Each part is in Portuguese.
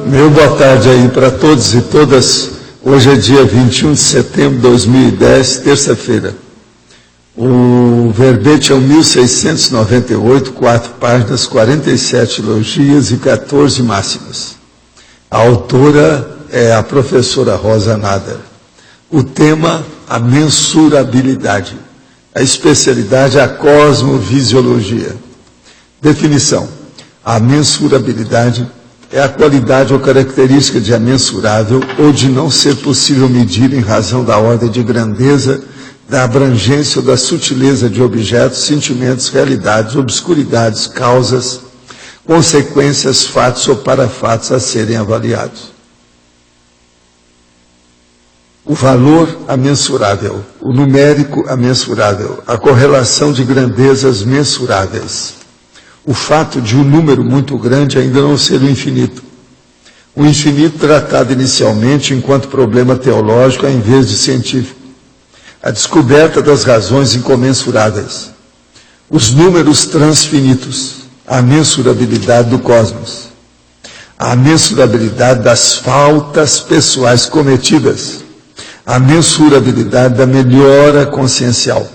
Meu boa tarde aí para todos e todas. Hoje é dia 21 de setembro de 2010, terça-feira. O verbete é o 1698, 4 páginas, 47 elogias e 14 máximas. A autora é a professora Rosa Nader. O tema, a mensurabilidade. A especialidade é a cosmovisiologia. Definição. A mensurabilidade é a qualidade ou característica de amensurável ou de não ser possível medir em razão da ordem de grandeza, da abrangência ou da sutileza de objetos, sentimentos, realidades, obscuridades, causas, consequências, fatos ou parafatos a serem avaliados. O valor amensurável, o numérico amensurável, a correlação de grandezas mensuráveis. O fato de um número muito grande ainda não ser o infinito. O infinito tratado inicialmente enquanto problema teológico, em vez de científico. A descoberta das razões incomensuráveis. Os números transfinitos. A mensurabilidade do cosmos. A mensurabilidade das faltas pessoais cometidas. A mensurabilidade da melhora consciencial.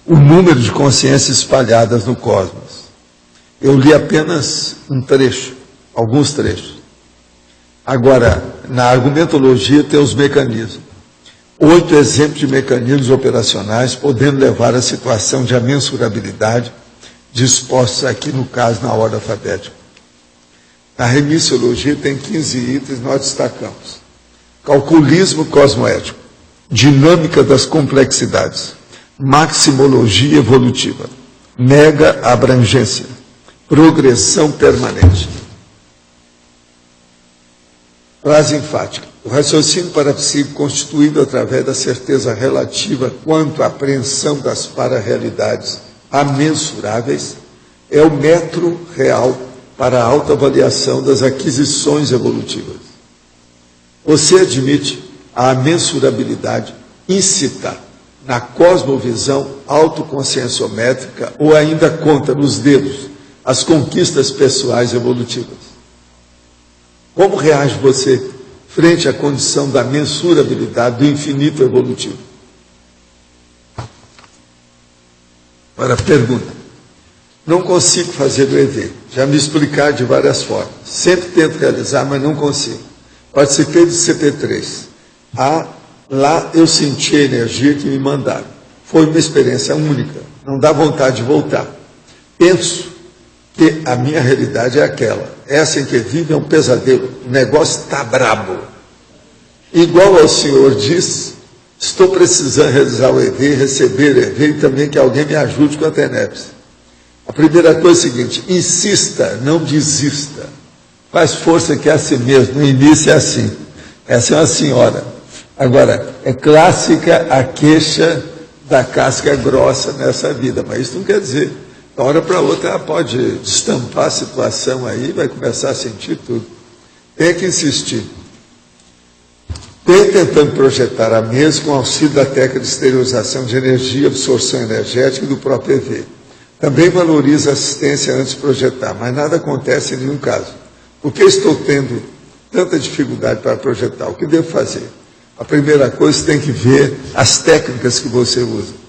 O número de consciências espalhadas no cosmos. Eu li apenas um trecho, alguns trechos. Agora, na argumentologia tem os mecanismos. 8 exemplos de mecanismos operacionais podendo levar à situação de amensurabilidade, dispostos aqui no caso na ordem alfabética. Na remissiologia tem 15 itens, nós destacamos. Calculismo cosmoético, dinâmica das complexidades, maximologia evolutiva, mega abrangência, progressão permanente. Frase enfática. O raciocínio parapsíquico constituído através da certeza relativa quanto à apreensão das para-realidades amensuráveis é o metro real para a autoavaliação das aquisições evolutivas. Você admite a mensurabilidade íncita na cosmovisão autoconscienciométrica ou ainda conta nos dedos as conquistas pessoais evolutivas? Como reage você frente à condição da mensurabilidade do infinito evolutivo? Agora, pergunta. Não consigo fazer o EV. Já me explicaram de várias formas. Sempre tento realizar, mas não consigo. Participei do CP3. Lá eu senti a energia que me mandaram. Foi uma experiência única. Não dá vontade de voltar. Penso que a minha realidade é aquela. Essa em que vive é um pesadelo. O negócio está brabo. Igual ao senhor diz, estou precisando realizar o EV, receber o EV e também que alguém me ajude com a TENEPS. A primeira coisa é a seguinte, insista, não desista. Faz força que é assim mesmo, no início é assim. Essa é uma senhora. Agora, é clássica a queixa da casca grossa nessa vida, mas isso não quer dizer. Da hora para outra ela pode destampar a situação aí, vai começar a sentir tudo. Tem que insistir. Tem tentando projetar a mesa com auxílio da técnica de esterilização de energia, absorção energética e do próprio EV. Também valoriza a assistência antes de projetar, mas nada acontece em nenhum caso. Por que estou tendo tanta dificuldade para projetar? O que devo fazer? A primeira coisa, você tem que ver as técnicas que você usa.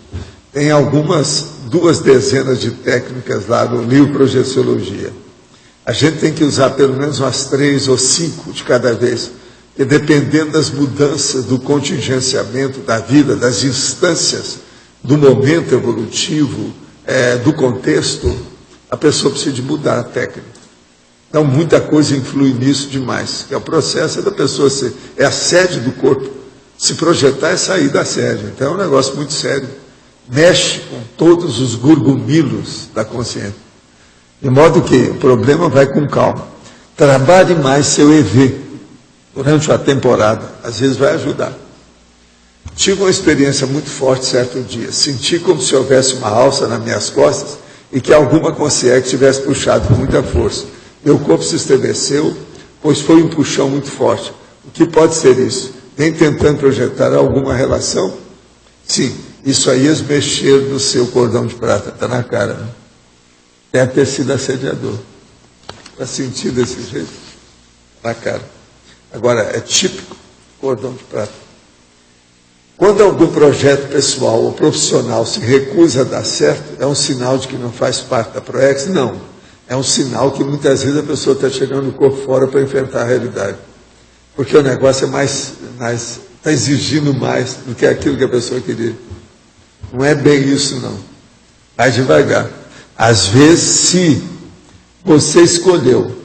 Tem algumas 2 dezenas de técnicas lá no livro Projeciologia. A gente tem que usar pelo menos umas 3 ou 5 de cada vez, porque dependendo das mudanças do contingenciamento da vida, das instâncias, do momento evolutivo, do contexto, a pessoa precisa de mudar a técnica. Então, muita coisa influi nisso demais, que é o processo da pessoa ser, é a sede do corpo. Se projetar é sair da sede. Então, é um negócio muito sério. Mexe com todos os gurgumilos da consciência. De modo que o problema vai com calma. Trabalhe mais seu EV durante a temporada. Às vezes vai ajudar. Tive uma experiência muito forte certo dia. Senti como se houvesse uma alça nas minhas costas e que alguma consciência tivesse puxado com muita força. Meu corpo se estremeceu, pois foi um puxão muito forte. O que pode ser isso? Vem tentando projetar alguma relação? Sim. Isso aí eles mexeram no seu cordão de prata, está na cara. Né? Deve ter sido assediador. Para sentir desse jeito, na cara. Agora, é típico cordão de prata. Quando algum projeto pessoal ou profissional se recusa a dar certo, é um sinal de que não faz parte da Proex? Não. É um sinal que muitas vezes a pessoa está tirando o corpo fora para enfrentar a realidade. Porque o negócio está exigindo mais do que aquilo que a pessoa queria. Não é bem isso, não. Vai devagar. Às vezes, se você escolheu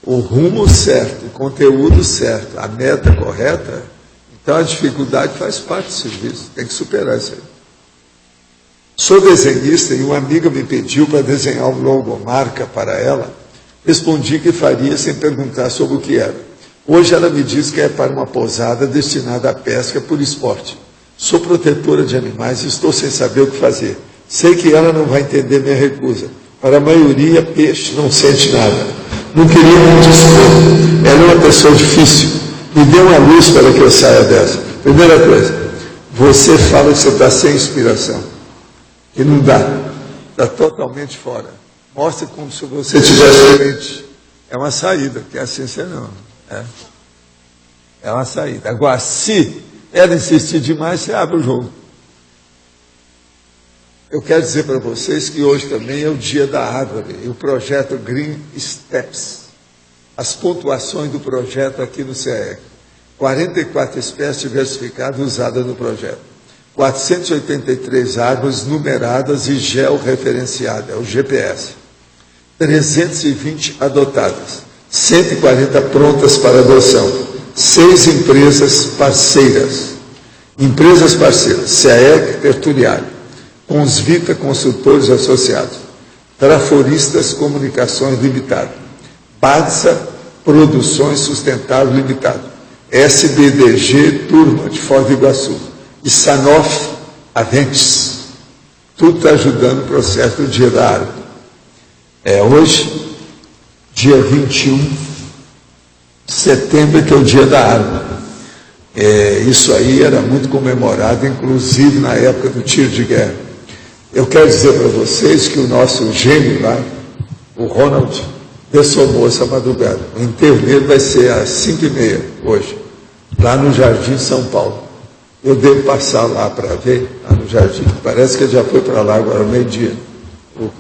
o rumo certo, o conteúdo certo, a meta correta, então a dificuldade faz parte do serviço. Tem que superar isso aí. Sou desenhista e uma amiga me pediu para desenhar um logomarca para ela. Respondi que faria sem perguntar sobre o que era. Hoje ela me diz que é para uma pousada destinada à pesca por esporte. Sou protetora de animais e estou sem saber o que fazer. Sei que ela não vai entender minha recusa. Para a maioria, peixe não sente nada. Não queria me dispor. Ela é uma pessoa difícil. Me dê uma luz para que eu saia dessa. Primeira coisa, você fala que você está sem inspiração. Que não dá. Está totalmente fora. Mostre como se você tivesse doente. É uma saída, porque assim você não. É uma saída. Agora, se ela insistir demais, você abre o jogo. Eu quero dizer para vocês que hoje também é o dia da árvore, e o projeto Green Steps. As pontuações do projeto aqui no CEEC. 44 espécies diversificadas usadas no projeto. 483 árvores numeradas e georreferenciadas, é o GPS. 320 adotadas. 140 prontas para adoção. 6 empresas parceiras. Empresas parceiras, CEEC, Tertuliário. Consvita Consultores Associados, Traforistas Comunicações Limitada, BADSA Produções Sustentáveis Limitada, SBDG Turma de Foz do Iguaçu e Sanofi Aventes. Tudo está ajudando o processo do Dia da Árvore. Hoje, dia 21 de setembro, que é o Dia da Árvore. Isso aí era muito comemorado, inclusive na época do tiro de guerra. Eu quero dizer para vocês que o nosso gênio lá, o Ronald, dessomou essa madrugada. O enterro dele vai ser às 5h30 hoje, lá no Jardim São Paulo. Eu devo passar lá para ver, lá no Jardim. Parece que ele já foi para lá agora, meio-dia, o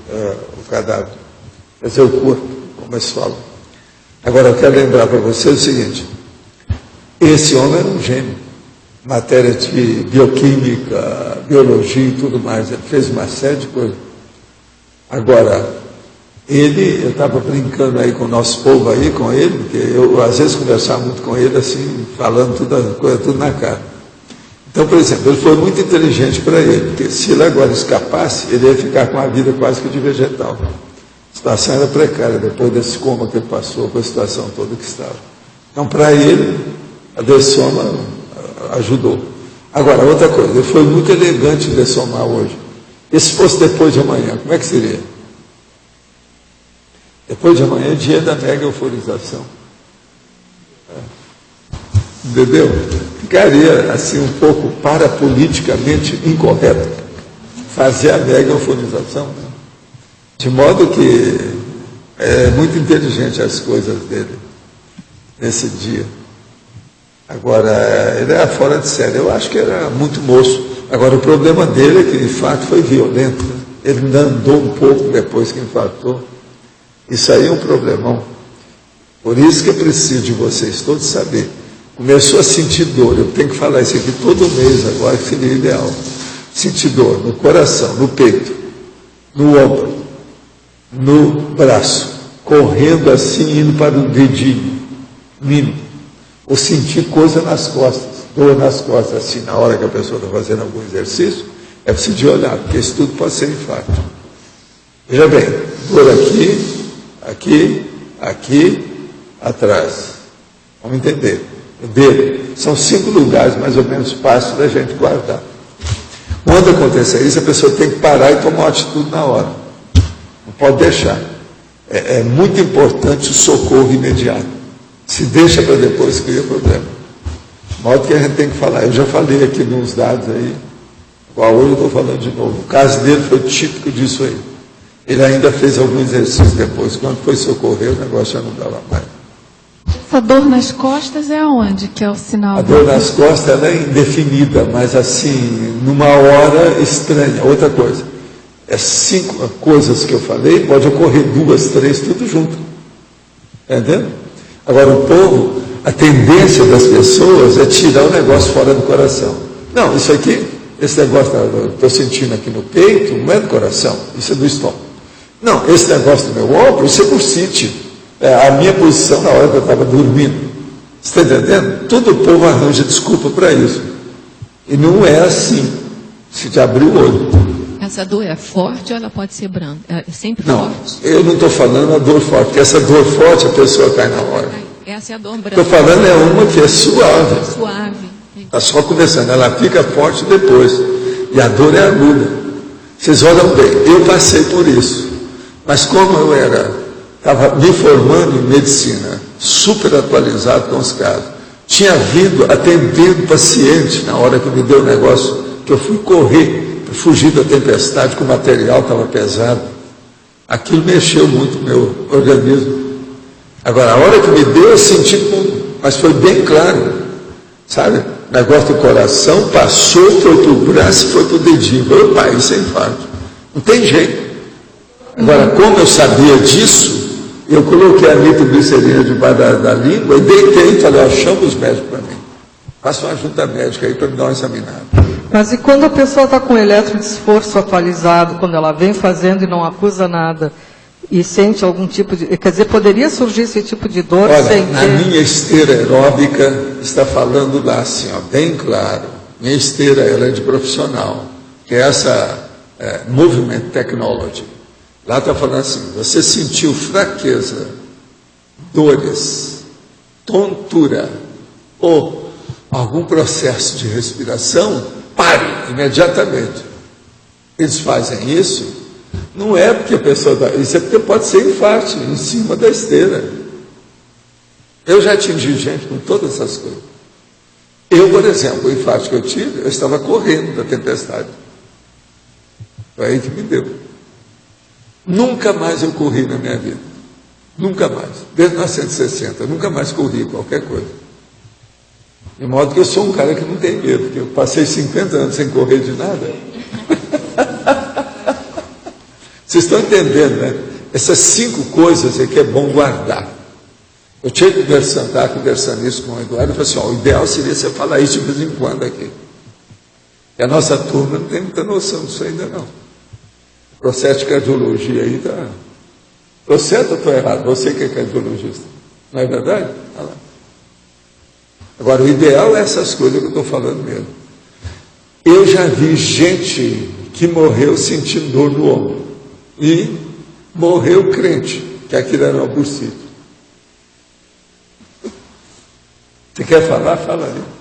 cadáver. Quer dizer, o corpo, como eles falam. Agora, eu quero lembrar para vocês o seguinte: esse homem era um gênio. Matéria de bioquímica, biologia e tudo mais. Ele fez uma série de coisas. Agora, eu estava brincando aí com o nosso povo aí, com ele, porque eu às vezes conversava muito com ele, assim, falando tudo na cara. Então, por exemplo, ele foi muito inteligente para ele, porque se ele agora escapasse, ele ia ficar com a vida quase que de vegetal. A situação era precária, depois desse coma que ele passou, com a situação toda que estava. Então, para ele, a dessoma ajudou. Agora, outra coisa, ele foi muito elegante dessomar hoje. E se fosse depois de amanhã, como é que seria? Depois de amanhã é dia da mega euforização. Entendeu? Ficaria assim um pouco parapoliticamente incorreto fazer a mega euforização. Né? De modo que é muito inteligente as coisas dele nesse dia. Agora, ele era fora de série. Eu acho que era muito moço. Agora, o problema dele é que, de fato, foi violento. Né? Ele ainda andou um pouco depois que infartou. Isso aí é um problemão. Por isso que eu preciso de vocês todos saber. Começou a sentir dor. Eu tenho que falar isso aqui todo mês agora, que seria ideal. Sentir dor no coração, no peito, no ombro, no braço. Correndo assim, indo para o dedinho mínimo. Ou sentir coisa nas costas, dor nas costas, assim, na hora que a pessoa está fazendo algum exercício, é preciso de olhar, porque isso tudo pode ser infarto. Veja bem, dor aqui, atrás. Vamos entender. O dedo. São 5 lugares, mais ou menos, fáceis da gente guardar. Quando acontecer isso, a pessoa tem que parar e tomar uma atitude na hora. Não pode deixar. É muito importante o socorro imediato. Se deixa para depois, cria problema. De modo que a gente tem que falar. Eu já falei aqui nos dados aí, igual hoje eu estou falando de novo. O caso dele foi típico disso aí. Ele ainda fez algum exercício depois. Quando foi socorrer, o negócio já não dava mais. Essa dor nas costas é aonde que é o sinal? A dor nas costas ela é indefinida, mas assim, numa hora estranha. Outra coisa, 5 coisas que eu falei, pode ocorrer 2, 3, tudo junto. Entendeu? Agora, o povo, a tendência das pessoas é tirar o negócio fora do coração. Não, isso aqui, esse negócio que eu estou sentindo aqui no peito, não é do coração, isso é do estômago. Não, esse negócio do meu ombro, isso é bursite. É a minha posição na hora que eu estava dormindo. Você está entendendo? Todo o povo arranja desculpa para isso. E não é assim. Se te abrir o olho. Essa dor é forte ou ela pode ser branda? É sempre Não, forte? eu não estou falando a dor forte, porque essa dor forte a pessoa cai na hora. Essa é a dor branda. Estou falando é uma que é suave. Suave. Está só começando, ela fica forte depois. E a dor é aguda. Vocês olham bem, eu passei por isso. Mas como eu estava me formando em medicina, super atualizado com os casos, tinha vindo atendendo paciente na hora que me deu o negócio, que eu fui correr, fugir da tempestade, que o material estava pesado. Aquilo mexeu muito no meu organismo. Agora, a hora que me deu, eu senti tudo, mas foi bem claro, sabe? O negócio do coração passou, foi para o braço, foi para o dedinho. Opa, isso é infarto. Não tem jeito. Agora, como eu sabia disso, eu coloquei a nitroglicerina debaixo da língua e deitei e falei, chama os médicos para mim. Faça uma junta médica aí para me dar uma examinada. Mas e quando a pessoa está com o eletrodesforço atualizado, quando ela vem fazendo e não acusa nada, e sente algum tipo de... Quer dizer, poderia surgir esse tipo de dor sem na ter... minha esteira aeróbica, está falando lá assim, ó, bem claro, minha esteira ela é de profissional, que é essa Movement Technology. Lá está falando assim, você sentiu fraqueza, dores, tontura ou algum processo de respiração, pare imediatamente. Eles fazem isso, não é porque a pessoa está... Isso é porque pode ser infarto em cima da esteira. Eu já atingi gente com todas essas coisas. Eu, por exemplo, o infarto que eu tive, eu estava correndo da tempestade. Foi aí que me deu. Nunca mais eu corri na minha vida. Nunca mais. Desde 1960, nunca mais corri qualquer coisa. De modo que eu sou um cara que não tem medo, porque eu passei 50 anos sem correr de nada. Vocês estão entendendo, né? Essas 5 coisas é que é bom guardar. Eu tinha que estar conversando isso com o Eduardo e falei assim, o ideal seria você falar isso de vez em quando aqui. E a nossa turma não tem muita noção disso ainda não. O processo de cardiologia aí está... Estou certo ou estou errado? Você que é cardiologista. Não é verdade? Olha lá. Agora, o ideal é essas coisas que eu estou falando mesmo. Eu já vi gente que morreu sentindo dor no ombro. E morreu crente, que aquilo era uma bursite. Você quer falar? Fala ali.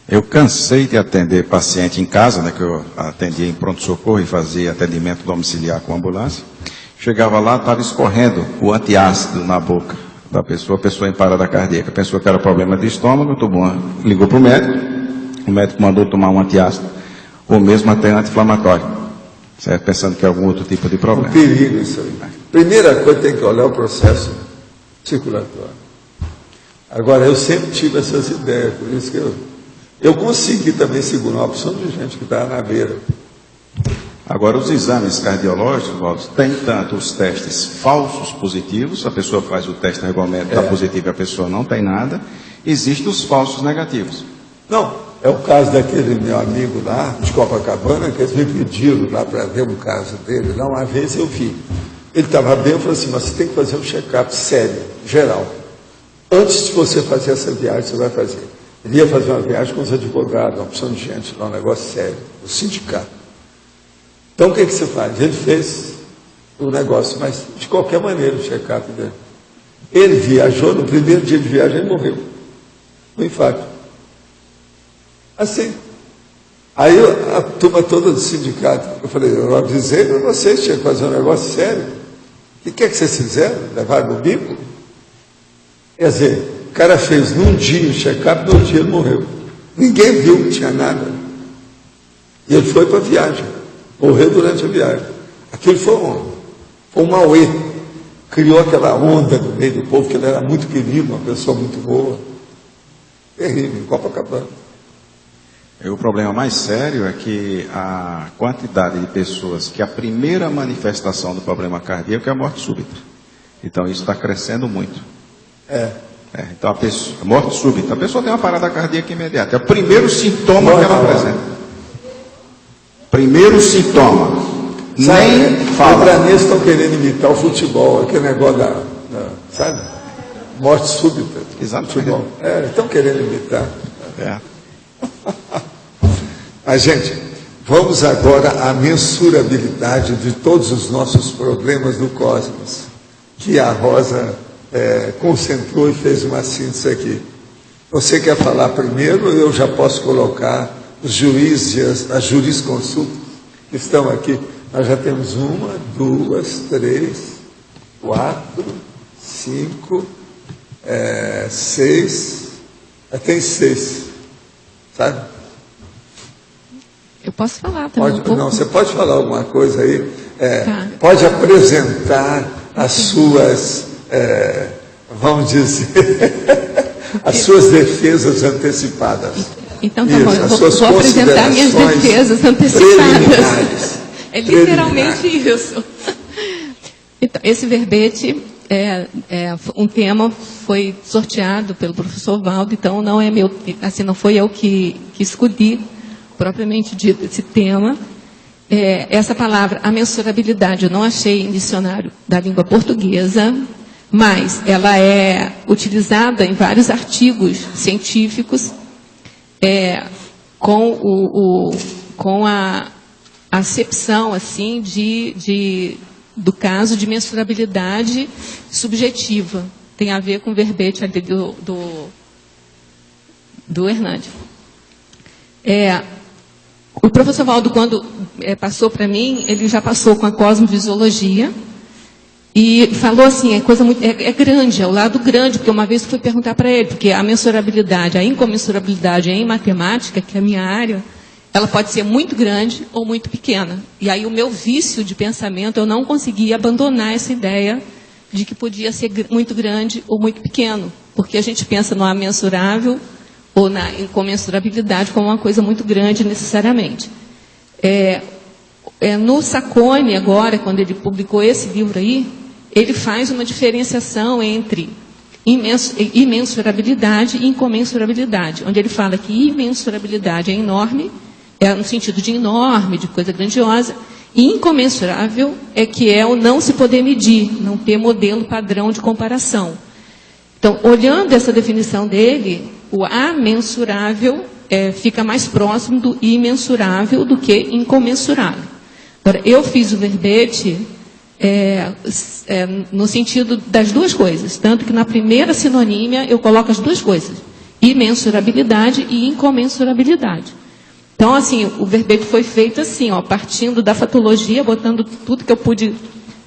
Eu cansei de atender paciente em casa, né, que eu atendia em pronto-socorro e fazia atendimento domiciliar com ambulância. Chegava lá, estava escorrendo o antiácido na boca da pessoa, a pessoa em parada cardíaca. Pensou que era problema de estômago, ligou para o médico mandou tomar um antiácido, ou mesmo até anti-inflamatório, certo? Pensando que é algum outro tipo de problema. Um perigo isso aí. Primeira coisa, tem que olhar o processo circulatório. Agora, eu sempre tive essas ideias, por isso que eu consegui também segurar uma opção de gente que estava na beira. Agora, os exames cardiológicos, Walter, tem tanto os testes falsos positivos, a pessoa faz o teste ergométrico, está positivo e a pessoa não tem nada. Existem os falsos negativos. Não, é o caso daquele meu amigo lá, de Copacabana, que eles me pediram lá para ver um caso dele. Lá uma vez eu vi. Ele estava bem, eu falei assim, mas você tem que fazer um check-up sério, geral. Antes de você fazer essa viagem, você vai fazer. Ele ia fazer uma viagem com os advogados, uma opção de gente lá, um negócio sério, o sindicato. Então, o que você faz? Ele fez o negócio, mas de qualquer maneira, o check-up dele. Ele viajou, no primeiro dia de viagem, ele morreu. Um infarto. Assim. Aí a turma toda do sindicato, eu falei, eu avisei para vocês, tinha que fazer um negócio sério. O que é que vocês fizeram? Levaram no bico? Quer dizer, o cara fez num dia o check-up, no outro dia ele morreu. Ninguém viu que tinha nada. E ele foi para a viagem. Morreu durante a viagem. Aquilo foi um Mauê. Criou aquela onda no meio do povo, que ele era muito querido, uma pessoa muito boa. Terrível, em Copacabana. E o problema mais sério é que a quantidade de pessoas que a primeira manifestação do problema cardíaco é a morte súbita. Então isso está crescendo muito. Então a morte súbita, a pessoa tem uma parada cardíaca imediata. É o primeiro sintoma que ela apresenta. Primeiro sintoma. Nem fala. Os branescos estão querendo imitar o futebol, aquele negócio sabe? Morte súbita. Exatamente. Futebol. Estão querendo imitar. Mas, gente, vamos agora à mensurabilidade de todos os nossos problemas do cosmos, que a Rosa concentrou e fez uma síntese aqui. Você quer falar primeiro ou eu já posso colocar os juízes, as jurisconsultas que estão aqui? Nós já temos 1, 2, 3, 4, 5, 6, tem 6, sabe? Eu posso falar também. Você pode falar alguma coisa aí? Tá. Pode apresentar as suas, vamos dizer, as suas defesas antecipadas. Então tá bom, Isso, eu vou apresentar minhas defesas antecipadas. É literalmente isso. Então, esse verbete um tema foi sorteado pelo professor Valdo, então não é meu, assim, não foi eu que escolhi propriamente dito esse tema. Essa palavra, a mensurabilidade, eu não achei em dicionário da língua portuguesa, mas ela é utilizada em vários artigos científicos com a acepção assim do caso de mensurabilidade subjetiva. Tem a ver com o verbete ali do Hernandes. O professor Valdo, quando passou para mim, ele já passou com a cosmovisiologia e falou assim, coisa muito, grande, é o lado grande, porque uma vez eu fui perguntar para ele, porque a mensurabilidade, a incomensurabilidade em matemática, que é a minha área, ela pode ser muito grande ou muito pequena. E aí o meu vício de pensamento, eu não conseguia abandonar essa ideia de que podia ser muito grande ou muito pequeno, porque a gente pensa no amensurável ou na incomensurabilidade como uma coisa muito grande necessariamente. No Sacconi, agora, quando ele publicou esse livro aí, ele faz uma diferenciação entre imensurabilidade e incomensurabilidade, onde ele fala que imensurabilidade é enorme, no sentido de enorme, de coisa grandiosa, e incomensurável é o não se poder medir, não ter modelo padrão de comparação. Então, olhando essa definição dele, o amensurável fica mais próximo do imensurável do que incomensurável. Agora, eu fiz o verbete no sentido das duas coisas, tanto que na primeira sinonímia eu coloco as duas coisas, imensurabilidade e incomensurabilidade. Então, assim, o verbete foi feito assim, partindo da fatologia, botando tudo que eu pude,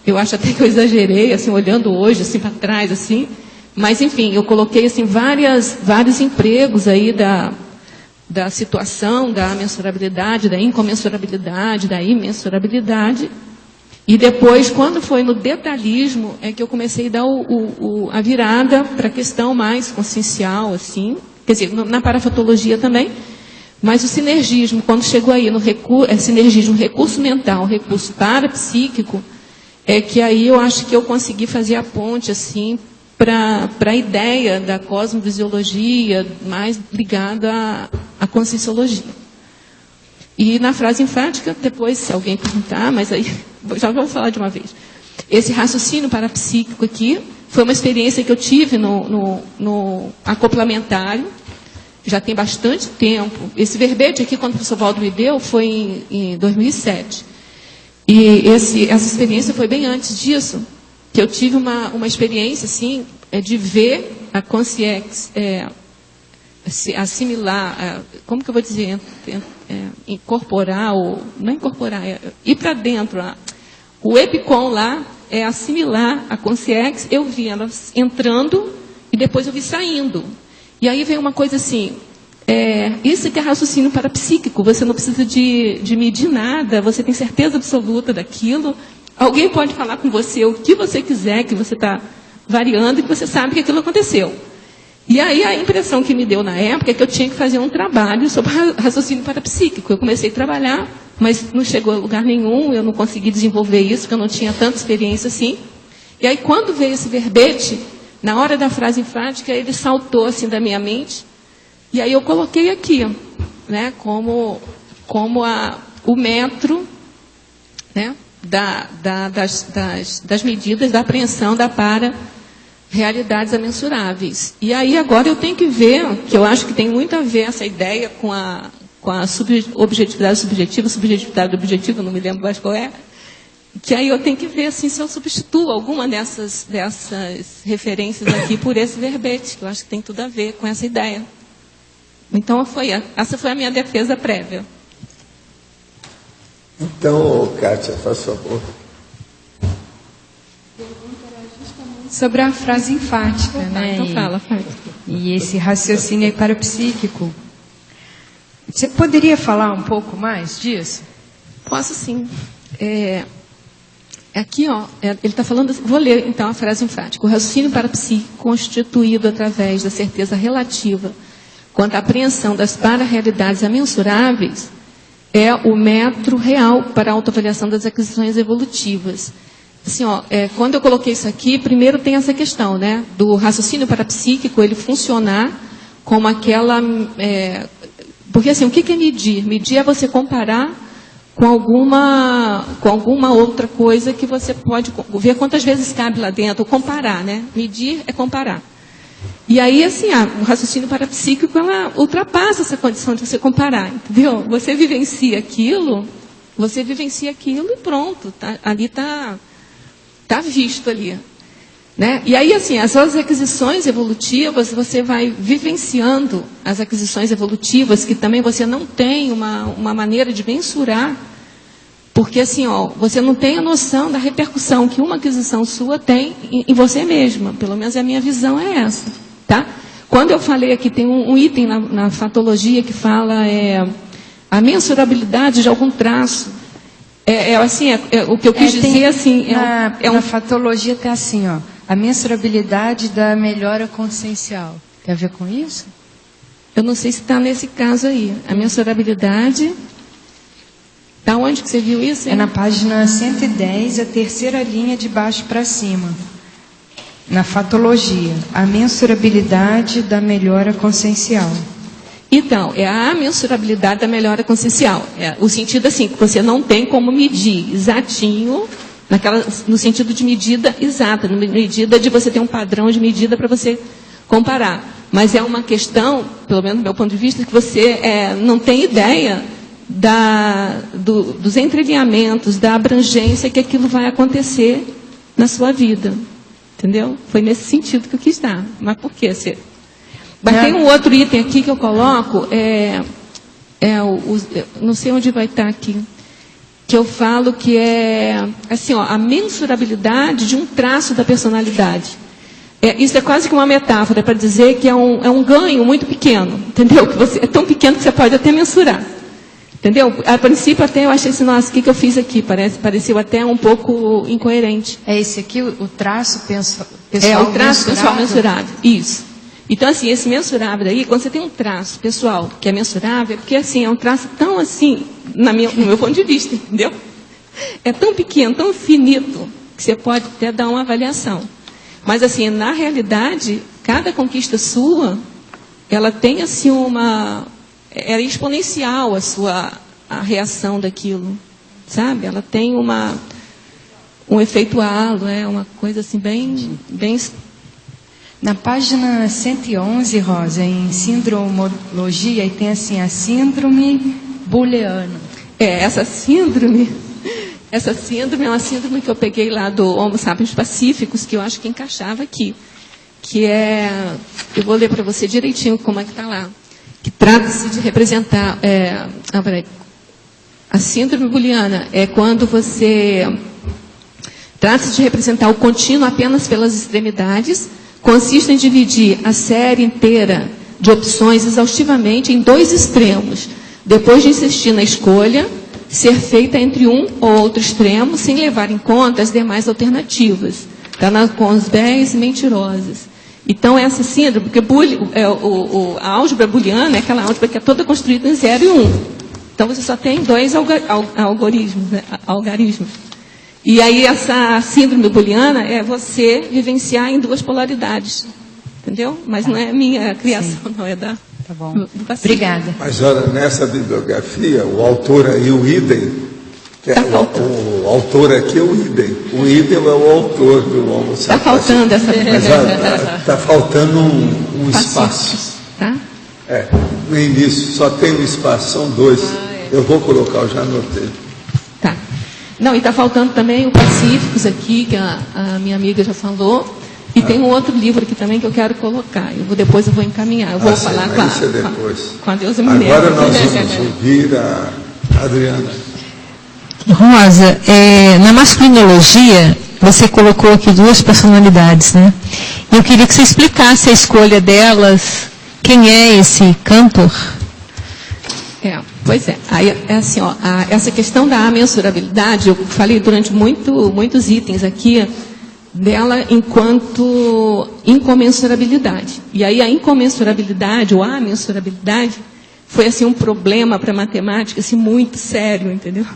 eu acho até que eu exagerei, assim, olhando hoje, assim, para trás, assim, mas, enfim, eu coloquei, assim, vários empregos aí da situação, da mensurabilidade, da incomensurabilidade, da imensurabilidade, e depois, quando foi no detalhismo, que eu comecei a dar a virada para a questão mais consciencial, assim, quer dizer, na parafatologia também, mas o sinergismo, quando chegou aí no sinergismo recurso mental, recurso parapsíquico, que aí eu acho que eu consegui fazer a ponte, assim, para a ideia da cosmovisiologia mais ligada à conscienciologia. E na frase enfática, depois, se alguém perguntar, mas aí já vou falar de uma vez. Esse raciocínio parapsíquico aqui foi uma experiência que eu tive no acoplamentário, já tem bastante tempo. Esse verbete aqui, quando o professor Valdo me deu, foi em 2007. E essa experiência foi bem antes disso, que eu tive uma experiência, assim, de ver a consciência, assimilar, como que eu vou dizer, incorporar, não é incorporar, ir para dentro. O epicom lá é assimilar a consciência, eu vi ela entrando e depois eu vi saindo. E aí vem uma coisa assim, isso que é raciocínio parapsíquico, você não precisa de medir nada, você tem certeza absoluta daquilo, Alguém pode falar com você o que você quiser, que você está variando e que você sabe que aquilo aconteceu. E aí a impressão que me deu na época é que eu tinha que fazer um trabalho sobre raciocínio parapsíquico. Eu comecei a trabalhar, mas não chegou a lugar nenhum, eu não consegui desenvolver isso, porque eu não tinha tanta experiência assim. E aí quando veio esse verbete, na hora da frase enfática, ele saltou assim da minha mente, e aí eu coloquei aqui, né, como o metro, né, das medidas da apreensão da para-realidades amensuráveis. E aí agora eu tenho que ver, que eu acho que tem muito a ver essa ideia com a objetividade subjetividade objetiva, não me lembro mais qual é, que aí eu tenho que ver assim, se eu substituo alguma dessas referências aqui por esse verbete, que eu acho que tem tudo a ver com essa ideia. Então, essa foi a minha defesa prévia. Então, Kátia, faz favor. Sobre a frase enfática, né? Então fala. E esse raciocínio aí parapsíquico. Você poderia falar um pouco mais disso? Posso sim. Aqui, ó, ele está falando, vou ler então a frase enfática. O raciocínio parapsíquico, constituído através da certeza relativa quanto à apreensão das para-realidades amensuráveis, é o metro real para a autoavaliação das aquisições evolutivas. Assim, ó, quando eu coloquei isso aqui, primeiro tem essa questão, né, do raciocínio parapsíquico, ele funcionar como aquela... porque assim, o que é medir? Medir é você comparar com alguma outra coisa que você pode ver quantas vezes cabe lá dentro, comparar, né? Medir é comparar. E aí, assim, o raciocínio parapsíquico, ela ultrapassa essa condição de você comparar, entendeu? Você vivencia aquilo e pronto, ali está visto ali. Né? E aí, assim, as suas aquisições evolutivas, você vai vivenciando as aquisições evolutivas, que também você não tem uma maneira de mensurar, porque assim, ó, você não tem a noção da repercussão que uma aquisição sua tem em você mesma. Pelo menos a minha visão é essa. Tá? Quando eu falei aqui, tem um item na fatologia que fala a mensurabilidade de algum traço. O que eu quis dizer assim... Na fatologia está assim, ó. A mensurabilidade da melhora consciencial. Tem a ver com isso? Eu não sei se está nesse caso aí. A mensurabilidade... Da onde que você viu isso? É na página 110, a terceira linha de baixo para cima. Na fatologia. A mensurabilidade da melhora consciencial. Então, é a mensurabilidade da melhora consciencial. O sentido assim, que você não tem como medir exatinho... no sentido de medida exata, na medida de você ter um padrão de medida para você comparar. Mas é uma questão, pelo menos do meu ponto de vista, que você não tem ideia dos entrelinhamentos, da abrangência que aquilo vai acontecer na sua vida. Entendeu? Foi nesse sentido que eu quis dar. Mas por quê? Mas tem um outro item aqui que eu coloco, não sei onde vai estar aqui, que eu falo que é assim, ó, a mensurabilidade de um traço da personalidade. Isso é quase que uma metáfora para dizer que é um ganho muito pequeno, entendeu? Que é tão pequeno que você pode até mensurar. Entendeu? A princípio até eu achei assim, nossa, o que eu fiz aqui? Pareceu até um pouco incoerente. É esse aqui, o traço pessoal o traço pessoal mensurável. Isso. Então, assim, esse mensurável aí, quando você tem um traço pessoal que é mensurável, é porque, assim, é um traço tão, assim, no meu ponto de vista, entendeu? É tão pequeno, tão finito, que você pode até dar uma avaliação. Mas, assim, na realidade, cada conquista sua, ela tem, assim, é exponencial a reação daquilo, sabe? Ela tem um efeito halo, uma coisa, assim, bem... Na página 111, Rosa, em sindromologia, e tem assim, a síndrome booleana. Essa síndrome é uma síndrome que eu peguei lá do Homo sapiens pacíficos, que eu acho que encaixava aqui. Que eu vou ler para você direitinho como é que está lá. Que trata-se de representar... A síndrome booleana é quando você... Trata-se de representar o contínuo apenas pelas extremidades. Consiste em dividir a série inteira de opções exaustivamente em dois extremos. Depois de insistir na escolha, ser feita entre um ou outro extremo, sem levar em conta as demais alternativas, com os béis mentirosas. Então, essa síndrome, porque a álgebra booleana é aquela álgebra que é toda construída em 0 e 1. Então, você só tem 2 algarismos, né? Algarismos. E aí, essa síndrome booleana é você vivenciar em 2 polaridades. Entendeu? Mas não é minha criação, não, é da... Tá bom. do paciente. Obrigada. Mas olha, nessa bibliografia, o autor aí, o idem, que é o autor aqui é o idem. O idem é o autor do Homo sapiens. Está faltando essa... Mas olha, está faltando um espaço. Tá? No início, só tem um espaço, são 2. Eu vou colocar, eu já anotei. Tá. Não, e está faltando também o Pacíficos aqui, que a minha amiga já falou. E tem um outro livro aqui também que eu quero colocar. Depois eu vou encaminhar. Eu vou falar com a Deusa Mulher. Agora nós vamos ouvir a Adriana. Rosa, na masculinologia, você colocou aqui 2 personalidades, né? Eu queria que você explicasse a escolha delas. Quem é esse Cantor? Pois é. Aí, assim, essa questão da amensurabilidade, eu falei durante muitos itens aqui, dela enquanto incomensurabilidade. E aí a incomensurabilidade, ou a mensurabilidade, foi assim um problema para a matemática assim, muito sério, entendeu?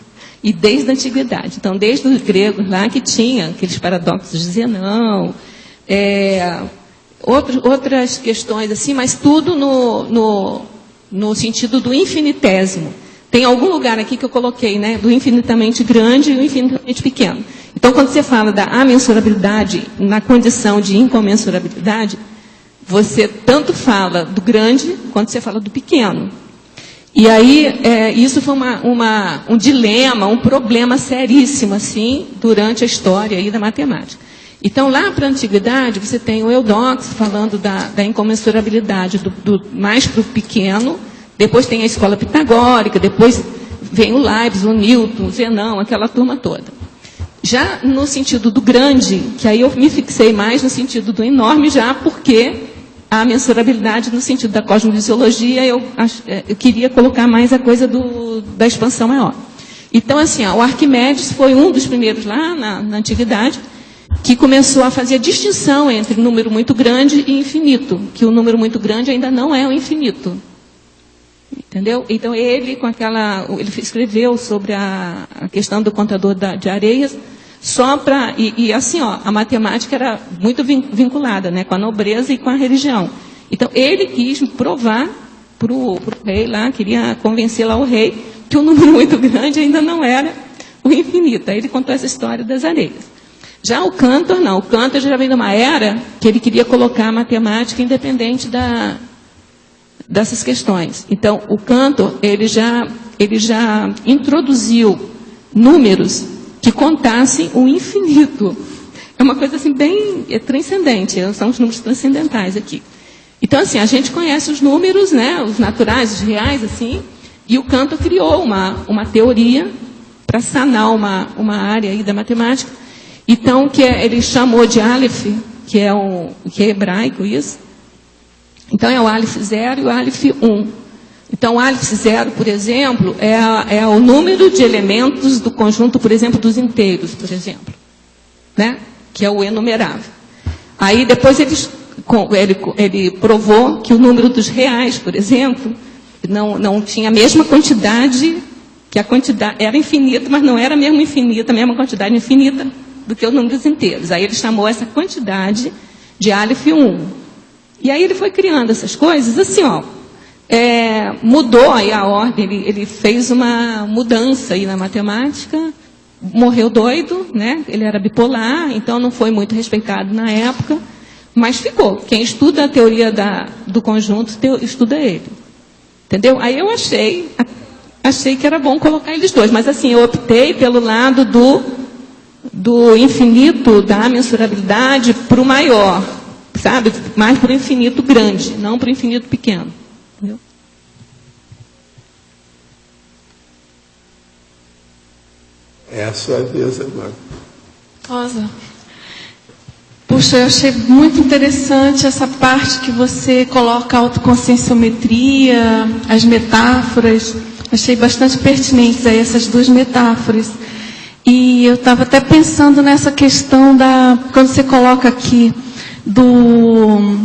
E desde a antiguidade. Então, desde os gregos lá que tinha aqueles paradoxos de Zenão, outras questões assim, mas tudo no sentido do infinitésimo. Tem algum lugar aqui que eu coloquei, né, do infinitamente grande e o infinitamente pequeno. Então, quando você fala da amensurabilidade na condição de incomensurabilidade, você tanto fala do grande quanto você fala do pequeno. E aí, isso foi um dilema, um problema seríssimo, assim, durante a história aí da matemática. Então, lá para a antiguidade, você tem o Eudoxo falando da incomensurabilidade mais para o pequeno, depois tem a escola pitagórica, depois vem o Leibniz, o Newton, o Zenão, aquela turma toda. Já no sentido do grande, que aí eu me fixei mais no sentido do enorme, já porque a mensurabilidade no sentido da cosmofisiologia, eu queria colocar mais a coisa da expansão maior. Então, assim, o Arquimedes foi um dos primeiros lá na antiguidade, que começou a fazer a distinção entre número muito grande e infinito, que o número muito grande ainda não é o infinito. Entendeu? Então, ele escreveu sobre a questão do contador de areias, só para... E assim, a matemática era muito vinculada, né, com a nobreza e com a religião. Então, ele quis provar para o rei lá, queria convencer lá o rei, que o número muito grande ainda não era o infinito. Aí ele contou essa história das areias. Já o Cantor, não. O Cantor já vem de uma era que ele queria colocar a matemática independente dessas questões. Então, o Cantor, ele já introduziu números que contassem o infinito. É uma coisa assim bem transcendente, são os números transcendentais aqui. Então, assim, a gente conhece os números, né, os naturais, os reais, assim, e o Cantor criou uma teoria para sanar uma área aí da matemática. Então, ele chamou de Aleph, que é hebraico isso. Então, é o Aleph 0 e o Aleph 1. Então, o Aleph 0, por exemplo, é o número de elementos do conjunto, por exemplo, dos inteiros, por exemplo. Né? Que é o enumerável. Aí, depois, ele provou que o número dos reais, por exemplo, não tinha a mesma quantidade, que a quantidade era infinita, mas não era mesmo infinita, a mesma quantidade infinita do que os números inteiros. Aí ele chamou essa quantidade de Aleph 1. E aí ele foi criando essas coisas, assim, mudou aí a ordem, ele fez uma mudança aí na matemática, morreu doido, né? Ele era bipolar, então não foi muito respeitado na época, mas ficou. Quem estuda a teoria do conjunto, estuda ele. Entendeu? Aí eu achei que era bom colocar eles dois, mas assim, eu optei pelo lado do infinito, da mensurabilidade, para o maior, sabe? Mais para o infinito grande, não para o infinito pequeno. Entendeu? É a sua vez agora. Rosa. Puxa, eu achei muito interessante essa parte que você coloca a autoconscienciometria, as metáforas. Achei bastante pertinentes aí essas duas metáforas. E eu estava até pensando nessa questão quando você coloca aqui do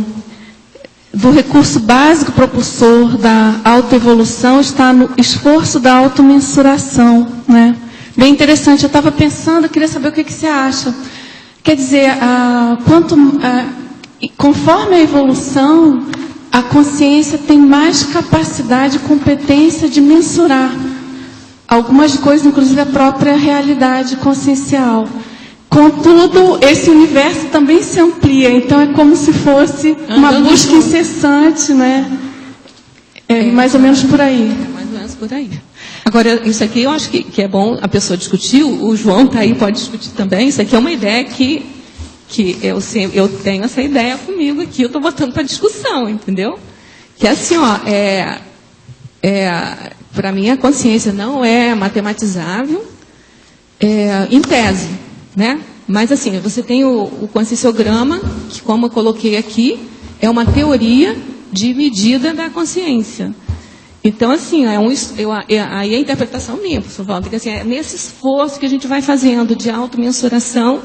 recurso básico propulsor da autoevolução está no esforço da automensuração, né? Bem interessante. Eu estava pensando, eu queria saber o que você acha. Quer dizer, conforme a evolução, a consciência tem mais capacidade e competência de mensurar algumas coisas, inclusive a própria realidade consciencial. Contudo, esse universo também se amplia, então é como se fosse uma busca incessante, né? Mais ou menos por aí. Mais ou menos por aí. Agora, isso aqui eu acho que é bom a pessoa discutir, o João está aí, pode discutir também. Isso aqui é uma ideia que eu tenho essa ideia comigo aqui, eu estou botando para discussão, entendeu? Que é assim, para mim a consciência não é matematizável, em tese, né? Mas assim, você tem o conscienciograma, que como eu coloquei aqui, é uma teoria de medida da consciência. Então, assim, aí a interpretação minha, professor Walter, que assim, é nesse esforço que a gente vai fazendo de automensuração,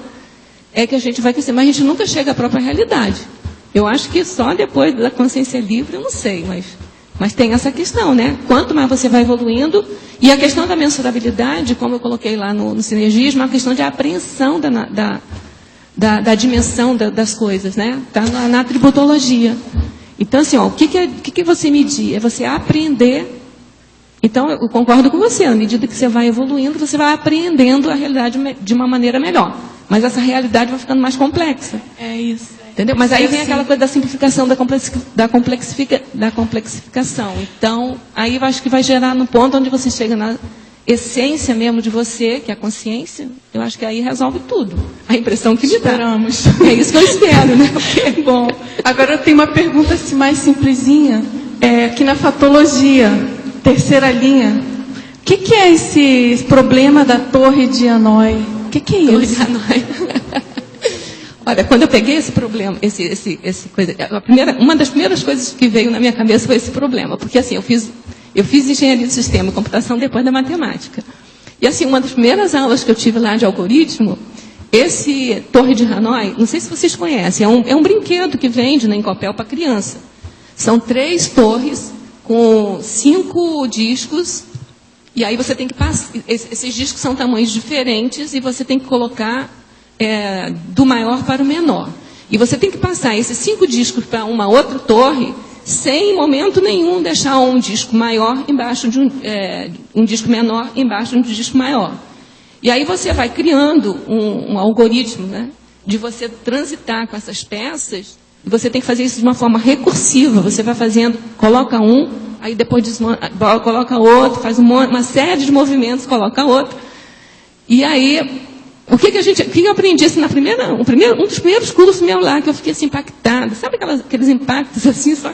é que a gente vai crescer. Mas a gente nunca chega à própria realidade. Eu acho que só depois da consciência livre, eu não sei, mas tem essa questão, né? Quanto mais você vai evoluindo, e a questão da mensurabilidade, como eu coloquei lá no sinergismo, é uma questão de apreensão da dimensão das coisas, né? Está na tributologia. Então, assim, o que você medir? É você aprender. Então, eu concordo com você, à medida que você vai evoluindo, você vai apreendendo a realidade de uma maneira melhor. Mas essa realidade vai ficando mais complexa. É isso. Entendeu? Mas aí vem aquela coisa da simplificação, da complexificação. Então, aí eu acho que vai gerar no ponto onde você chega na essência mesmo de você, que é a consciência, eu acho que aí resolve tudo. A impressão que me dá. Esperamos. É isso que eu espero, né? Porque... Bom, agora eu tenho uma pergunta assim, mais simplesinha. Aqui na fatologia, terceira linha, o que é esse problema da torre de Hanoi? O que é Torre isso? de Hanoi. Olha, quando eu peguei esse problema, uma das primeiras coisas que veio na minha cabeça foi esse problema, porque assim, eu fiz engenharia de sistema e computação depois da matemática. E assim, uma das primeiras aulas que eu tive lá de algoritmo, esse Torre de Hanoi, não sei se vocês conhecem, é um brinquedo que vende na Incopel para criança. São 3 torres com 5 discos, e aí você tem que passar, esses discos são tamanhos diferentes e você tem que colocar do maior para o menor. E você tem que passar esses 5 discos para uma outra torre, sem em momento nenhum deixar um disco maior embaixo de um disco menor embaixo de um disco maior. E aí você vai criando um algoritmo, né, de você transitar com essas peças, e você tem que fazer isso de uma forma recursiva. Você vai fazendo, coloca um, aí depois coloca outro, faz uma série de movimentos, coloca outro. E aí, o que eu aprendi assim, um dos primeiros cursos meu lá, que eu fiquei assim impactada. Sabe aqueles impactos assim, só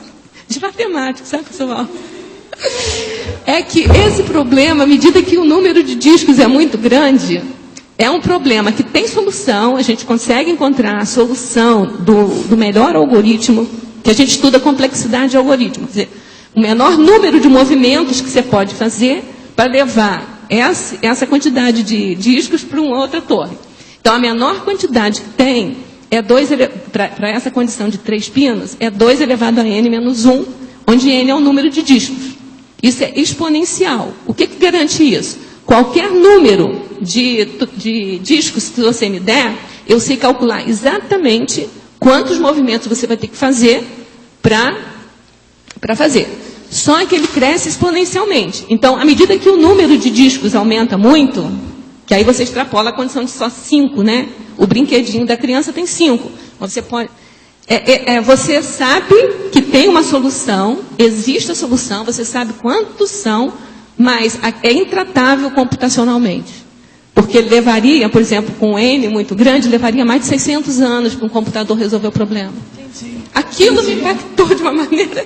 de matemática, sabe, pessoal? É que esse problema, à medida que o número de discos é muito grande, é um problema que tem solução, a gente consegue encontrar a solução do melhor algoritmo, que a gente estuda a complexidade de algoritmo. Quer dizer, o menor número de movimentos que você pode fazer para levar essa quantidade de discos para uma outra torre. Então, a menor quantidade que tem para essa condição de 3 pinos, é 2 elevado a n menos 1, onde n é o número de discos. Isso é exponencial. O que garante isso? Qualquer número de discos que você me der, eu sei calcular exatamente quantos movimentos você vai ter que fazer para fazer. Só que ele cresce exponencialmente. Então, à medida que o número de discos aumenta muito, que aí você extrapola a condição de só 5, né? O brinquedinho da criança tem 5. Você pode... você sabe que tem uma solução, existe a solução, você sabe quantos são, mas é intratável computacionalmente. Porque levaria, por exemplo, com um N muito grande, levaria mais de 600 anos para um computador resolver o problema. Entendi. Aquilo me impactou de uma maneira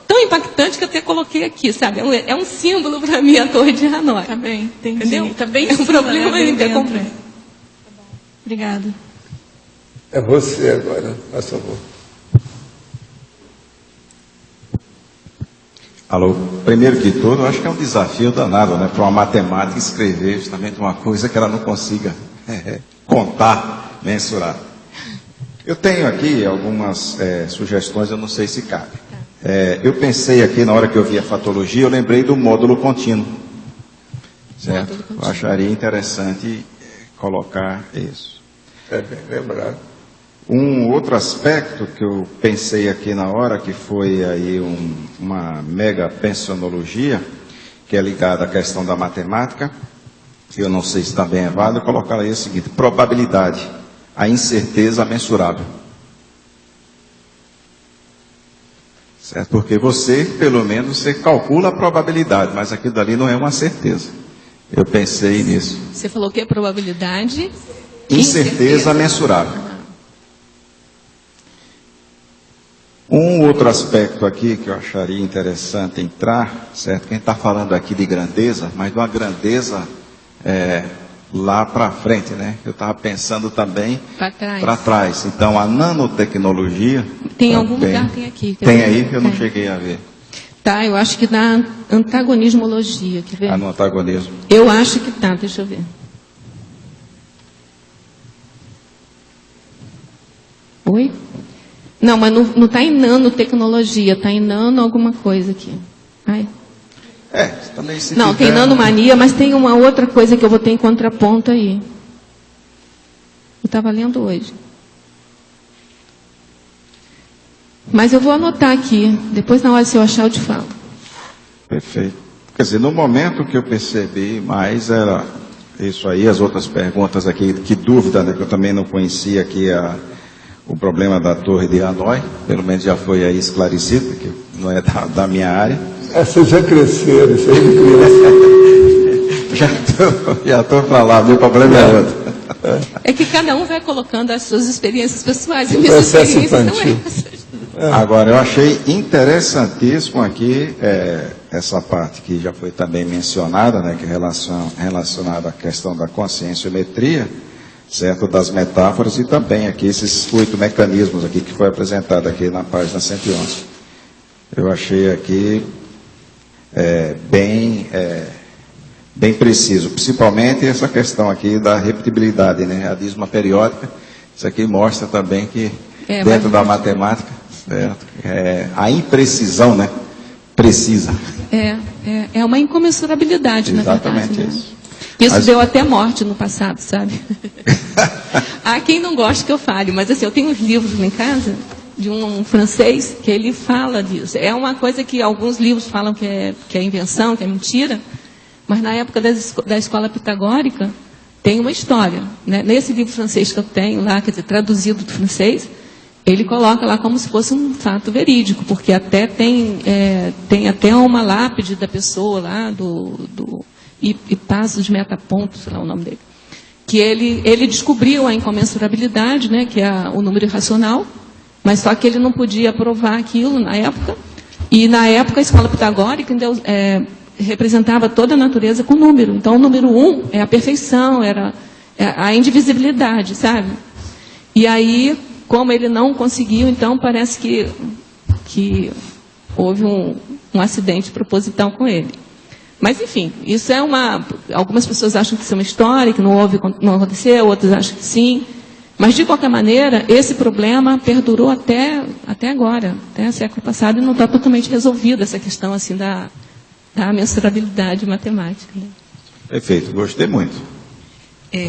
tão impactante que eu até coloquei aqui, sabe? É um símbolo para mim a Torre de Hanoi. Tá bem, entendi. Entendeu? Tá bem, é um problema bem dentro. complexo. Obrigada. É você agora, por favor. Alô? Primeiro de tudo, eu acho que é um desafio danado, né, para uma matemática escrever justamente uma coisa que ela não consiga contar, mensurar. Eu tenho aqui algumas sugestões, eu não sei se cabe. Eu pensei aqui, na hora que eu vi a fatologia, eu lembrei do módulo contínuo. Certo? Eu acharia interessante colocar isso. É bem lembrado. Um outro aspecto que eu pensei aqui na hora, que foi aí uma mega pensionologia, que é ligada à questão da matemática, que eu não sei se também é válido, colocar aí o seguinte: probabilidade, a incerteza mensurável. Certo? Porque você, pelo menos, você calcula a probabilidade, mas aquilo dali não é uma certeza. Eu pensei nisso. Você falou que é probabilidade? Incerteza mensurável. Um outro aspecto aqui que eu acharia interessante entrar, certo? Quem está falando aqui de grandeza, mas de uma grandeza lá para frente, né? Eu estava pensando também para trás. Então, a nanotecnologia... Tem algum lugar, tem aqui. Tem aí que eu não cheguei a ver. Tá, eu acho que na antagonismologia, quer ver? No antagonismo. Eu acho que tá, deixa eu ver. Oi? Não, mas não está em nanotecnologia, está em nano alguma coisa aqui. Ai. Também se não, tem nanomania, mas tem uma outra coisa que eu vou ter em contraponto aí. Eu estava lendo hoje. Mas eu vou anotar aqui, depois na hora se eu achar eu te falo. Perfeito. Quer dizer, no momento que eu percebi mais era isso aí, as outras perguntas aqui, que dúvida, né, que eu também não conhecia aqui o problema da torre de Hanoi, pelo menos já foi aí esclarecido, que não é da minha área. Essas já cresceram, isso aí de criança. Já estou para lá, meu problema é outro. É que cada um vai colocando as suas experiências pessoais, e O minhas processo experiências são infantil. essas. Agora, eu achei interessantíssimo aqui essa parte que já foi também mencionada, né, que é relacionada à questão da conscienciometria, certo, das metáforas, e também aqui esses 8 mecanismos aqui que foi apresentado aqui na página 111. Eu achei aqui bem preciso, principalmente essa questão aqui da repetibilidade, né, a dízima periódica. Isso aqui mostra também que dentro da matemática, certo, a imprecisão, né, precisa. É uma incomensurabilidade, na verdade. Exatamente né? isso. Isso deu até morte no passado, sabe? Há quem não goste que eu fale, mas assim, eu tenho uns livros lá em casa, de um francês, que ele fala disso. É uma coisa que alguns livros falam que é invenção, que é mentira, mas na época da escola pitagórica, tem uma história. Né? Nesse livro francês que eu tenho lá, quer dizer, traduzido do francês, ele coloca lá como se fosse um fato verídico, porque até tem até uma lápide da pessoa lá, e Passos de Metaponto, sei lá o nome dele, que ele descobriu a incomensurabilidade, né, que é o número irracional, mas só que ele não podia provar aquilo na época, e na época a escola pitagórica representava toda a natureza com número. Então o número 1 é a perfeição, era a indivisibilidade, sabe? E aí, como ele não conseguiu, então parece que houve um acidente proposital com ele. Mas, enfim, isso é algumas pessoas acham que isso é uma história, que não aconteceu, outras acham que sim. Mas, de qualquer maneira, esse problema perdurou até agora, até o século passado, e não está totalmente resolvida essa questão assim, da mensurabilidade matemática. Né? Perfeito, gostei muito.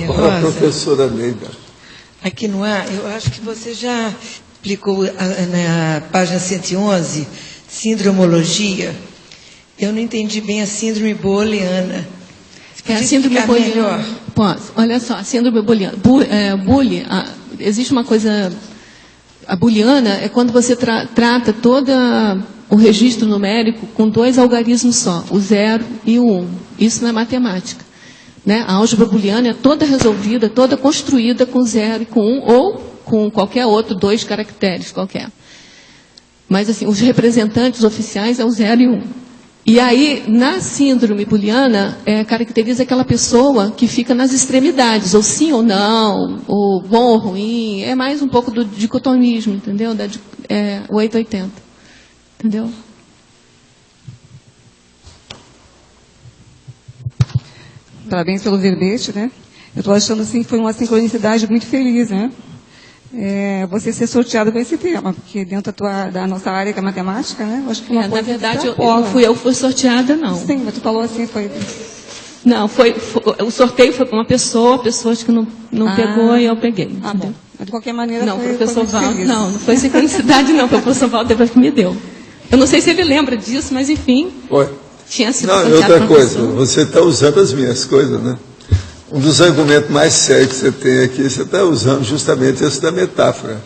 Olá, professora Neida. Aqui no ar, eu acho que você já explicou na página 111, síndromologia. Eu não entendi bem a síndrome booleana. A síndrome booleana. Posso. Olha só, a síndrome booleana. Existe uma coisa. A booleana é quando você trata todo o registro numérico com 2 algarismos só, o 0 e o 1. Isso não é matemática. Né? A álgebra booleana é toda resolvida, toda construída com 0 e com 1, ou com qualquer outro 2 caracteres qualquer. Mas, assim, os representantes oficiais é o 0 e 1. E aí, na síndrome booleana, caracteriza aquela pessoa que fica nas extremidades, ou sim ou não, ou bom ou ruim, é mais um pouco do dicotomismo, entendeu? 880, entendeu? parabéns pelo verbete, né? Eu estou achando assim que foi uma sincronicidade muito feliz, né? Você ser sorteado com esse tema, porque dentro da nossa área, que é matemática, né? Eu acho que uma Na coisa verdade, que não fui eu que fui sorteada, não. Sim, mas tu falou assim, foi... Não, o sorteio foi com uma pessoa acho que não pegou e eu peguei. Ah, bom. Mas de qualquer maneira, não, foi, professor foi Valdo, feliz. não foi sincronicidade, não. Foi o professor Valdo depois que me deu. Eu não sei se ele lembra disso, mas enfim. Oi. Tinha sido Não, e sorteado outra com uma coisa, pessoa. você está usando as minhas coisas, né? Um dos argumentos mais sérios que você tem aqui, você está usando justamente esse da metáfora.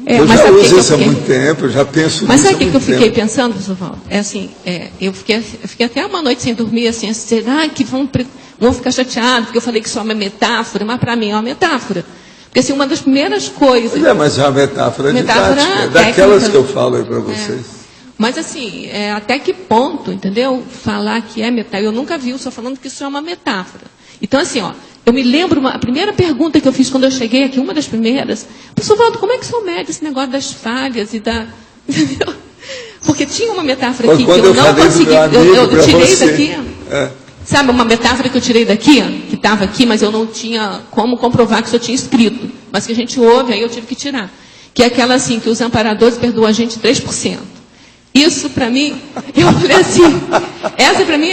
Eu mas já sabe uso que isso há muito tempo, eu já penso Mas nisso sabe há o que eu muito fiquei tempo. pensando, professor Valdo? Eu fiquei até uma noite sem dormir, assim, que vão ficar chateados, porque eu falei que isso é uma metáfora, mas para mim é uma metáfora. Porque, assim, uma das primeiras coisas... Mas é uma metáfora Metáfora didática, daquelas técnica. que eu falo aí para vocês. Mas, assim, até que ponto, entendeu? Falar que é metáfora. Eu nunca vi o senhor falando que isso é uma metáfora. Então, assim, eu me lembro, a primeira pergunta que eu fiz quando eu cheguei aqui, uma das primeiras, professor Valdo, como é que o senhor mede esse negócio das falhas e da... Entendeu? Porque tinha uma metáfora aqui que eu não consegui... Eu tirei daqui... Sabe, uma metáfora que eu tirei daqui, que estava aqui, mas eu não tinha como comprovar que isso eu tinha escrito. Mas que a gente ouve, aí eu tive que tirar. Que é aquela assim, que os amparadores perdoam a gente 3%. Isso, para mim, eu falei assim, essa para mim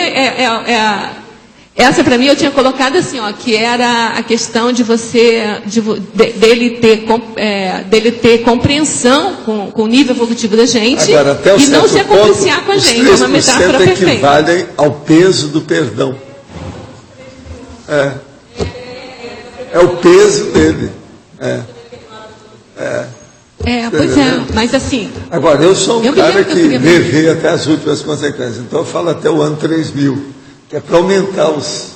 essa para mim eu tinha colocado assim, que era a questão de dele ter compreensão com o nível evolutivo da gente. Agora, até e não certo se compliciar com a gente. É uma metáfora perfeita. equivalem ao peso do perdão. É o peso dele. Pois é, mas assim... Agora, eu sou um cara que queria... levei até as últimas consequências. Então, eu falo até o ano 3000, que é para aumentar os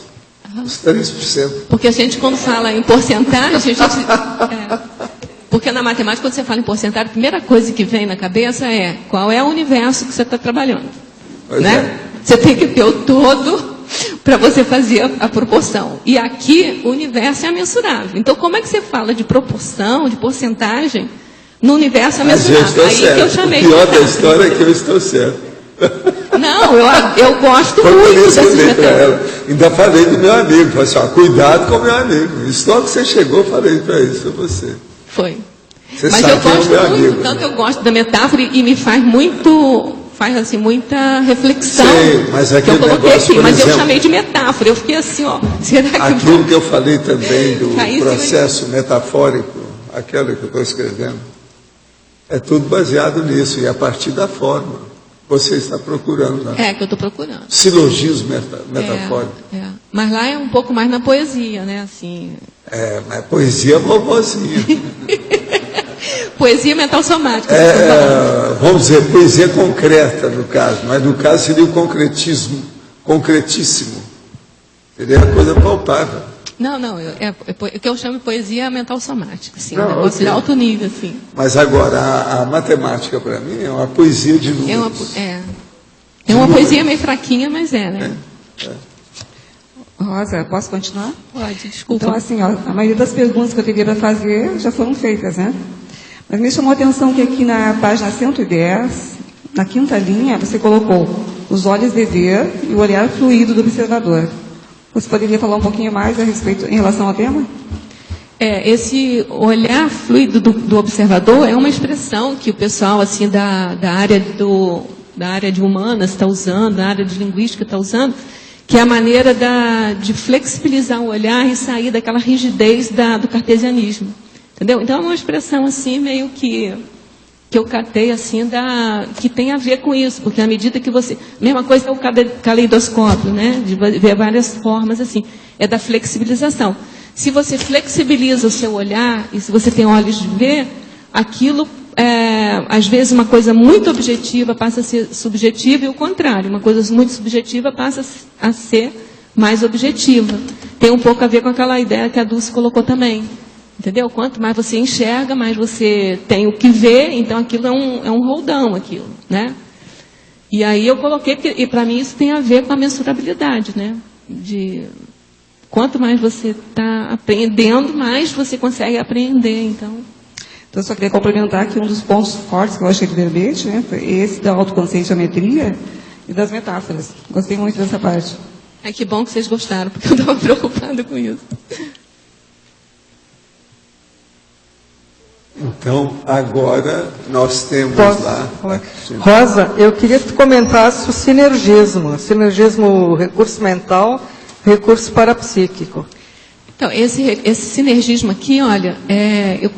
3%. Porque a gente, quando fala em porcentagem, porque na matemática, quando você fala em porcentagem, a primeira coisa que vem na cabeça é qual é o universo que você está trabalhando. Né? Você tem que ter o todo para você fazer a proporção. E aqui, o universo é mensurável. Então, como é que você fala de proporção, de porcentagem, no universo é mensurável? Aí certo. que eu chamei O pior de da história é que eu estou certo. Não, eu gosto Foi muito por isso que eu desse dei para ela. Ainda falei do meu amigo. Falei assim, cuidado com o meu amigo. Isso logo que você chegou, eu falei para isso, para você. Foi. Você Mas sabe eu que é o gosto meu muito, amigo. tanto eu gosto da metáfora e me faz assim, muita reflexão. Sei, mas que eu aquele coloquei negócio, aqui, por mas eu exemplo, chamei de metáfora. Eu fiquei assim, será que... Aquilo que eu falei também do Aí você processo metafórico, aquela que eu estou escrevendo, é tudo baseado nisso, e a partir da forma. Você está procurando, né? Que eu estou procurando. Silogismo metafórico. Mas lá é um pouco mais na poesia, né? Assim... Mas poesia é vovozinha. Poesia mental somática. Vamos dizer, poesia concreta, no caso. Mas no caso seria o concretismo, concretíssimo. Seria a coisa palpável. Não, o que eu chamo de poesia mental somática, assim, um negócio de alto nível, assim. Mas agora, a matemática, para mim, é uma poesia de números. É uma poesia meio fraquinha, mas né? Rosa, posso continuar? Pode, desculpa. Então, assim, a maioria das perguntas que eu teria para fazer já foram feitas, né? Mas me chamou a atenção que aqui na página 110, na quinta linha, você colocou os olhos de ver e o olhar fluido do observador. Você poderia falar um pouquinho mais a respeito em relação ao tema? Esse olhar fluido do observador é uma expressão que o pessoal assim da área de humanas está usando, da área de linguística está usando, que é a maneira de flexibilizar o olhar e sair daquela rigidez do cartesianismo. Entendeu? Então é uma expressão assim meio que eu catei assim que tem a ver com isso, porque à medida que você... Mesma coisa é o caleidoscópio, né? De ver várias formas assim. É da flexibilização. Se você flexibiliza o seu olhar, e se você tem olhos de ver, aquilo, às vezes, uma coisa muito objetiva passa a ser subjetiva e o contrário. Uma coisa muito subjetiva passa a ser mais objetiva. Tem um pouco a ver com aquela ideia que a Dulce colocou também. Entendeu? Quanto mais você enxerga, mais você tem o que ver, então aquilo é um roldão, aquilo, né? E aí eu coloquei, e para mim isso tem a ver com a mensurabilidade, né? Quanto mais você está aprendendo, mais você consegue aprender, então... Então, eu só queria complementar que um dos pontos fortes que eu achei do verbete, né, foi esse da autoconscienciometria e das metáforas. Gostei muito dessa parte. Ai, que bom que vocês gostaram, porque eu estava preocupada com isso. Então, agora nós temos lá... Rosa, eu queria que tu comentasse o sinergismo recurso mental, recurso parapsíquico. Então, esse sinergismo aqui, olha,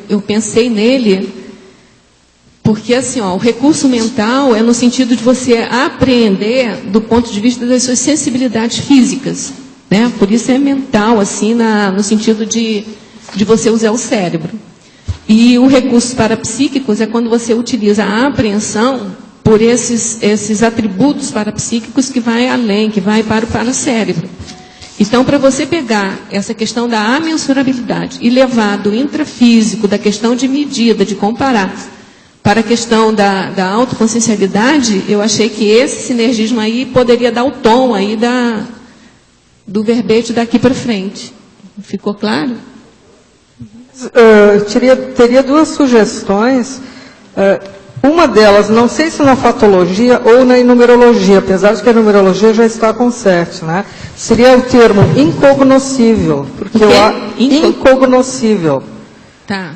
eu pensei nele porque, assim, ó, o recurso mental é no sentido de você apreender do ponto de vista das suas sensibilidades físicas, né? Por isso é mental, assim, no sentido de você usar o cérebro. E o recurso parapsíquicos é quando você utiliza a apreensão por esses atributos parapsíquicos que vai além, que vai para o paracérebro. Então, para você pegar essa questão da amensurabilidade e levar do intrafísico, da questão de medida, de comparar, para a questão da autoconsciencialidade, eu achei que esse sinergismo aí poderia dar o tom aí do verbete daqui para frente. Ficou claro? Teria duas sugestões. Uma delas, não sei se na fatologia ou na numerologia, apesar de que a numerologia já está com 7, né? Seria o termo incognoscível, porque incognoscível. Tá.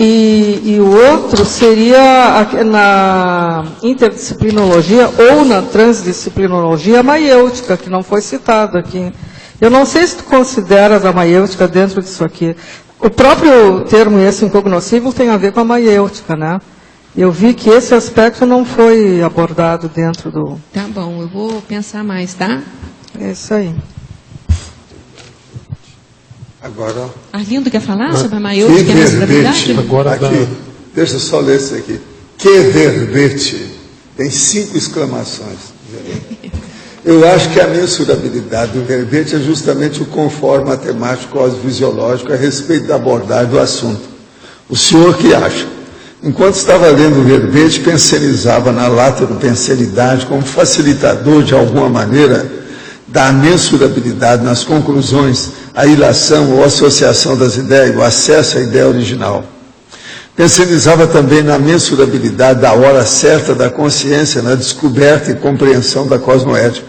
E o outro seria na interdisciplinologia ou na transdisciplinologia maiêutica, que não foi citado aqui. Eu não sei se tu consideras a maiêutica dentro disso aqui. O próprio termo esse incognoscível tem a ver com a maiêutica, né? Eu vi que esse aspecto não foi abordado dentro do... Tá bom, eu vou pensar mais, tá? É isso aí. Agora... Arlindo quer falar sobre a maiêutica e a mensurabilidade? Agora aqui, deixa eu só ler isso aqui. Que verbete. Tem 5 exclamações. Eu acho que a mensurabilidade do verbete é justamente o conforme matemático cosmofisiológico a respeito da abordagem do assunto. O senhor que acha? Enquanto estava lendo o verbete, pensionizava na lateropensenidade como facilitador, de alguma maneira, da mensurabilidade nas conclusões, a ilação ou associação das ideias, o acesso à ideia original. Pensionizava também na mensurabilidade da hora certa da consciência, na descoberta e compreensão da cosmoética.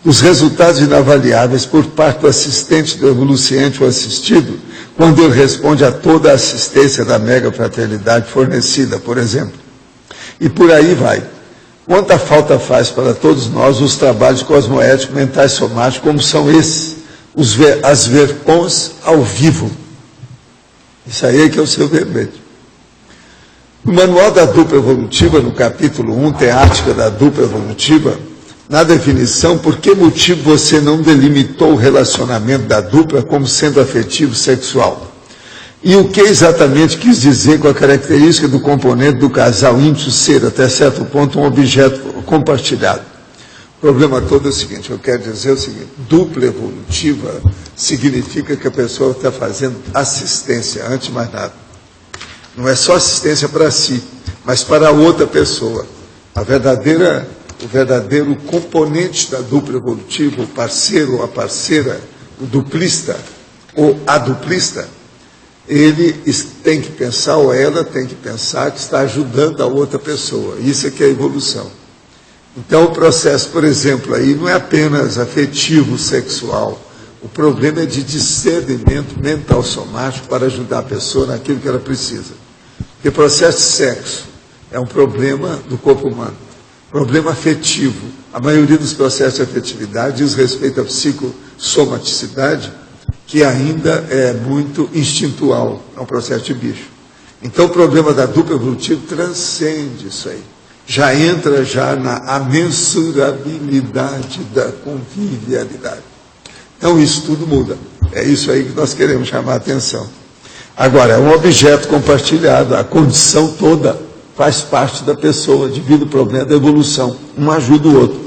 Os resultados inavaliáveis por parte do assistente do evoluciente ou assistido, quando ele responde a toda a assistência da mega fraternidade fornecida, por exemplo. E por aí vai. Quanta falta faz para todos nós os trabalhos cosmoéticos, mentais somáticos, como são esses, as verpons ao vivo. Isso aí é que é o seu verbete. No Manual da Dupla Evolutiva, no capítulo 1, Teática da Dupla Evolutiva, na definição, por que motivo você não delimitou o relacionamento da dupla como sendo afetivo sexual? E o que exatamente quis dizer com a característica do componente do casal íntimo ser, até certo ponto, um objeto compartilhado? O problema todo é o seguinte, eu quero dizer o seguinte, dupla evolutiva significa que a pessoa está fazendo assistência, antes de mais nada. Não é só assistência para si, mas para a outra pessoa. O verdadeiro componente da dupla evolutiva, o parceiro ou a parceira, o duplista ou a duplista, ele tem que pensar, ou ela tem que pensar que está ajudando a outra pessoa. Isso é que é a evolução. Então, o processo, por exemplo, aí não é apenas afetivo, sexual. O problema é de discernimento mental somático para ajudar a pessoa naquilo que ela precisa. Porque o processo de sexo é um problema do corpo humano. Problema afetivo. A maioria dos processos de afetividade diz respeito à psicossomaticidade, que ainda é muito instintual, é um processo de bicho. Então, o problema da dupla evolutiva transcende isso aí. Já entra na amensurabilidade da convivialidade. Então, isso tudo muda. É isso aí que nós queremos chamar a atenção. Agora, é um objeto compartilhado, a condição toda faz parte da pessoa, devido ao problema da evolução. Um ajuda o outro.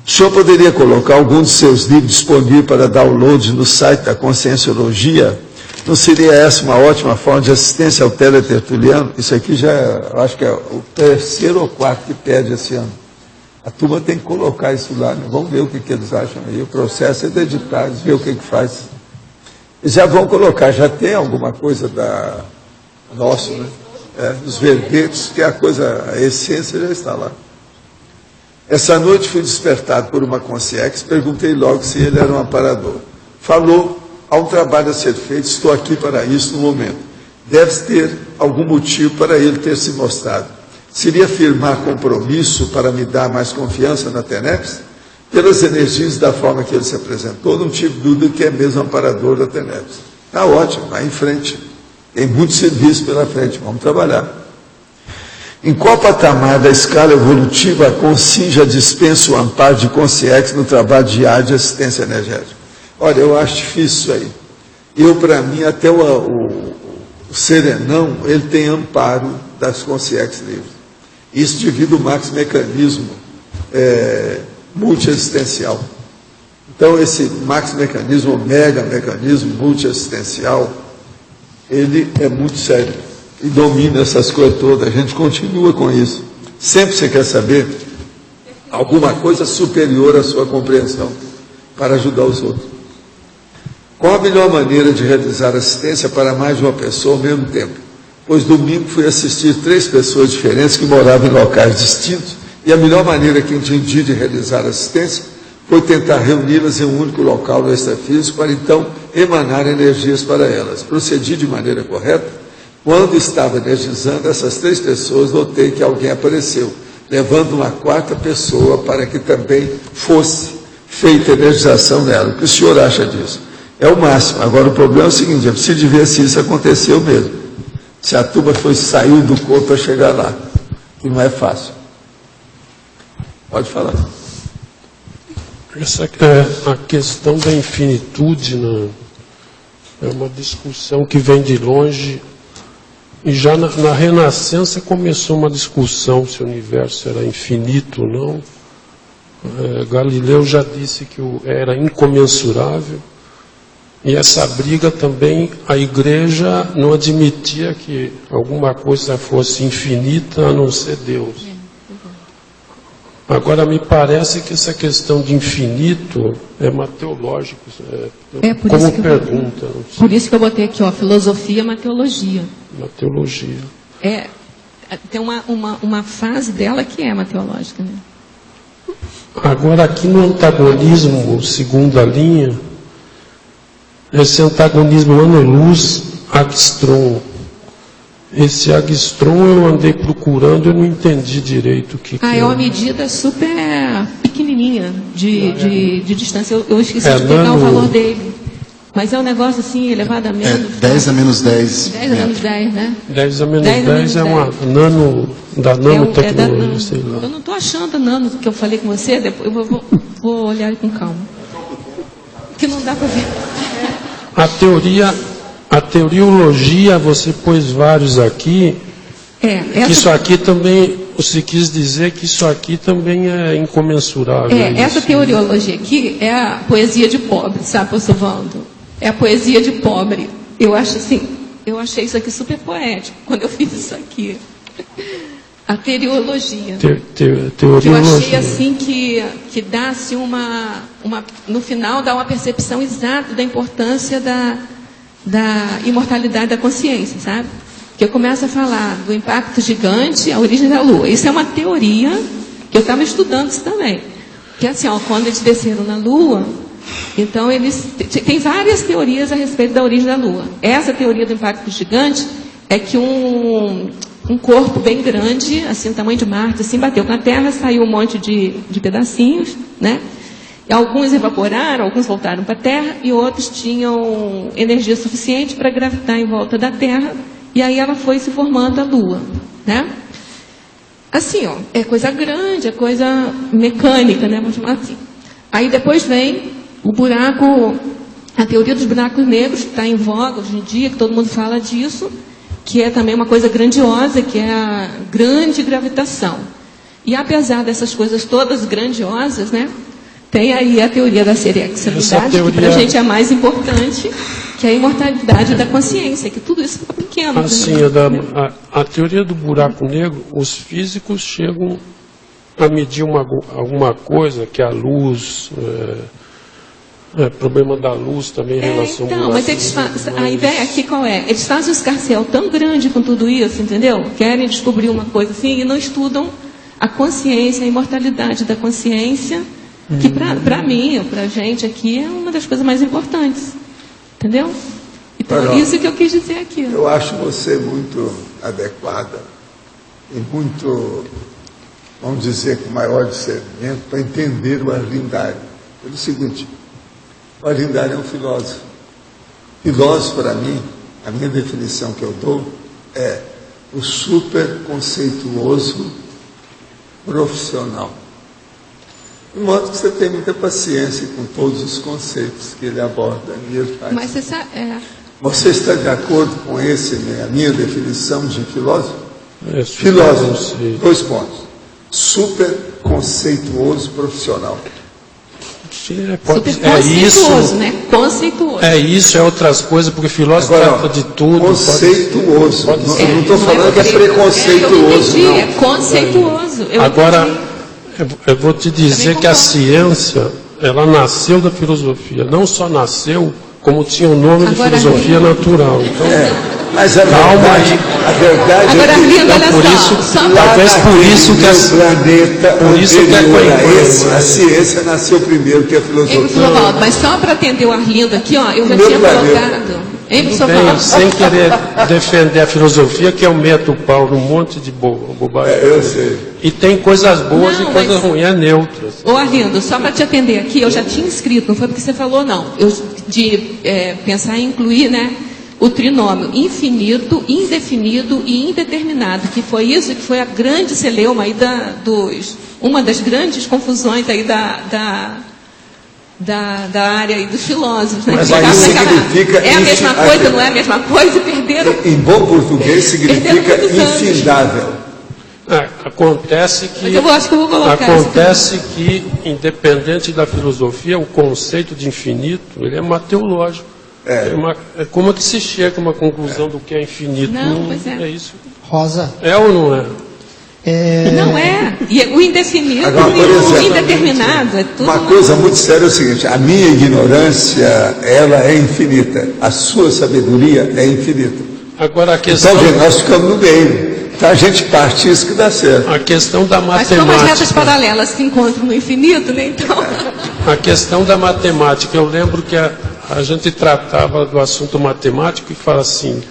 O senhor poderia colocar algum dos seus livros disponíveis para download no site da Conscienciologia? Não seria essa uma ótima forma de assistência ao teletertuliano? Isso aqui já, eu acho que é o 3º ou 4º que pede esse ano. A turma tem que colocar isso lá, né? Vamos ver o que eles acham aí. O processo é de editar, eles ver o que faz. Eles já vão colocar, já tem alguma coisa da nosso, né? Os verbetes, que a essência já está lá. Essa noite fui despertado por uma consciência, perguntei logo se ele era um amparador. Falou, há um trabalho a ser feito, estou aqui para isso no momento. Deve ter algum motivo para ele ter se mostrado. Seria firmar compromisso para me dar mais confiança na TENEPS? Pelas energias da forma que ele se apresentou, não tive dúvida que é mesmo amparador da TENEPS. Está ótimo, vai em frente. Tem muito serviço pela frente, vamos trabalhar. Em qual patamar da escala evolutiva a Consim já dispensa o amparo de consciência no trabalho diário de assistência energética? Olha, eu acho difícil isso aí. Para mim, até o Serenão, ele tem amparo das consciências livres. Isso devido ao max mecanismo multiexistencial. Então, esse max mecanismo, mega mecanismo multiexistencial, ele é muito sério e domina essas coisas todas. A gente continua com isso. Sempre você quer saber alguma coisa superior à sua compreensão para ajudar os outros. Qual a melhor maneira de realizar assistência para mais de uma pessoa ao mesmo tempo? Pois domingo fui assistir 3 pessoas diferentes que moravam em locais distintos e a melhor maneira que entendi de realizar assistência foi tentar reuni-las em um único local no extrafísico para então emanar energias para elas. Procedi de maneira correta? Quando estava energizando essas 3 pessoas, notei que alguém apareceu, levando uma 4ª pessoa para que também fosse feita energização nela. O que o senhor acha disso? É o máximo. Agora, o problema é o seguinte, eu preciso de ver se isso aconteceu mesmo. Se a turma saiu do corpo para chegar lá. Que não é fácil. Pode falar. Essa é a questão da infinitude, né? É uma discussão que vem de longe. E já na Renascença começou uma discussão se o universo era infinito ou não. Galileu já disse que era incomensurável. E essa briga também, a igreja não admitia que alguma coisa fosse infinita a não ser Deus. Agora, me parece que essa questão de infinito é mateológico, como pergunta. Por isso que eu botei aqui, ó, filosofia, mateologia. Mateologia. Tem uma fase dela que é mateológica, né? Agora, aqui no antagonismo, segunda linha, esse antagonismo ano-luz, Agstrom. Esse Agstrom eu andei procurando, eu não entendi direito o que é. É uma medida super pequenininha de distância. Eu esqueci de pegar o valor dele. Mas é um negócio assim, elevado a menos. 10 a menos 10. 10 a menos 10, né? 10 a menos 10 é uma nanotecnologia, sei lá. Eu não estou achando a nano que eu falei com você, depois eu vou olhar com calma. Que não dá para ver. A teoriologia, você pôs vários aqui. Isso aqui também, você quis dizer que isso aqui também é incomensurável. Essa teoriologia aqui é a poesia de pobre, sabe, professor Wando? É a poesia de pobre. Eu achei isso aqui super poético, quando eu fiz isso aqui. A teoriologia. Teoriologia. Eu achei assim que dá-se no final dá uma percepção exata da importância da imortalidade da consciência, sabe? Que eu começo a falar do impacto gigante, a origem da Lua. Isso é uma teoria que eu estava estudando isso também. Que assim, quando eles desceram na Lua, então tem várias teorias a respeito da origem da Lua. Essa teoria do impacto gigante é que um corpo bem grande, assim, o tamanho de Marte, assim, bateu na Terra, saiu um monte de pedacinhos, né? E alguns evaporaram, alguns voltaram para a Terra, e outros tinham energia suficiente para gravitar em volta da Terra, e aí ela foi se formando a Lua, né? Assim, é coisa grande, é coisa mecânica, né? Vamos chamar assim. Aí depois vem a teoria dos buracos negros, que está em voga hoje em dia, que todo mundo fala disso, que é também uma coisa grandiosa, que é a grande gravitação. E apesar dessas coisas todas grandiosas, né, tem aí a teoria da serexualidade, que para a gente é a mais importante, que é a imortalidade da consciência, que tudo isso fica pequeno. Assim, a teoria do buraco negro, os físicos chegam a medir alguma coisa, que a luz... problema da luz também em relação ao mas a ideia aqui qual é? Eles fazem um escarcéu tão grande com tudo isso, entendeu? Querem descobrir uma coisa assim e não estudam a consciência, a imortalidade da consciência, que para mim, ou para a gente aqui, é uma das coisas mais importantes. Entendeu? Então, Carol, isso que eu quis dizer aqui. Eu acho você muito adequada e muito, vamos dizer, com maior discernimento para entender o Arlindário. Pelo seguinte, o Arlindário é um filósofo. Filósofo, para mim, a minha definição que eu dou é o super conceituoso profissional. De modo que você tem muita paciência com todos os conceitos que ele aborda e ele faz. Mas você sabe, Você está de acordo com a minha definição de filósofo? Super Filósofo, conceito. 2 pontos. Super conceituoso profissional. Sim, super é conceituoso, isso. né? Conceituoso. É isso, é outras coisas, porque filósofo Agora, trata de tudo. conceituoso. Pode ser. Não estou falando que é eu preconceituoso, entendi, não. é conceituoso. Eu Agora, entendi. eu vou te dizer Também que a concordo. ciência, ela nasceu da filosofia. Não só nasceu, como tinha o nome de Agora, filosofia natural. Então, Mas a calma verdade, aí. a verdade Agora, é que Arlindo, olha por só. isso- só lá talvez por naquele isso que a- planeta por isso que é anterior a coisa- esse, a ciência nasceu primeiro que a Hein, filosofia. professor Valdo, mas só para atender o Arlindo aqui, ó, eu já Meu tinha planeta. colocado. Hein, professor bem, Valdo? sem querer defender a filosofia, que eu meto o pau num monte de bobagem. Eu sei. E tem coisas boas Não, e coisas mas- ruins, é neutras. Ô Arlindo, só para te atender aqui, eu já tinha escrito, não foi porque você falou, não. Eu de pensar em incluir, né, o trinômio infinito, indefinido e indeterminado, que foi isso que foi a grande celeuma aí uma das grandes confusões aí da área aí dos filósofos, né? Mas Que aí ficava naquela- significa é a mesma infi- coisa, não é a mesma coisa, e perderam. Em bom português significa Perderam muitos anos. infindável. Acontece que, Mas eu acho que eu vou colocar acontece que, independente da filosofia, o conceito de infinito, ele é mateológico. É como é que se chega a uma conclusão do que é infinito? Não, pois é. É isso. Rosa, É ou não é? Não é. E o indefinido Agora, por e o exemplo, indeterminado. É tudo Uma coisa muito séria é o seguinte: a minha ignorância, ela é infinita. A sua sabedoria é infinita. Agora a questão, Então, gente, nós ficamos no meio. Então, a gente parte isso que dá certo. a questão da Mas como as retas matemática. paralelas se encontram no infinito, né? Então. A questão da matemática, eu lembro que a gente tratava do assunto matemático e fala assim,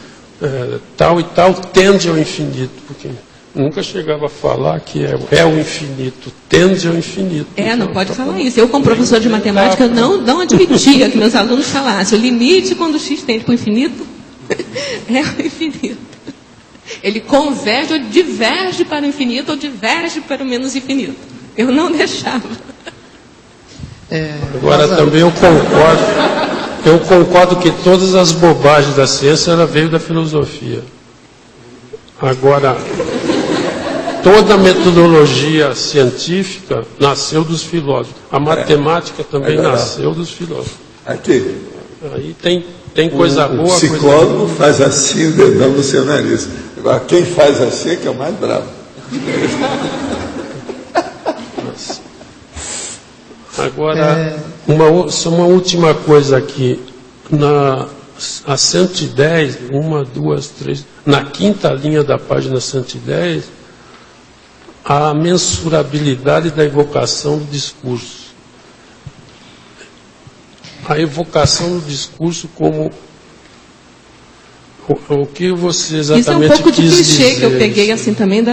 tal e tal tende ao infinito, porque nunca chegava a falar que é o infinito, tende ao infinito. Não pode falar isso. Eu, como professor de matemática, eu não admitia que meus alunos falassem. O limite quando o x tende para o infinito é o infinito. Ele converge ou diverge para o infinito ou diverge para o menos infinito. Eu não deixava. Agora também eu concordo que todas as bobagens da ciência ela veio da filosofia. Agora, toda a metodologia científica nasceu dos filósofos. A matemática também nasceu dos filósofos. Aqui, Aí tem coisa boa, o coisa psicólogo faz assim, o dedão no seu nariz. Agora, quem faz assim é que é o mais bravo. Agora, só uma última coisa aqui. A 110, 1, 2, 3, na quinta linha da página 110, a mensurabilidade da evocação do discurso. A evocação do discurso como o que você exatamente Isso é um pouco de quis clichê dizer, que eu peguei assim também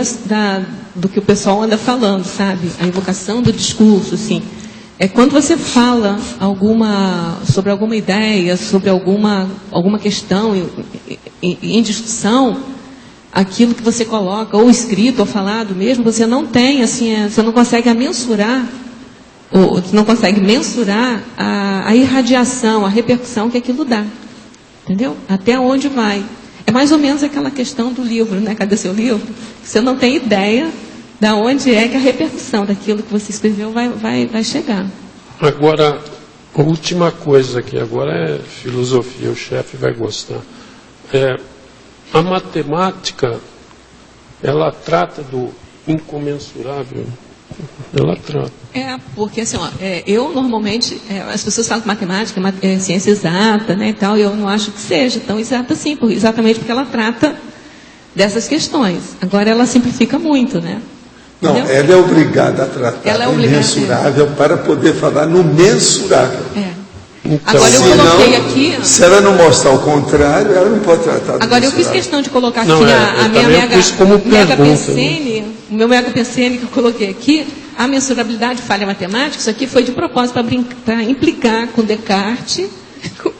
do que o pessoal anda falando, sabe? A invocação do discurso, assim. É quando você fala sobre alguma ideia, sobre alguma questão em discussão, aquilo que você coloca, ou escrito, ou falado mesmo, você não tem, assim, você não consegue mensurar, ou não consegue mensurar a irradiação, a repercussão que aquilo dá. Entendeu? Até onde vai. É mais ou menos aquela questão do livro, né? Cadê seu livro? Você não tem ideia de onde é que a repercussão daquilo que você escreveu vai chegar. Agora, a última coisa aqui, agora é filosofia, o chefe vai gostar. A matemática, ela trata do incomensurável. Ela trata. Porque assim, eu normalmente, as pessoas falam que matemática é ciência exata, né, e tal, e eu não acho que seja tão exata assim, exatamente porque ela trata dessas questões. Agora ela simplifica muito, né? Não, entendeu? ela é obrigada a tratar Ela é do obrigada. imensurável para poder falar no mensurável. Agora eu Senão, coloquei aqui. se ela não mostrar o contrário, ela não pode tratar do Agora eu fiz mensurável. questão de colocar aqui Não, a eu minha também pus como mega pergunta, pensene, o meu mega pensene que eu coloquei aqui, a mensurabilidade falha matemática, isso aqui foi de propósito para implicar com Descartes,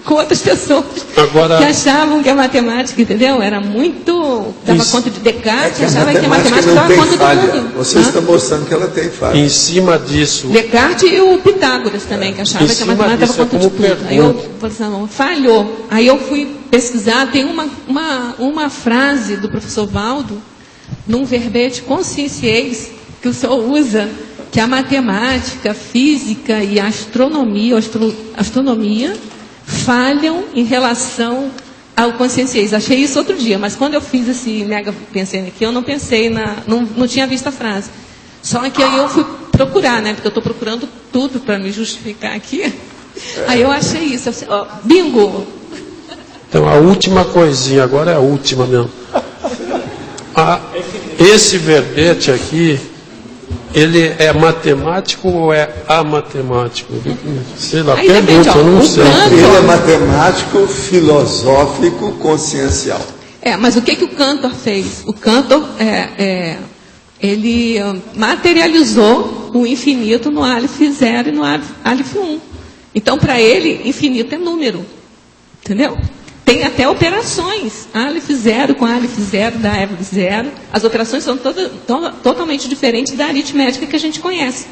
com outras pessoas Agora- que achavam que a matemática, entendeu? Era muito. Dava Isso. conta de Descartes, É que achava que a matemática não dava tem conta falha. do mundo. Você Hã? está mostrando que ela tem falha. Em cima disso, Descartes e o Pitágoras também, que achava Em que a cima matemática disso, dava conta é de como tudo. Aí eu falei assim, não, falhou. Aí eu fui pesquisar, tem uma frase do professor Valdo, num verbete conscienciês, que o senhor usa, que a matemática, física e a astronomia, astronomia falham em relação ao conscienciês. Achei isso outro dia, mas quando eu fiz esse mega pensei aqui, eu não pensei não tinha visto a frase. Só que aí eu fui procurar, né? Porque eu estou procurando tudo para me justificar aqui. Aí eu achei isso. Eu falei, oh, bingo! então a última coisinha, agora é a última mesmo. Esse verbete aqui, ele é matemático ou é amatemático? Sei lá, Aí depende, pergunta, ó, eu não o sei. Kant- Ele é matemático, filosófico, consciencial. Mas o que o Cantor fez? O Cantor, ele materializou o infinito no Aleph 0 e no Aleph 1. Então, para ele, infinito é número. Entendeu? Tem até operações. Aleph 0 com Aleph 0, da Aleph 0. As operações são totalmente diferentes da aritmética que a gente conhece.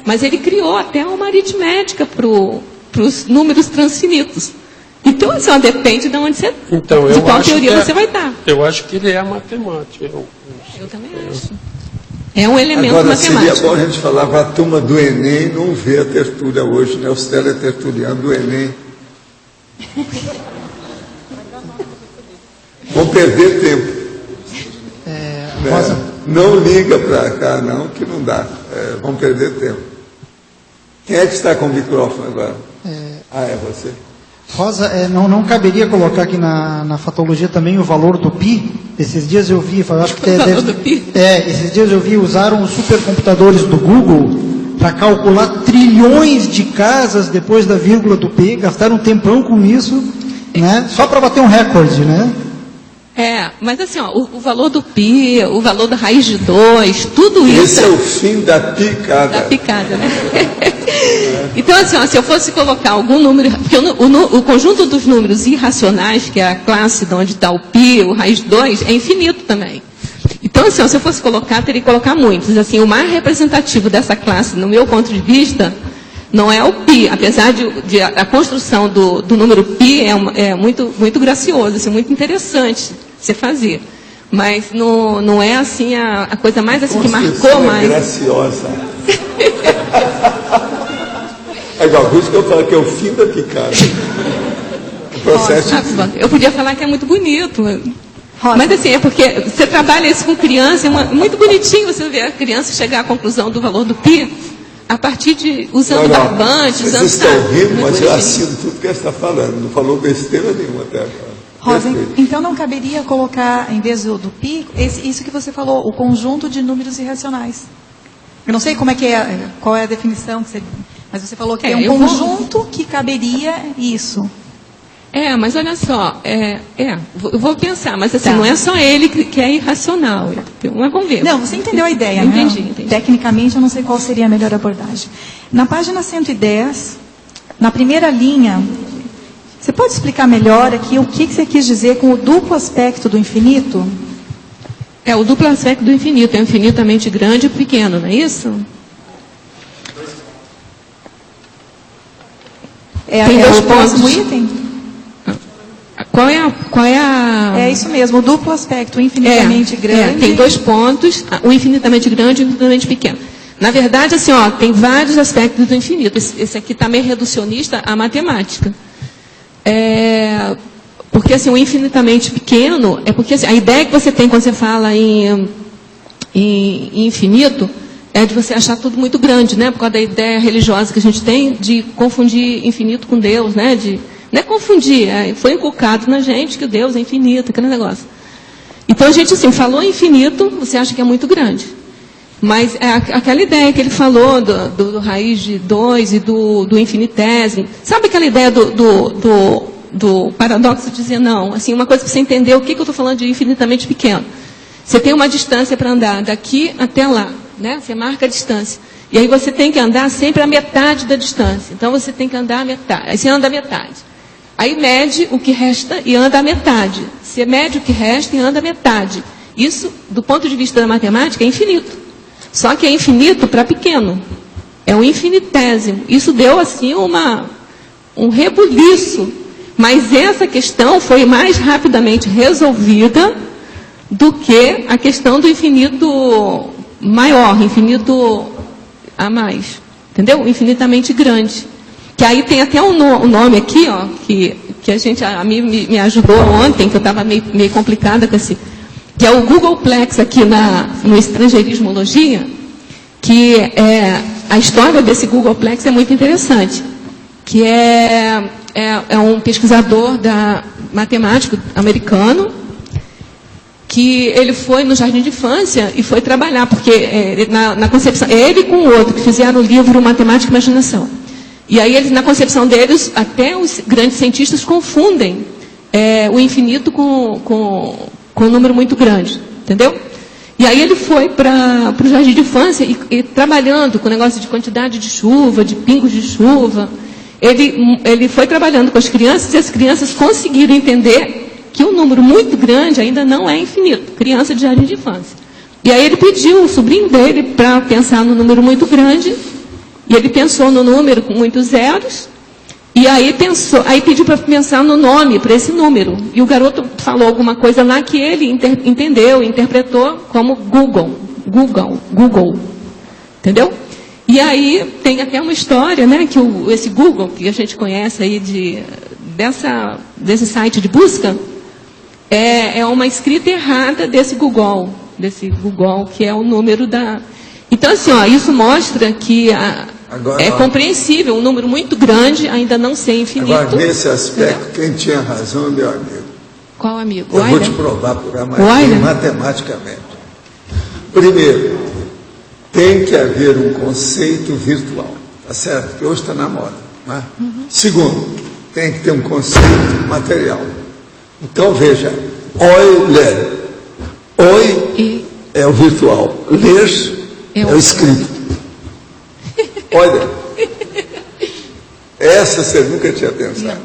Mas ele criou até uma aritmética para os números transfinitos. Então, assim, ó, depende de onde você, Então, de eu qual acho teoria que você vai estar. Eu acho que ele é matemático. Eu também acho. É um elemento Agora, matemático. seria bom a gente falar para a turma do Enem não ver a tertúlia hoje, né? Os teletertulianos do Enem. Vão perder tempo. Rosa, Não liga para cá, não, que não dá. Vão perder tempo. Quem é que está com o microfone agora? É você. Rosa, não caberia colocar aqui na fatologia também o valor do pi? Esses dias eu vi, eu acho que O valor do pi? esses dias eu vi, usaram os supercomputadores do Google para calcular trilhões de casas depois da vírgula do pi, gastaram um tempão com isso, né? Só para bater um recorde, né? Mas assim, ó, o valor do pi, o valor da raiz de 2, tudo isso. Esse é o fim da picada. Da picada, né? Então, assim, ó, se eu fosse colocar algum número, porque o conjunto dos números irracionais, que é a classe de onde está o pi, o raiz de 2, é infinito também. Então, assim, ó, se eu fosse colocar, teria que colocar muitos. Assim, o mais representativo dessa classe, no meu ponto de vista, não é o pi, apesar de a construção do número pi é muito, muito gracioso, assim, muito interessante você fazer. Mas não é assim a coisa mais assim que marcou mais. Graciosa. É igual, por isso que eu falo que é o fim da picada. O processo. Eu podia falar que é muito bonito. Mas assim, é porque você trabalha isso com criança, é muito bonitinho você ver a criança chegar à conclusão do valor do pi a partir de usando barbante, Vocês usando. estão rindo, mas eu assino tudo que ele está falando. Não falou besteira nenhuma até agora. Rosa, então não caberia colocar, em vez do pi, isso que você falou, o conjunto de números irracionais. Eu não sei como é que qual é a definição, mas você falou que é um conjunto que caberia isso. Mas olha só, eu vou pensar, mas assim, não é só ele que é irracional. Mas vamos ver. Não, você entendeu a ideia, né? Entendi. Tecnicamente, eu não sei qual seria a melhor abordagem. Na página 110, na primeira linha, você pode explicar melhor aqui o que você quis dizer com o duplo aspecto do infinito? O duplo aspecto do infinito é infinitamente grande e pequeno, não é isso? Tem dois o próximo pontos. item? Qual é a... É isso mesmo, o duplo aspecto, infinitamente grande. Tem dois pontos, o infinitamente grande e o infinitamente pequeno. Na verdade, assim, ó, tem vários aspectos do infinito. Esse aqui está meio reducionista à matemática. Porque assim, o infinitamente pequeno é porque assim, a ideia que você tem quando você fala em infinito é de você achar tudo muito grande, né? Por causa da ideia religiosa que a gente tem de confundir infinito com Deus, né? Não é confundir, foi inculcado na gente que o Deus é infinito, aquele negócio. Então a gente assim, falou infinito, você acha que é muito grande. Mas é aquela ideia que ele falou do raiz de 2 e do infinitésimo. Sabe aquela ideia do paradoxo de dizer não? Assim, uma coisa para você entender o que eu estou falando de infinitamente pequeno. Você tem uma distância para andar daqui até lá, né? Você marca a distância. E aí você tem que andar sempre a metade da distância. Então você tem que andar a metade. Aí você anda a metade. Aí mede o que resta e anda a metade. Você mede o que resta e anda a metade. Isso, do ponto de vista da matemática, é infinito. Só que é infinito para pequeno. É um infinitésimo. Isso deu, assim, um rebuliço. Mas essa questão foi mais rapidamente resolvida do que a questão do infinito maior, infinito a mais. Entendeu? Infinitamente grande. Que aí tem até um nome aqui, ó, que a mim me ajudou ontem, que eu estava meio complicada com esse... que é o Googleplex aqui no Estrangeirismologia, que a história desse Googleplex é muito interessante, que é um pesquisador matemático americano, que ele foi no jardim de infância e foi trabalhar, porque na concepção, ele com o outro, que fizeram o livro Matemática e Imaginação. E aí, na concepção deles, até os grandes cientistas confundem o infinito com um número muito grande, entendeu? E aí ele foi para o jardim de infância e trabalhando com o negócio de quantidade de chuva, de pingos de chuva. Ele foi trabalhando com as crianças e as crianças conseguiram entender que um número muito grande ainda não é infinito, criança de jardim de infância. E aí ele pediu o sobrinho dele para pensar no número muito grande, e ele pensou no número com muitos zeros, e aí pediu para pensar no nome para esse número. E o garoto falou alguma coisa lá que ele entendeu, interpretou como Google. Entendeu? E aí tem até uma história, né, que esse Google, que a gente conhece aí desse site de busca, é uma escrita errada desse Google, que é o número da... Então, assim, ó, isso mostra que é compreensível um número muito grande ainda não ser infinito. Agora, nesse aspecto, quem tinha razão é meu amigo. Qual amigo? Eu vou te provar por A mais B matematicamente. Primeiro, tem que haver um conceito virtual, tá certo? Que hoje está na moda. Né? Segundo, tem que ter um conceito material. Então, veja, ler. Oi é o virtual, ler é o escrito. Olha, essa você nunca tinha pensado.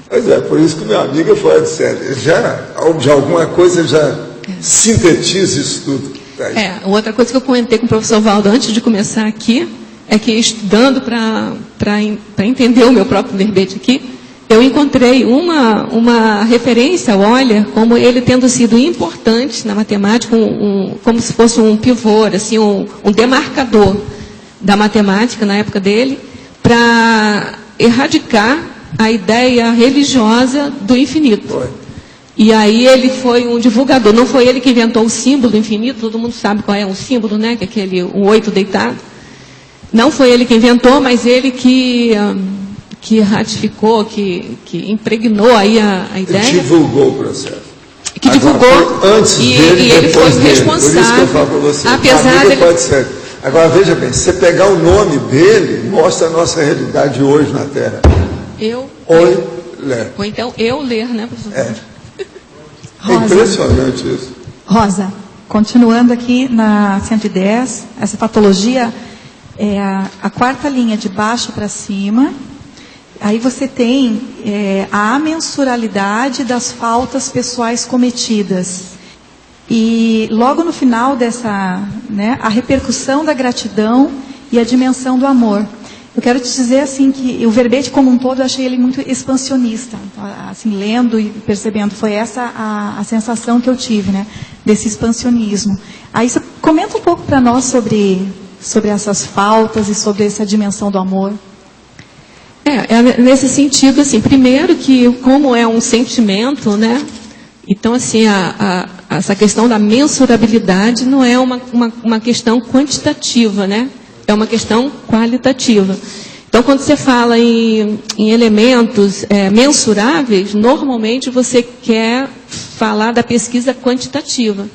Pois é, por isso que meu amigo é fora de série. Já alguma coisa já sintetiza isso tudo. Tá outra coisa que eu comentei com o professor Valdo antes de começar aqui, é que estudando para entender o meu próprio verbete aqui, eu encontrei uma referência ao Euler como ele tendo sido importante na matemática, como se fosse um pivô, assim, um demarcador da matemática na época dele, para erradicar a ideia religiosa do infinito. Foi. E aí ele foi um divulgador, não foi ele que inventou o símbolo do infinito, todo mundo sabe qual é o símbolo, né? Que é aquele, o 8 deitado. Não foi ele que inventou, mas ele que ratificou, que impregnou aí a ideia. Ele divulgou o processo. Que divulgou, antes dele, e ele foi dele. responsável. Por isso que eu falo para você. Apesar dele... pode ser. Agora, veja bem, se você pegar o nome dele, mostra a nossa realidade hoje na Terra. Euler. Ou então, eu ler, né, professor? É impressionante isso. Rosa, continuando aqui na 110, essa patologia é a quarta linha de baixo para cima. Aí você tem a amensuralidade das faltas pessoais cometidas. E logo no final dessa, né, a repercussão da gratidão e a dimensão do amor. Eu quero te dizer assim que o verbete como um todo eu achei ele muito expansionista. Assim, lendo e percebendo, foi essa a sensação que eu tive, né, desse expansionismo. Aí você comenta um pouco para nós sobre essas faltas e sobre essa dimensão do amor. Nesse sentido, assim, primeiro que como é um sentimento, né? Então, assim, essa questão da mensurabilidade não é uma questão quantitativa, né? É uma questão qualitativa. Então, quando você fala em elementos mensuráveis, normalmente você quer falar da pesquisa quantitativa.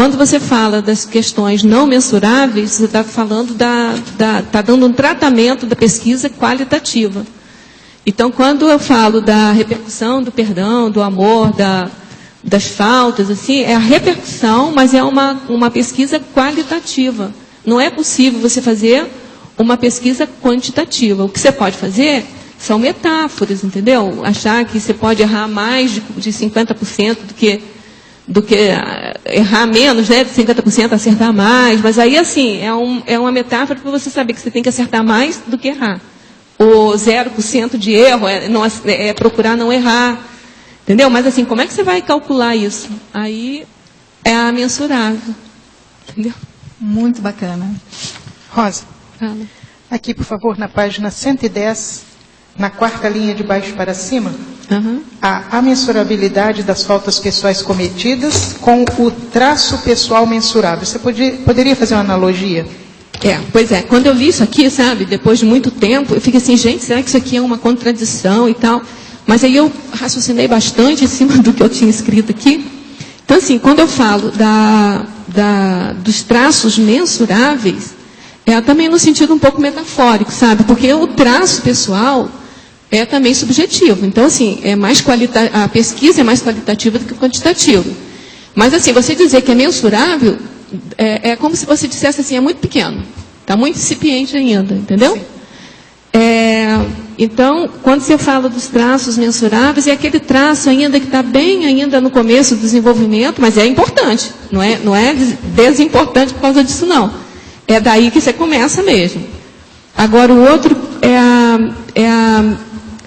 quando você fala das questões não mensuráveis, você está falando está dando um tratamento da pesquisa qualitativa. Então, quando eu falo da repercussão do perdão, do amor, das faltas, assim, é a repercussão, mas é uma pesquisa qualitativa. Não é possível você fazer uma pesquisa quantitativa. O que você pode fazer são metáforas, entendeu? Achar que você pode errar mais de 50% do que errar menos, né? De 50% acertar mais. Mas aí, assim, é uma metáfora para você saber que você tem que acertar mais do que errar. O 0% de erro é procurar não errar. Entendeu? Mas, assim, como é que você vai calcular isso? Aí é a mensurável. Entendeu? Muito bacana. Rosa, fala. Aqui, por favor, na página 110, na 4ª linha de baixo para cima, a mensurabilidade das faltas pessoais cometidas com o traço pessoal mensurável. Você poderia fazer uma analogia? Pois é. Quando eu li isso aqui, sabe, depois de muito tempo, eu fiquei assim, gente, será que isso aqui é uma contradição e tal? Mas aí eu raciocinei bastante em cima do que eu tinha escrito aqui. Então, assim, quando eu falo dos traços mensuráveis, é também no sentido um pouco metafórico, sabe? Porque o traço pessoal é também subjetivo. Então, assim, a pesquisa é mais qualitativa do que quantitativa. Mas, assim, você dizer que é mensurável, é como se você dissesse assim, é muito pequeno. Está muito incipiente ainda, entendeu? Então, quando você fala dos traços mensuráveis, é aquele traço ainda que está bem ainda no começo do desenvolvimento, mas é importante. Não é desimportante por causa disso, não. É daí que você começa mesmo. Agora, o outro é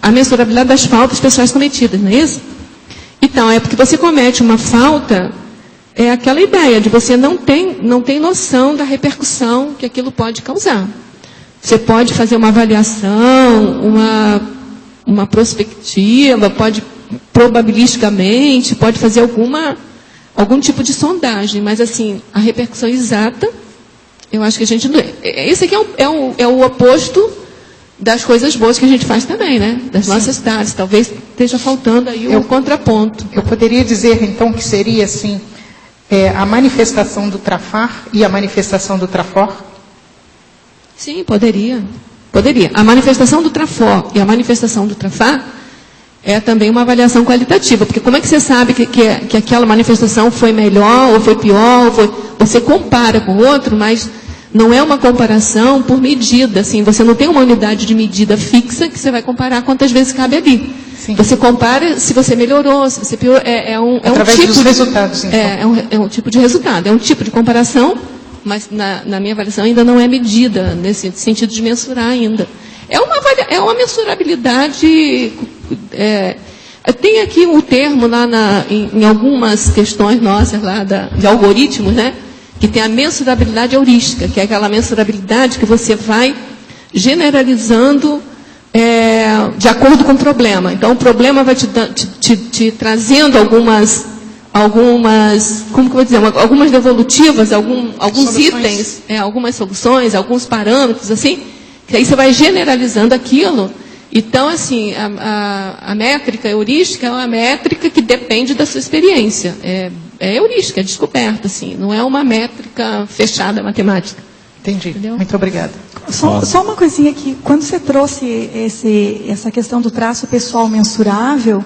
a mensurabilidade das faltas pessoais cometidas, não é isso? Então, é porque você comete uma falta, é aquela ideia de você não tem noção da repercussão que aquilo pode causar. Você pode fazer uma avaliação, uma prospectiva, pode probabilisticamente, pode fazer algum tipo de sondagem, mas assim, a repercussão exata, eu acho que a gente não... Esse aqui é o oposto das coisas boas que a gente faz também, né? Das nossas cidades. Talvez esteja faltando aí o contraponto. Eu poderia dizer, então, que seria assim, a manifestação do Trafar e a manifestação do Trafor? Sim, poderia. A manifestação do Trafor e a manifestação do Trafar é também uma avaliação qualitativa, porque como é que você sabe que aquela manifestação foi melhor ou foi pior? Você compara com o outro, mas não é uma comparação por medida. Assim, você não tem uma unidade de medida fixa que você vai comparar quantas vezes cabe ali. Sim. Você compara se você melhorou, se você piorou. Através dos resultados, então. É um tipo de resultado, é um tipo de comparação, mas na minha avaliação ainda não é medida, nesse sentido de mensurar ainda. É uma mensurabilidade... tem aqui um termo lá em algumas questões nossas lá de algoritmos, né? Que tem a mensurabilidade heurística, que é aquela mensurabilidade que você vai generalizando de acordo com o problema. Então, o problema vai te trazendo algumas, como que eu vou dizer, algumas devolutivas, alguns itens, algumas soluções, alguns parâmetros, assim, que aí você vai generalizando aquilo. Então, assim, a métrica heurística é uma métrica que depende da sua experiência. É heurística, é descoberta, assim, não é uma métrica fechada matemática. Entendi. Entendeu? Muito obrigada. Só uma coisinha aqui. Quando você trouxe essa questão do traço pessoal mensurável,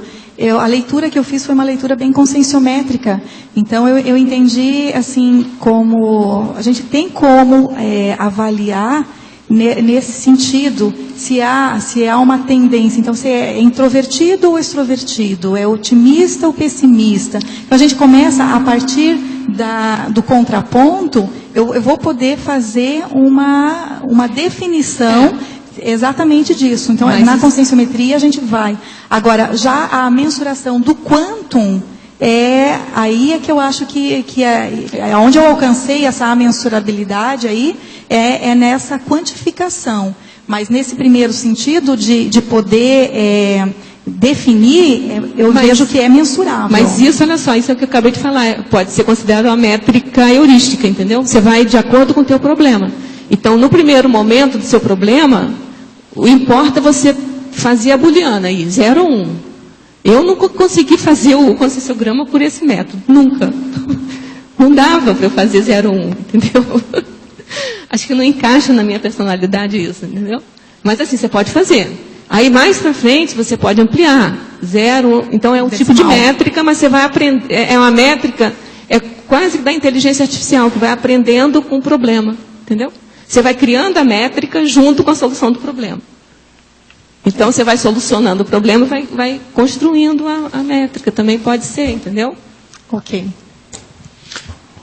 a leitura que eu fiz foi uma leitura bem conscienciométrica. Então, eu entendi, assim, como a gente tem como avaliar nesse sentido, se há uma tendência. Então, se é introvertido ou extrovertido, é otimista ou pessimista. Então, a gente começa, a partir do contraponto, eu vou poder fazer uma definição exatamente disso. Então, na conscienciometria, a gente vai. Agora, já a mensuração do quantum, aí é que eu acho que onde eu alcancei essa mensurabilidade aí, é nessa quantificação. Mas nesse primeiro sentido de poder definir, eu vejo que é mensurável. Mas isso, olha só, isso é o que eu acabei de falar, pode ser considerado uma métrica heurística, entendeu? Você vai de acordo com o teu problema. Então, no primeiro momento do seu problema, o importa você fazer a booleana aí, 0 ou 1. Eu nunca consegui fazer o conscienciograma por esse método, nunca. Não dava para eu fazer 0,1, entendeu? Acho que não encaixa na minha personalidade isso, entendeu? Mas assim, você pode fazer. Aí mais para frente você pode ampliar. 0, então é um tipo de métrica, mas você vai aprender. É uma métrica, é quase da inteligência artificial, que vai aprendendo com o problema, entendeu? Você vai criando a métrica junto com a solução do problema. Então você vai solucionando o problema e vai construindo a métrica. Também pode ser, entendeu? Ok.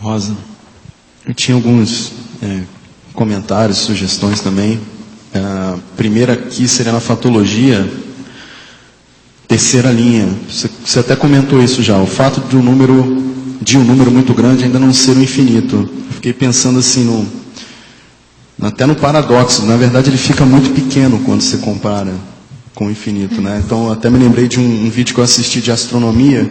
Rosa, eu tinha alguns comentários, sugestões também. A primeira aqui seria na fatologia, terceira linha. Você até comentou isso já, o fato de um número muito grande ainda não ser o infinito. Fiquei pensando assim, até no paradoxo. Na verdade, ele fica muito pequeno quando você compara com o infinito, né? Então, até me lembrei de um vídeo que eu assisti de astronomia,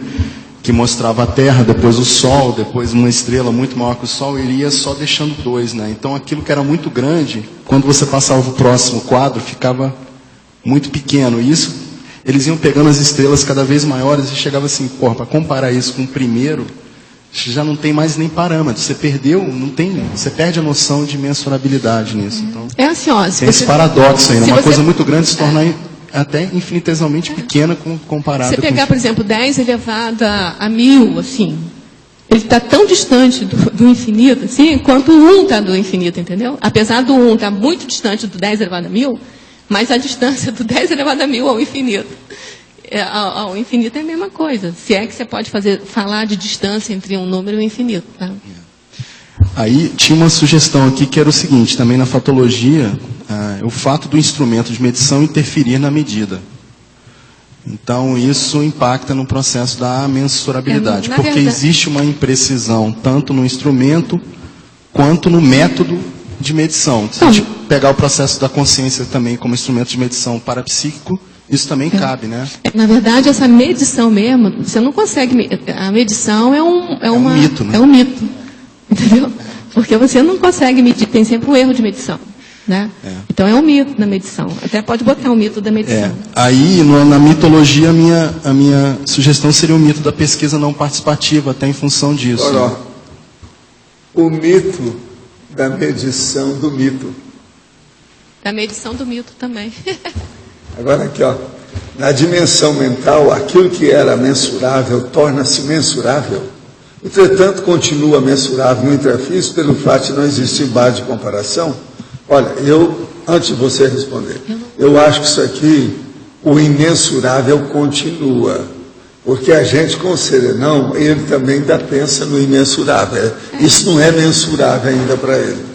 que mostrava a Terra, depois o Sol, depois uma estrela muito maior que o Sol, e iria só deixando 2, né? Então aquilo que era muito grande, quando você passava o próximo quadro, ficava muito pequeno. E isso, eles iam pegando as estrelas cada vez maiores e chegava assim, para comparar isso com o primeiro, já não tem mais nem parâmetro. Você perdeu, você perde a noção de mensurabilidade nisso. Então, é assim, ó, tem esse paradoxo ainda, uma coisa muito grande se torna até infinitesimamente pequena comparada com... Você pegar, por exemplo, 10 elevado a 1000, assim, ele está tão distante do infinito, assim, quanto o 1 está do infinito, entendeu? Apesar do 1 estar muito distante do 10 elevado a 1000, mas a distância do 10 elevado a 1000 ao infinito. Ao infinito é a mesma coisa. Se é que você pode falar de distância entre um número e um infinito. Tá? Aí tinha uma sugestão aqui que era o seguinte, também na fatologia, o fato do instrumento de medição interferir na medida. Então, isso impacta no processo da mensurabilidade, porque verdade, existe uma imprecisão tanto no instrumento quanto no método de medição. Se a gente pegar o processo da consciência também como instrumento de medição parapsíquico, isso também cabe, né? Na verdade, essa medição mesmo, você não consegue... A medição é um mito, né? É um mito, entendeu? Porque você não consegue medir, tem sempre um erro de medição. Né? Então é um mito na medição. Até pode botar um mito da medição. Aí, na mitologia, a minha sugestão seria o mito da pesquisa não participativa, até em função disso. Olha, o mito da medição do mito. Da medição do mito também. Agora aqui, ó, na dimensão mental, aquilo que era mensurável torna-se mensurável. Entretanto, continua mensurável no intrafísico pelo fato de não existir base de comparação. Olha, antes de você responder, eu acho que isso aqui, o imensurável continua. Porque a gente com o serenão, ele também ainda pensa no imensurável. Isso não é mensurável ainda para ele.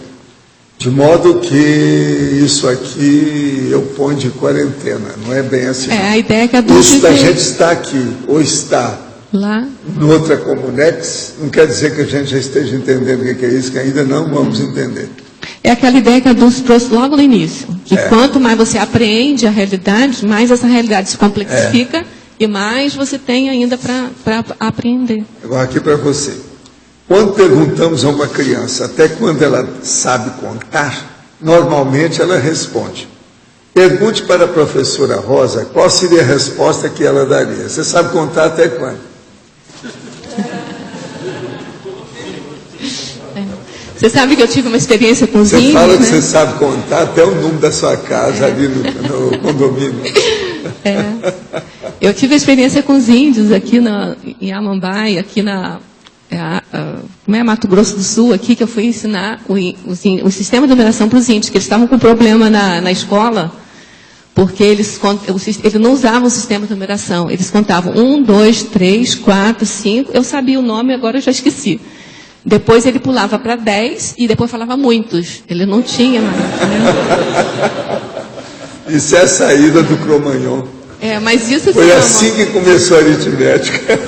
De modo que isso aqui eu ponho de quarentena, não é bem assim. A ideia é que a dúvida... Isso da gente estar aqui, ou está lá no outra Comunex, não quer dizer que a gente já esteja entendendo o que é isso, que ainda não vamos entender. É aquela ideia que a Dulce trouxe logo no início. Que quanto mais você apreende a realidade, mais essa realidade se complexifica e mais você tem ainda para apreender. Agora aqui para você. Quando perguntamos a uma criança até quando ela sabe contar, normalmente ela responde. Pergunte para a professora Rosa qual seria a resposta que ela daria. Você sabe contar até quando? Você sabe que eu tive uma experiência com os índios, Você fala que né? você sabe contar até o número da sua casa ali no condomínio. Eu tive experiência com os índios aqui em Amambai, aqui como é Mato Grosso do Sul, aqui que eu fui ensinar o sistema de numeração para os índios, que eles estavam com problema na escola, porque eles não usavam o sistema de numeração. Eles contavam 1, 2, 3, 4, 5. Eu sabia o nome, agora eu já esqueci. Depois ele pulava para 10 e depois falava muitos. Ele não tinha mais. Né? Isso é a saída do Cro-Magnon. Mas isso foi assim que começou a aritmética.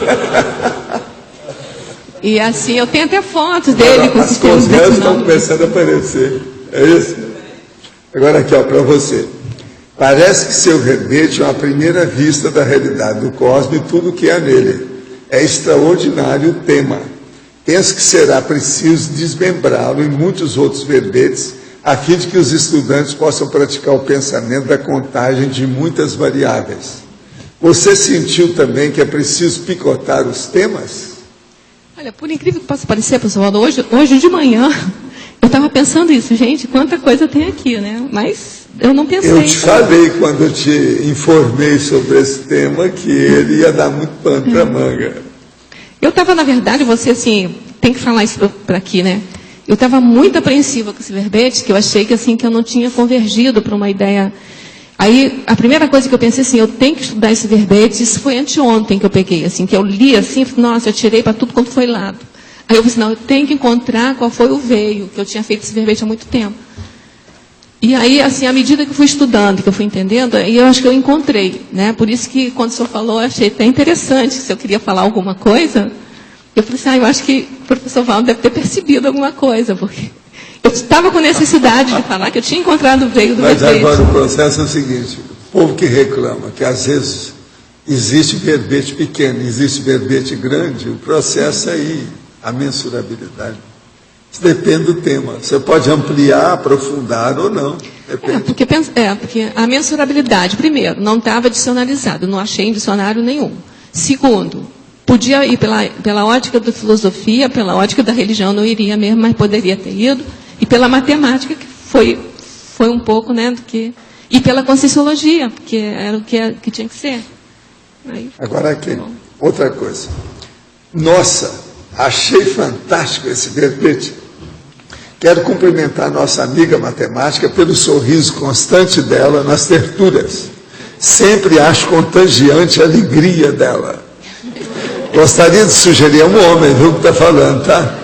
E assim, eu tenho até fotos dele com o sistema de numeração. As estão começando a aparecer. É isso? Agora aqui, para você. Parece que seu verbete é uma primeira vista da realidade do cosmos e tudo o que há nele. É extraordinário o tema. Penso que será preciso desmembrá-lo em muitos outros verbetes, a fim de que os estudantes possam praticar o pensamento da contagem de muitas variáveis. Você sentiu também que é preciso picotar os temas? Olha, por incrível que possa parecer, pessoal, hoje de manhã, eu estava pensando isso, gente, quanta coisa tem aqui, né? Mas eu não pensei. Eu te falei, quando eu te informei sobre esse tema, que ele ia dar muito pano para manga. Eu estava, na verdade, você, assim, tem que falar isso para aqui, né? Eu estava muito apreensiva com esse verbete, que eu achei que, assim, que eu não tinha convergido para uma ideia. Aí, a primeira coisa que eu pensei, assim, eu tenho que estudar esse verbete. Isso foi anteontem que eu peguei, assim, que eu li, assim, nossa, eu tirei para tudo quanto foi lado. Aí eu falei, não, eu tenho que encontrar qual foi o veio, que eu tinha feito esse verbete há muito tempo. E aí, assim, à medida que eu fui estudando, que eu fui entendendo, aí eu acho que eu encontrei, né? Por isso que, quando o senhor falou, eu achei até interessante, se eu queria falar alguma coisa, eu falei assim, eu acho que o professor Valdo deve ter percebido alguma coisa, porque eu estava com necessidade de falar que eu tinha encontrado o veio do verbete. Mas agora o processo é o seguinte, o povo que reclama que às vezes existe verbete pequeno, existe verbete grande, o processo é aí, a mensurabilidade. Isso depende do tema. Você pode ampliar, aprofundar ou não. Porque a mensurabilidade, primeiro, não estava dicionarizado, não achei em dicionário nenhum. Segundo, podia ir pela ótica da filosofia, pela ótica da religião, não iria mesmo, mas poderia ter ido. E pela matemática, que foi um pouco, né, do que... E pela conscienciologia, que era o que tinha que ser. Aí, agora aqui, outra coisa. Nossa, achei fantástico esse verbete. Quero cumprimentar a nossa amiga matemática pelo sorriso constante dela nas tertúlias. Sempre acho contagiante a alegria dela. Gostaria de sugerir, é um homem, viu, que está falando, tá?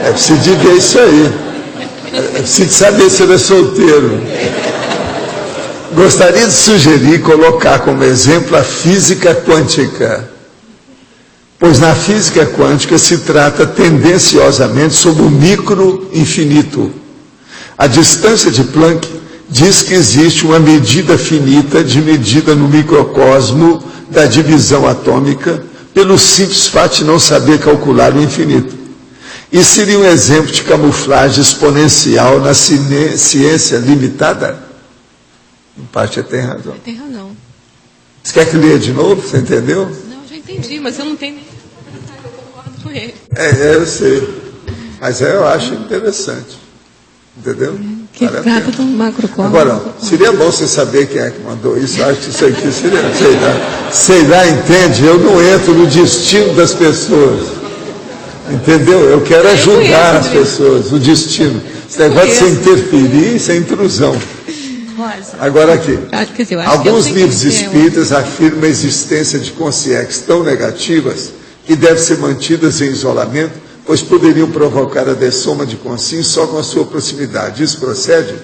É preciso de ver isso aí. É preciso saber se ele é solteiro. Gostaria de sugerir, colocar como exemplo a física quântica. Pois na física quântica se trata tendenciosamente sobre o micro-infinito. A distância de Planck diz que existe uma medida finita de medida no microcosmo da divisão atômica, pelo simples fato de não saber calcular o infinito. Isso seria um exemplo de camuflagem exponencial na ciência limitada? Em parte, tem razão. Tem razão. Você quer que leia de novo? Você entendeu? Não, já entendi, mas eu não tenho nem... Eu concordo com ele. Eu sei. Mas eu acho interessante. Entendeu? Que trata do macrocosmo. Agora, seria bom você saber quem é que mandou isso. Eu acho que isso aqui seria... Sei lá, entende? Eu não entro no destino das pessoas. Entendeu? Eu quero ajudar as pessoas, o destino. Esse negócio de você interferir, isso é intrusão. Agora aqui, alguns livros espíritas afirmam a existência de consciências tão negativas que devem ser mantidas em isolamento, pois poderiam provocar a dessoma de consciência só com a sua proximidade. Isso procede?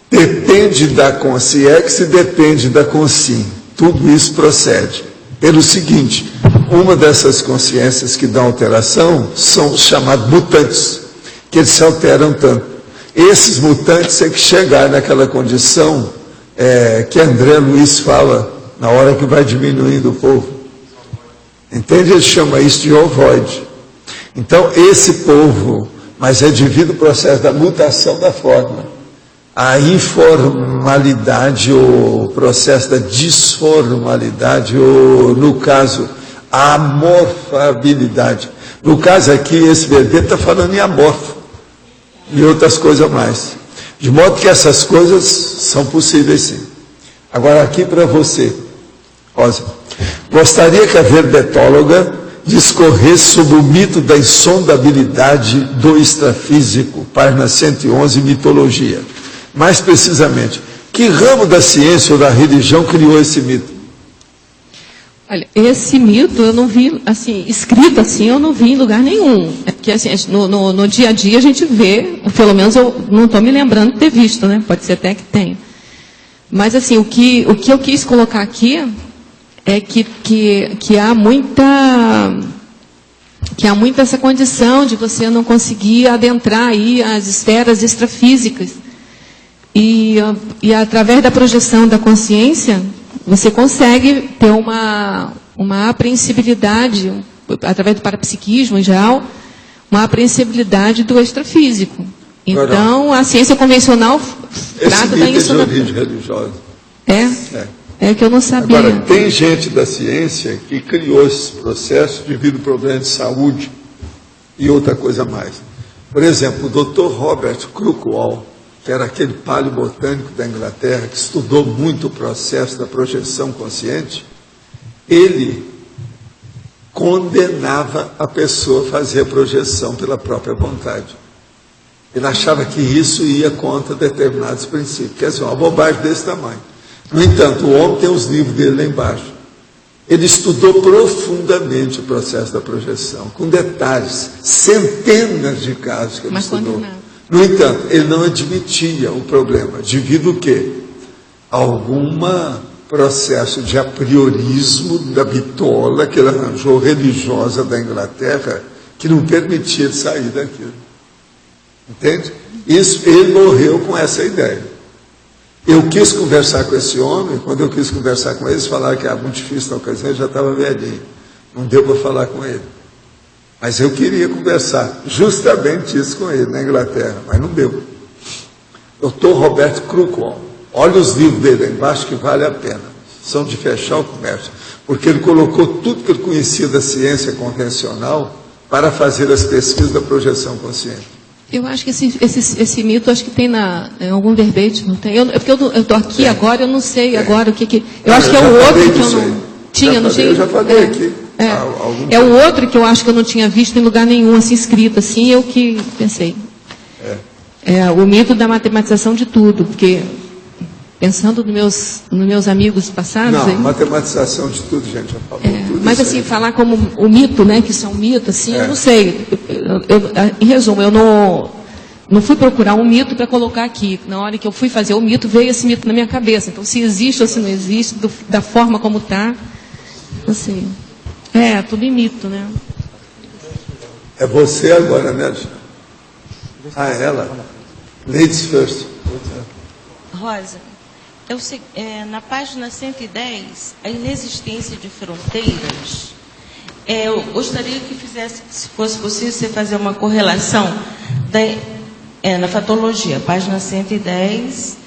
Depende da consciência e depende da consciência. Tudo isso procede. Pelo seguinte, uma dessas consciências que dão alteração são os chamados mutantes, que eles se alteram tanto. Esses mutantes têm que chegar naquela condição que André Luiz fala na hora que vai diminuindo o povo. Entende? Ele chama isso de ovoide. Então, esse povo, mas é devido ao processo da mutação da forma, a informalidade, o processo da disformalidade, ou, no caso, a amorfabilidade. No caso aqui, esse verbete está falando em amorfo e outras coisas mais. De modo que essas coisas são possíveis sim. Agora aqui para você, Rosa. Gostaria que a verbetóloga discorresse sobre o mito da insondabilidade do extrafísico, página 111, mitologia. Mais precisamente, que ramo da ciência ou da religião criou esse mito? Olha, esse mito eu não vi, assim, escrito assim, eu não vi em lugar nenhum. É porque, assim, no dia a dia a gente vê, pelo menos eu não estou me lembrando de ter visto, né? Pode ser até que tenha. Mas, assim, o que eu quis colocar aqui é que há muita essa condição de você não conseguir adentrar aí as esferas extrafísicas. E através da projeção da consciência, você consegue ter uma apreensibilidade, através do parapsiquismo em geral, uma apreensibilidade do extrafísico. Então, a ciência convencional trata da insondabilidade. Esse mito é de origem religiosa. É que eu não sabia. Agora, tem gente da ciência que criou esse processo devido a problemas de saúde e outra coisa mais. Por exemplo, o Dr. Robert Crookwell, que era aquele paleobotânico da Inglaterra, que estudou muito o processo da projeção consciente, ele condenava a pessoa a fazer a projeção pela própria vontade. Ele achava que isso ia contra determinados princípios. Quer dizer, uma bobagem desse tamanho. No entanto, o homem tem os livros dele lá embaixo. Ele estudou profundamente o processo da projeção, com detalhes, centenas de casos que ele estudou. No entanto, ele não admitia o problema, devido a quê? Algum processo de apriorismo da bitola que ele arranjou religiosa da Inglaterra, que não permitia ele sair daquilo. Entende? Isso, ele morreu com essa ideia. Eu quis conversar com esse homem, quando eu quis conversar com eles, falaram que era muito difícil na ocasião, ele já estava velhinho. Não deu para falar com ele. Mas eu queria conversar justamente isso com ele, na Inglaterra, mas não deu. Dr. Robert Crookwell, olha os livros dele lá embaixo que vale a pena. São de fechar o comércio. Porque ele colocou tudo que ele conhecia da ciência convencional para fazer as pesquisas da projeção consciente. Eu acho que esse mito, acho que tem em algum verbete, não tem? Porque eu estou aqui agora, eu não sei agora o que... Eu acho que é o outro que eu não tinha, não tinha? Eu já falei aqui. É o outro que eu acho que eu não tinha visto em lugar nenhum, assim, escrito, assim, eu que pensei. É o mito da matematização de tudo, porque... Pensando nos meus amigos passados... Não, matematização de tudo, gente, já falou tudo. Mas assim, falar como o mito, né, que isso é um mito, assim, eu não sei. Em resumo, eu não fui procurar um mito para colocar aqui. Na hora que eu fui fazer o mito, veio esse mito na minha cabeça. Então, se existe ou se não existe, da forma como está, não sei. Tudo em mito, né? É você agora, né, Alexandre? Ela. Ladies first. Rosa. Na página 110, a inexistência de fronteiras, eu gostaria que fizesse, se fosse possível, você fazer uma correlação na fatologia, página 110,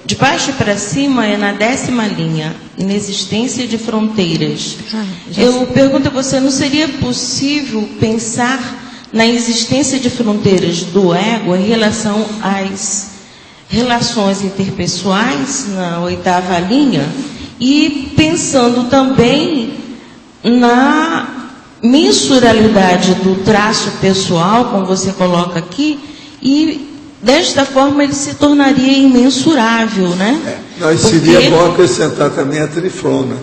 de baixo para cima é na 10ª linha, inexistência de fronteiras. Eu pergunto a você, não seria possível pensar na existência de fronteiras do ego em relação às relações interpessoais, na 8ª linha, e pensando também na mensuralidade do traço pessoal, como você coloca aqui, e desta forma ele se tornaria imensurável, né? Seria bom acrescentar também a trifrona.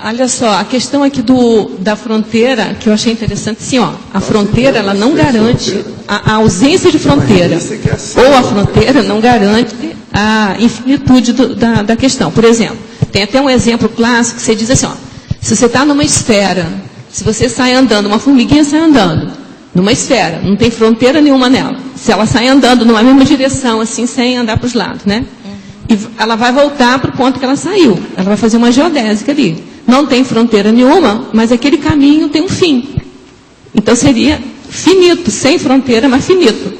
Olha só, a questão aqui da fronteira, que eu achei interessante, sim, a fronteira, ela não garante a ausência de fronteira, ou a fronteira não garante a infinitude da questão. Por exemplo, tem até um exemplo clássico que você diz assim, se você está numa esfera, se você sai andando, uma formiguinha sai andando numa esfera, não tem fronteira nenhuma nela, se ela sai andando numa mesma direção, assim, sem andar para os lados, né? E ela vai voltar para o ponto que ela saiu. Ela vai fazer uma geodésica ali. Não tem fronteira nenhuma, mas aquele caminho tem um fim. Então seria finito, sem fronteira, mas finito.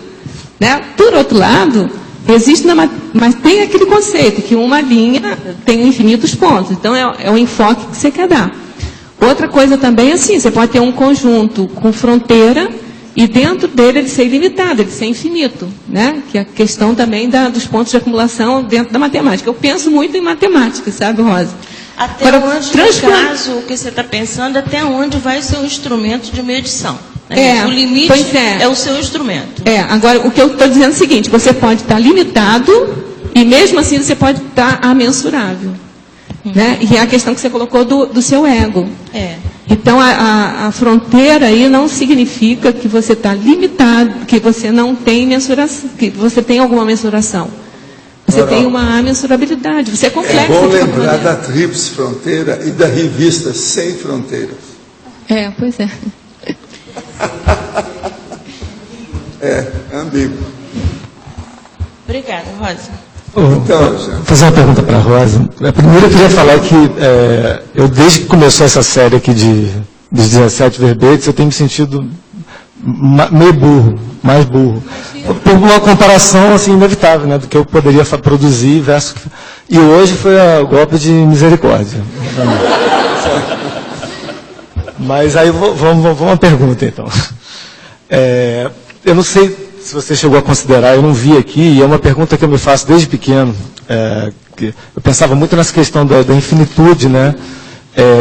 Né? Por outro lado, existe mas tem aquele conceito que uma linha tem infinitos pontos. Então é o enfoque que você quer dar. Outra coisa também é assim, você pode ter um conjunto com fronteira e dentro dele ele ser ilimitado, ele ser infinito, né? Que é a questão também dos pontos de acumulação dentro da matemática. Eu penso muito em matemática, sabe, Rosa? Até onde, no caso, o que você está pensando, até onde vai ser o instrumento de medição? Né? O limite é o seu instrumento. Agora, o que eu estou dizendo é o seguinte, você pode estar limitado e mesmo assim você pode estar amensurável. Né? E é a questão que você colocou do seu ego. Então, a fronteira aí não significa que você está limitado, que você não tem mensuração, que você tem alguma mensuração. Você tem uma mensurabilidade, você é complexo. É bom lembrar da Tríplice Fronteira e da revista Sem Fronteiras. Pois é. Ambíguo. Obrigada, Rosa. Vou fazer uma pergunta para a Rosa. Primeiro eu queria falar que eu, desde que começou essa série aqui dos 17 verbetes, eu tenho me sentido meio burro, mais burro. Por uma comparação assim, inevitável, né, do que eu poderia produzir versus... E hoje foi o golpe de misericórdia. Mas aí vamos uma pergunta, então. Eu não sei se você chegou a considerar, eu não vi aqui, e é uma pergunta que eu me faço desde pequeno. Que eu pensava muito nessa questão da infinitude, né?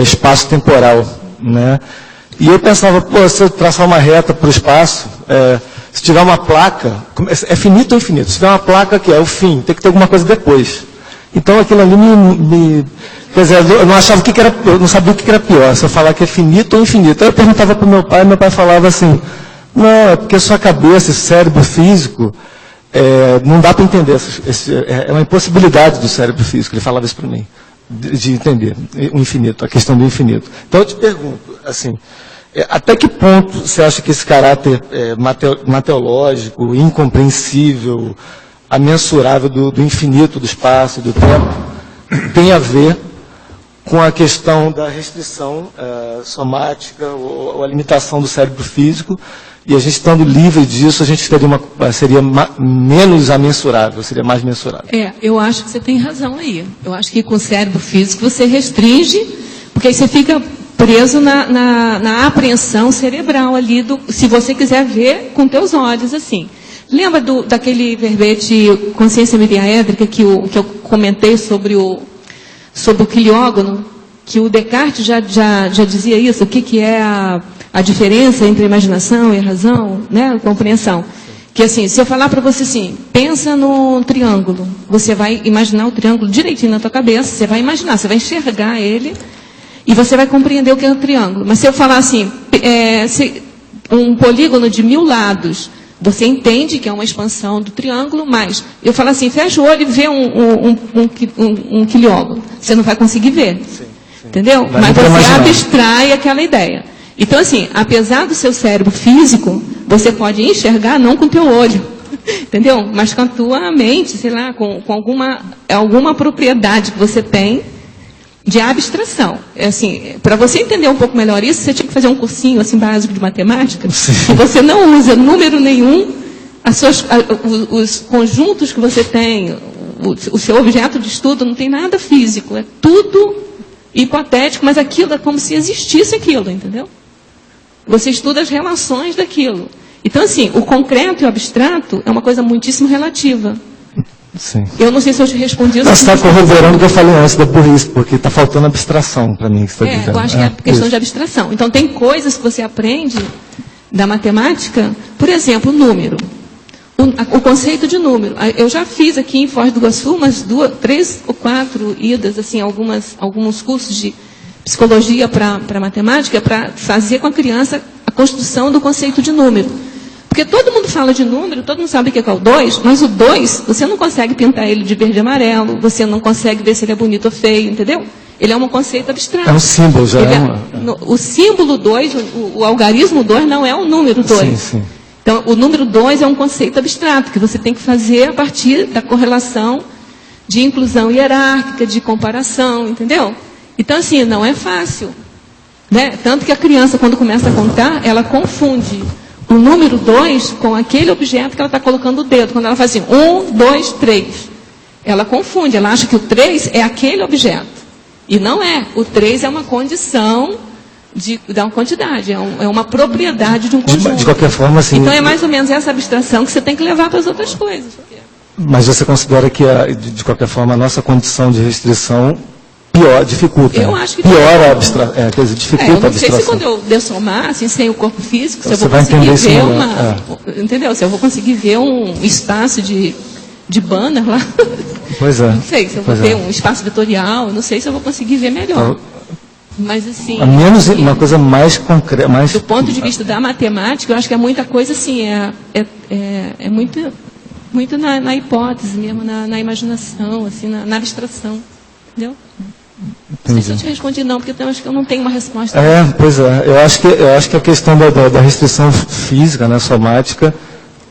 Espaço-temporal, né? E eu pensava, se eu traçar uma reta para o espaço, se tiver uma placa, é finito ou infinito? Se tiver uma placa que é o fim, tem que ter alguma coisa depois. Então aquilo ali quer dizer, eu não achava eu não sabia o que era pior, se eu falar que é finito ou infinito. Aí eu perguntava para o meu pai falava assim, não, é porque a sua cabeça, esse cérebro físico, não dá para entender, é uma impossibilidade do cérebro físico, ele falava isso para mim, de entender o infinito, a questão do infinito. Então eu te pergunto, assim, até que ponto você acha que esse caráter mateológico, incompreensível, amensurável do infinito, do espaço, do tempo, tem a ver com a questão da restrição somática ou a limitação do cérebro físico, e a gente estando livre disso, a gente seria menos amensurável, seria mais mensurável. Eu acho que você tem razão aí. Eu acho que com o cérebro físico você restringe, porque aí você fica preso na apreensão cerebral ali, se você quiser ver com teus olhos, assim. Lembra daquele verbete consciência miriaédrica que eu comentei sobre o quiliógono? Que o Descartes já dizia isso, o que é a diferença entre a imaginação e a razão, né, a compreensão. Que assim, se eu falar para você assim, pensa no triângulo, você vai imaginar o triângulo direitinho na tua cabeça, você vai imaginar, você vai enxergar ele e você vai compreender o que é o triângulo. Mas se eu falar assim, um polígono de 1000 lados, você entende que é uma expansão do triângulo, mas eu falo assim, fecha o olho e vê um quiliógono. Você não vai conseguir ver. Sim. Entendeu? Mas você abstrai aquela ideia. Então, assim, apesar do seu cérebro físico, você pode enxergar não com o teu olho. Entendeu? Mas com a tua mente, sei lá, com alguma propriedade que você tem de abstração. Assim, para você entender um pouco melhor isso, você tinha que fazer um cursinho assim, básico de matemática, que você não usa número nenhum, os conjuntos que você tem, o seu objeto de estudo não tem nada físico, é tudo hipotético, mas aquilo é como se existisse aquilo, entendeu? Você estuda as relações daquilo. Então, assim, o concreto e o abstrato é uma coisa muitíssimo relativa. Sim. Eu não sei se eu te respondi isso. Você está corroborando o que eu falei antes da burrice, porque está faltando abstração para mim. Que você está dizendo. Eu acho que é questão de abstração. Então, tem coisas que você aprende da matemática, por exemplo, o número. O conceito de número. Eu já fiz aqui em Foz do Iguaçu umas 3 ou 4 idas, assim, alguns cursos de psicologia para matemática, para fazer com a criança a construção do conceito de número. Porque todo mundo fala de número, todo mundo sabe o que é o 2, mas o 2, você não consegue pintar ele de verde e amarelo, você não consegue ver se ele é bonito ou feio, entendeu? Ele é um conceito abstrato. É um símbolo, já o símbolo 2, o algarismo 2 não é o número 2. Sim, sim. Então, o número 2 é um conceito abstrato, que você tem que fazer a partir da correlação de inclusão hierárquica, de comparação, entendeu? Então, assim, não é fácil. Né? Tanto que a criança, quando começa a contar, ela confunde o número 2 com aquele objeto que ela está colocando o dedo. Quando ela faz assim, 1, 2, 3. Ela confunde, ela acha que o 3 é aquele objeto. E não é. O 3 é uma condição de uma quantidade, é uma propriedade de um conjunto. De qualquer forma, assim... Então é mais ou menos essa abstração que você tem que levar para as outras coisas. Mas você considera que, de qualquer forma, a nossa condição de restrição dificulta? Eu acho que piora a abstração. Dificulta eu a não abstração. sei se quando eu dessomar, assim, sem o corpo físico, se eu você vou conseguir ver uma... Entendeu? Se eu vou conseguir ver um espaço de banner lá. Pois é. Não sei se eu vou ter um espaço vetorial, não sei se eu vou conseguir ver melhor. Mas assim... A menos uma coisa mais concreta... Do ponto de vista da matemática, eu acho que é muita coisa assim, é muito na hipótese mesmo, na imaginação, assim, na abstração. Entendeu? Não sei se eu te respondi não, porque eu acho que eu não tenho uma resposta. Pois é. Eu acho que a questão da restrição física, né, somática,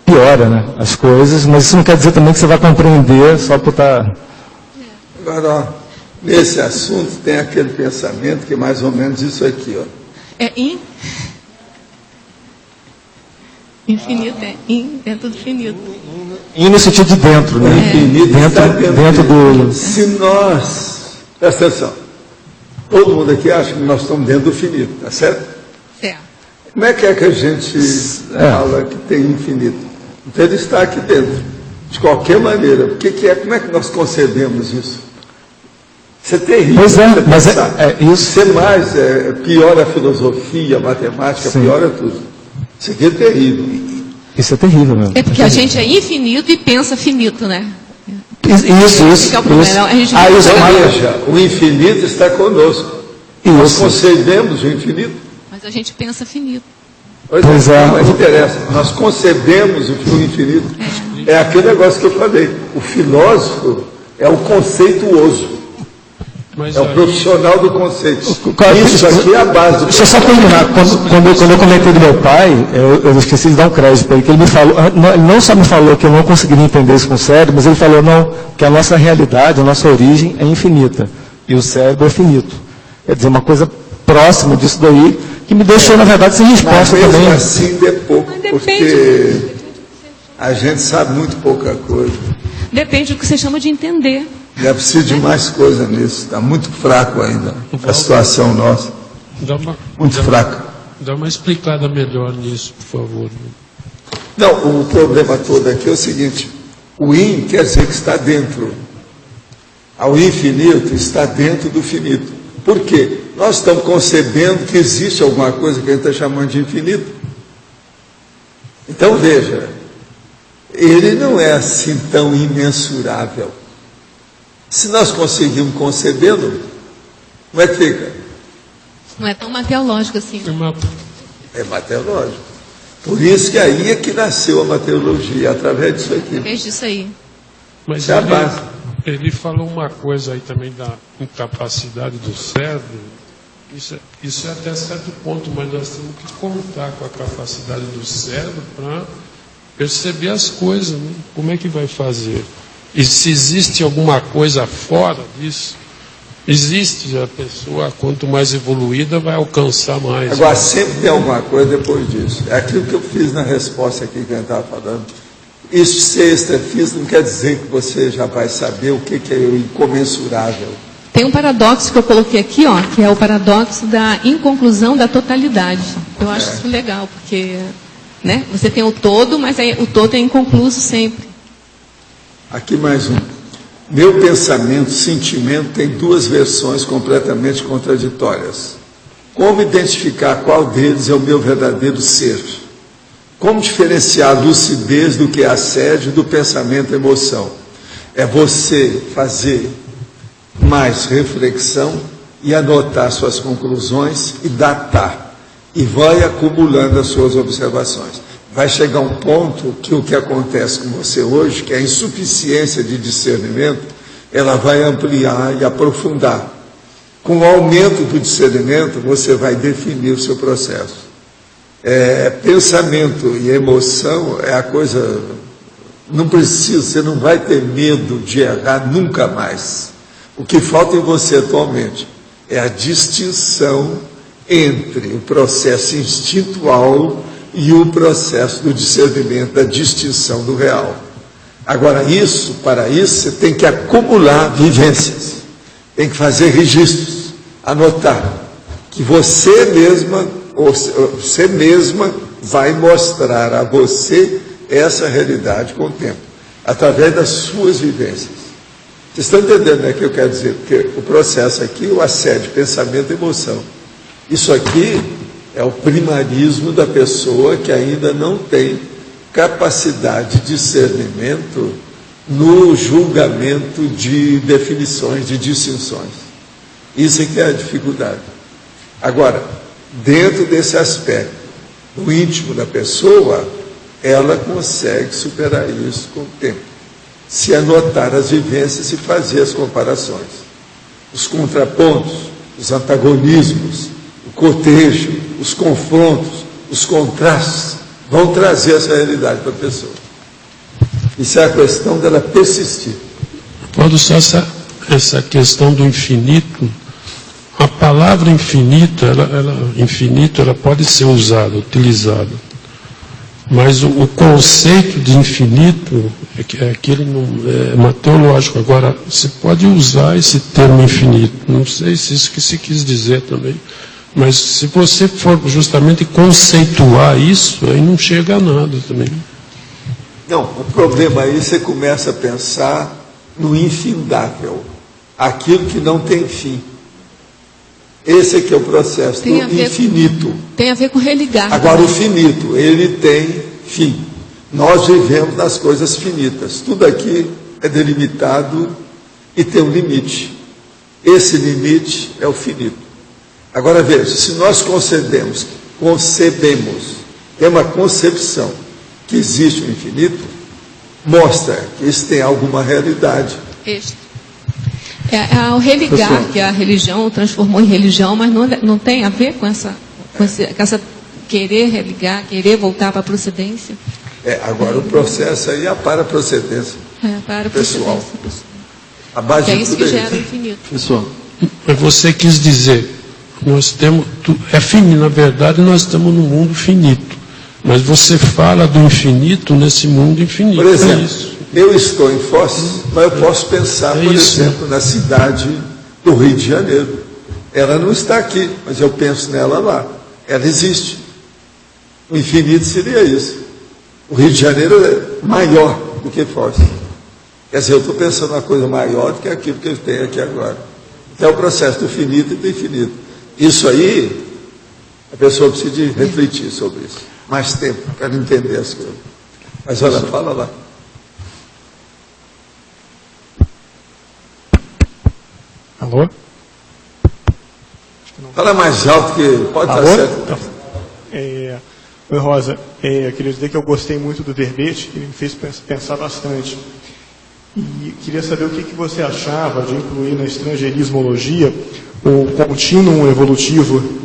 piora, né, as coisas, mas isso não quer dizer também que você vai compreender só por estar... Agora, ó, nesse assunto tem aquele pensamento que é mais ou menos isso aqui, ó. Infinito, é tudo finito. E no sentido de dentro, né? O infinito está dentro do... Se nós, presta atenção, todo mundo aqui acha que nós estamos dentro do finito, tá certo? Certo. Como é que a gente fala que tem infinito? Então ele está aqui dentro. De qualquer maneira, como é que nós concebemos isso? Isso é terrível. Pois é, mas isso é mais, piora a filosofia, a matemática, piora tudo. Isso aqui é terrível. Isso é terrível mesmo. É porque a gente é infinito e pensa finito, né? Isso. Esse é o problema. A gente veja, o infinito está conosco. Nós concebemos o infinito. Mas a gente pensa finito. Pois é. Mas interessa. Nós concebemos o infinito. É aquele negócio que eu falei. O filósofo é o conceituoso. É o profissional do conceito. Isso aqui é a base do... Deixa eu só terminar. Quando eu comentei do meu pai, eu esqueci de dar um crédito para ele, que ele me falou, ele não só me falou que eu não conseguiria entender isso com o cérebro, mas ele falou, não, que a nossa realidade, a nossa origem é infinita. E o cérebro é finito. Quer dizer, uma coisa próxima disso daí, que me deixou, na verdade, sem resposta mas também. Assim é pouco, porque a gente sabe muito pouca coisa. Depende do que você chama de entender. É preciso de mais coisa nisso. Está muito fraco ainda a situação nossa. Muito fraca. Dá uma explicada melhor nisso, por favor. Não, o problema todo aqui é o seguinte. O in quer dizer que está dentro. O infinito está dentro do finito. Por quê? Nós estamos concebendo que existe alguma coisa que a gente está chamando de infinito. Então, veja, ele não é assim tão imensurável. Se nós conseguirmos concebê-lo, como é que fica? Não é tão materiológico assim. É materiológico. Por isso que aí é que nasceu a materiologia, através disso aqui. Através disso aí. Mas é a base. Ele falou uma coisa aí também da incapacidade do cérebro. Isso é até certo ponto, mas nós temos que contar com a capacidade do cérebro para perceber as coisas, né? Como é que vai fazer? E se existe alguma coisa fora disso, existe, a pessoa, quanto mais evoluída, vai alcançar mais. Agora, sempre tem alguma coisa depois disso. É aquilo que eu fiz na resposta aqui que a gente estava falando. Isso ser extrafísico não quer dizer que você já vai saber o que é o incomensurável. Tem um paradoxo que eu coloquei aqui, ó, que é o paradoxo da inconclusão da totalidade. Eu acho isso legal, porque né, você tem o todo, mas o todo é inconcluso sempre. Aqui mais um. Meu pensamento, sentimento tem duas versões completamente contraditórias. Como identificar qual deles é o meu verdadeiro ser? Como diferenciar a lucidez do que é assédio do pensamento e emoção? É você fazer mais reflexão e anotar suas conclusões e datar. E vai acumulando as suas observações. Vai chegar um ponto que o que acontece com você hoje, que é a insuficiência de discernimento, ela vai ampliar e aprofundar. Com o aumento do discernimento, você vai definir o seu processo. Pensamento e emoção é a coisa... Não precisa, você não vai ter medo de errar nunca mais. O que falta em você atualmente é a distinção entre o processo instintual e o processo do discernimento, da distinção do real. Agora, para isso, você tem que acumular vivências, tem que fazer registros, anotar, que você mesma vai mostrar a você essa realidade com o tempo, através das suas vivências. Vocês estão entendendo, né, o que eu quero dizer? Porque o processo aqui, o assédio, pensamento e emoção. Isso aqui é o primarismo da pessoa que ainda não tem capacidade de discernimento no julgamento de definições, de distinções. Isso é que é a dificuldade. Agora, dentro desse aspecto, no íntimo da pessoa, ela consegue superar isso com o tempo. Se anotar as vivências e fazer as comparações. Os contrapontos, os antagonismos, o cotejo, os confrontos, os contrastes, vão trazer essa realidade para a pessoa. Isso é a questão dela persistir. Quando só essa questão do infinito, a palavra infinito, ela pode ser usada, utilizada. Mas o conceito de infinito é aquele mateológico. Agora, você pode usar esse termo infinito. Não sei se isso que se quis dizer também. Mas se você for justamente conceituar isso, aí não chega a nada também. Não, o problema aí você começa a pensar no infindável, aquilo que não tem fim. Esse aqui é o processo do infinito. Tem a ver com religar. Agora, o finito, ele tem fim. Nós vivemos nas coisas finitas. Tudo aqui é delimitado e tem um limite. Esse limite é o finito. Agora, veja, se nós concebemos, tem uma concepção que existe o infinito, mostra que isso tem alguma realidade. O religar, que a religião transformou em religião, mas não tem a ver com essa querer religar, querer voltar para a procedência? Agora o processo aí é a paraprocedência pessoal. A base é de isso tudo que gera o infinito. Pessoal, mas você quis dizer, nós temos, finito, na verdade nós estamos num mundo finito, mas você fala do infinito nesse mundo infinito. Por exemplo, eu estou em Foz, mas eu posso pensar, por exemplo, na cidade do Rio de Janeiro. Ela não está aqui, mas eu penso nela lá. Ela existe. O infinito seria isso. O Rio de Janeiro é maior do que Foz. Quer dizer, eu estou pensando uma coisa maior do que aquilo que eu tenho aqui agora. Então é o processo do finito e do infinito. Isso aí, a pessoa precisa de refletir sobre isso. Mais tempo para entender as coisas. Mas olha, fala lá. Alô? Fala mais alto que pode estar certo. Oi, Rosa. Eu queria dizer que eu gostei muito do verbete, ele me fez pensar bastante. E queria saber o que você achava de incluir na estrangeirismologia o contínuo evolutivo.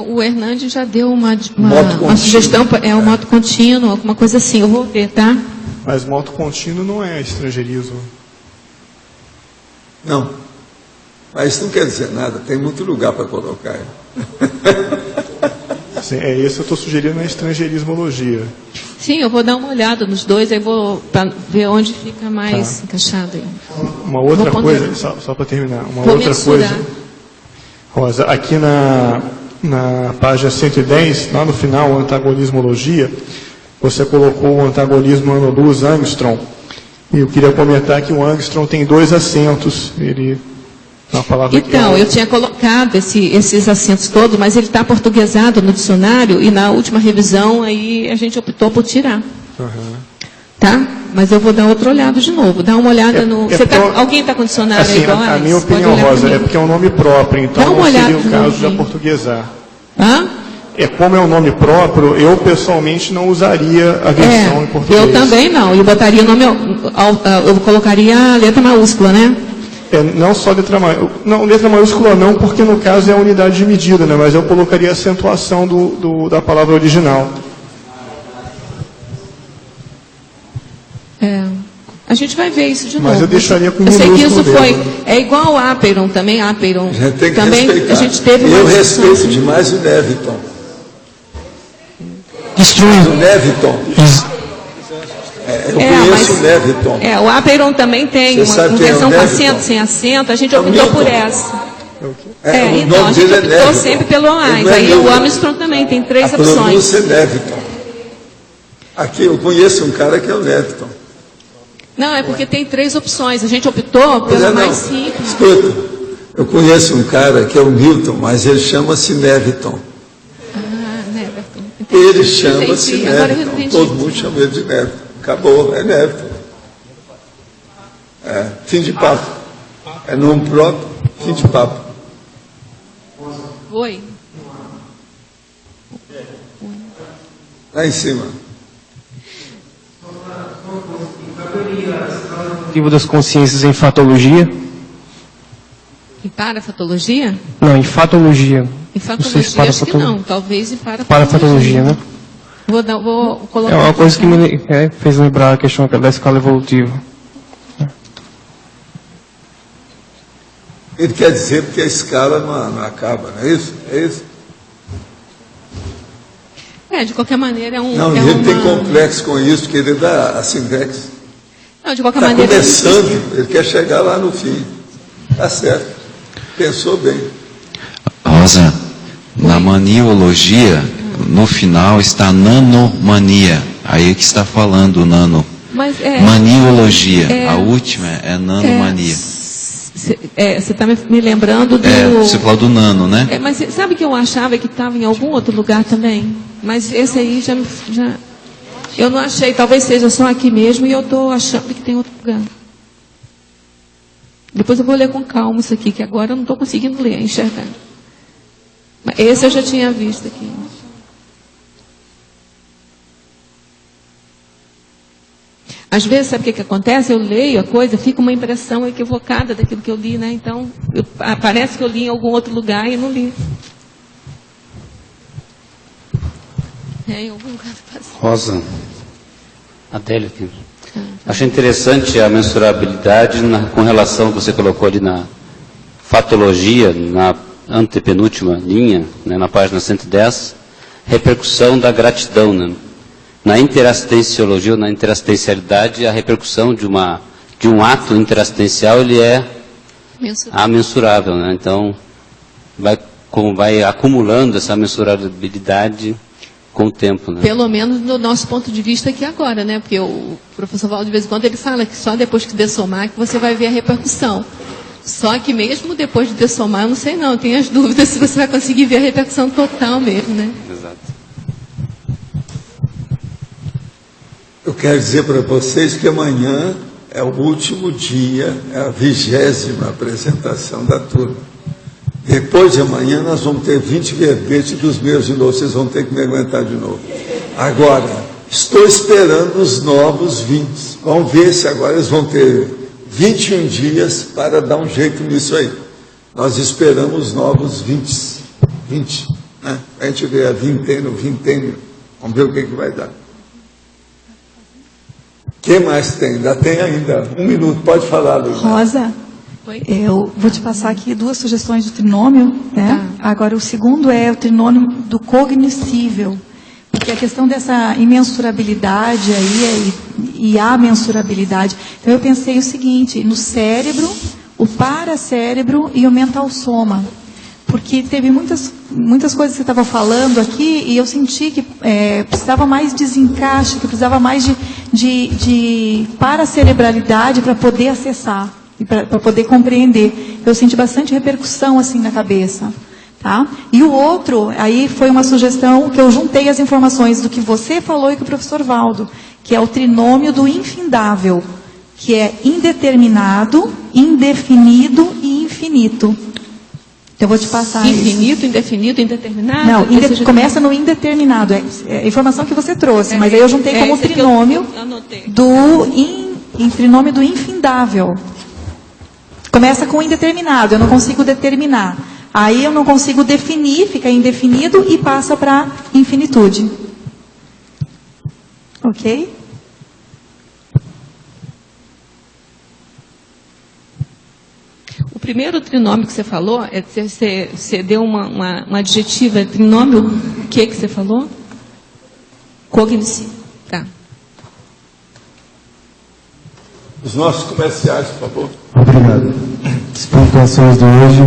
O Hernandes já deu uma sugestão, o moto contínuo, alguma coisa assim, eu vou ver, tá? Mas moto contínuo não é estrangeirismo. Não. Mas isso não quer dizer nada, tem muito lugar para colocar. Sim, isso eu estou sugerindo na estrangeirismologia. Sim, eu vou dar uma olhada nos dois, aí vou para ver onde fica mais encaixado aí. Uma outra coisa, só para terminar, coisa, Rosa, aqui na página 110, lá no final, antagonismologia, você colocou o antagonismo ano-luz Angstrom. E eu queria comentar que o Angstrom tem 2 acentos. Ele, na palavra então, eu tinha colocado esses acentos todos, mas ele está portuguesado no dicionário e na última revisão aí a gente optou por tirar. Tá? Mas eu vou dar outra olhada de novo. Dá uma olhada no. Alguém está com dicionário assim, aí igual a minha opinião, Rosa, é porque é um nome próprio, então não seria o caso de aportuguesar. Como é um nome próprio, eu pessoalmente não usaria a versão em português. Eu também não. Eu botaria o nome, eu colocaria a letra maiúscula, né? Não só letra maiúscula. Não, letra maiúscula não, porque no caso é a unidade de medida, né? Mas eu colocaria a acentuação da palavra original. A gente vai ver isso de novo. Mas eu deixaria com minúsculo. Eu sei que isso mesmo. foi. É igual o Aperon também. Aperon também respeitar. A gente teve uma. Eu respeito demais o Neviton. O Neviton. Eu conheço o Neviton. O Aperon também tem uma versão com acento, sem acento. A gente optou por essa. Então a gente optou sempre pelo mais. Aí o Armstrong também tem 3 opções. A pronúncia é Neviton. Aqui eu conheço um cara que é o Neviton. Não, é porque tem 3 opções. A gente optou pela mais simples. Escuta, eu conheço um cara que é o Newton, mas ele chama-se Neviton. Neviton. Ele chama-se Neviton. Todo mundo chama ele de Neviton. Acabou, é Neviton. Fim de papo. É nome próprio, fim de papo. Oi. Lá em cima. Das consciências em fatologia? Em parafatologia? Não, em fatologia. Em fatologia, acho que não. Talvez em parafatologia. Parafatologia, né? Vou colocar. É uma coisa que me fez lembrar a questão da escala evolutiva. Ele quer dizer porque a escala não acaba, não é isso? É isso? De qualquer maneira é um... Não, ele tem complexo com isso, porque ele dá a Sindex. Não, de qualquer Está maneira... começando, ele quer chegar lá no fim. Está certo. Pensou bem. Rosa, na maniologia, no final está nanomania. Aí que está falando o nano. Mas maniologia, a última é nanomania. Você está me lembrando do... você falou do nano, né? Mas sabe que eu achava que estava em algum outro lugar também? Mas esse aí já... Eu não achei, talvez seja só aqui mesmo e eu estou achando que tem outro lugar. Depois eu vou ler com calma isso aqui, que agora eu não estou conseguindo ler, enxergar. Mas esse eu já tinha visto aqui. Às vezes, sabe o que acontece? Eu leio a coisa, fica uma impressão equivocada daquilo que eu li, né? Então, parece que eu li em algum outro lugar e não li. Em algum lugar do passado. Rosa, Adélia aqui. Achei interessante a mensurabilidade com relação ao que você colocou ali na fatologia, na antepenúltima linha, né, na página 110, repercussão da gratidão, né? Na interassistenciologia ou na interassistencialidade, a repercussão de um ato interassistencial, ele é amensurável, né? Então, vai acumulando essa mensurabilidade com o tempo, né? Pelo menos do nosso ponto de vista aqui agora, né? Porque o professor Valdo, de vez em quando, ele fala que só depois que dessomar que você vai ver a repercussão. Só que mesmo depois de dessomar, eu não sei não, eu tenho as dúvidas se você vai conseguir ver a repercussão total mesmo, né? Exato. Eu quero dizer para vocês que amanhã é o último dia, é a 20ª apresentação da turma. Depois de amanhã nós vamos ter 20 verbetes dos meus de novo, vocês vão ter que me aguentar de novo. Agora, estou esperando os novos 20. Vamos ver se agora eles vão ter 21 dias para dar um jeito nisso aí. Nós esperamos os novos 20, né? A gente vê a vintênio. Vamos ver o que vai dar. Quem mais tem? Ainda tem ainda. 1 minuto, pode falar, Luiz. Rosa, eu vou te passar aqui 2 sugestões de trinômio, né? Agora, o segundo é o trinômio do cognoscível, porque a questão dessa imensurabilidade aí e a mensurabilidade. Então, eu pensei o seguinte, no cérebro, o paracérebro e o mental soma. Porque teve muitas coisas que você estava falando aqui e eu senti que precisava mais desencaixe, que precisava mais de paracerebralidade para poder acessar e para poder compreender. Eu senti bastante repercussão assim na cabeça. Tá? E o outro, aí foi uma sugestão que eu juntei as informações do que você falou e com o professor Valdo, que é o trinômio do infindável, que é indeterminado, indefinido e infinito. Eu vou te passar infinito, isso. Indefinido, indeterminado? Não, começa no indeterminado. É a informação que você trouxe, mas aí eu juntei como trinômio trinômio do infindável. Começa com indeterminado, eu não consigo determinar. Aí eu não consigo definir, fica indefinido e passa para infinitude. Ok? O primeiro trinômio que você falou, você deu uma adjetiva, trinômio, o que você falou? Cognoscível. Tá. Os nossos comerciais, por favor. Obrigado. As pontuações de hoje,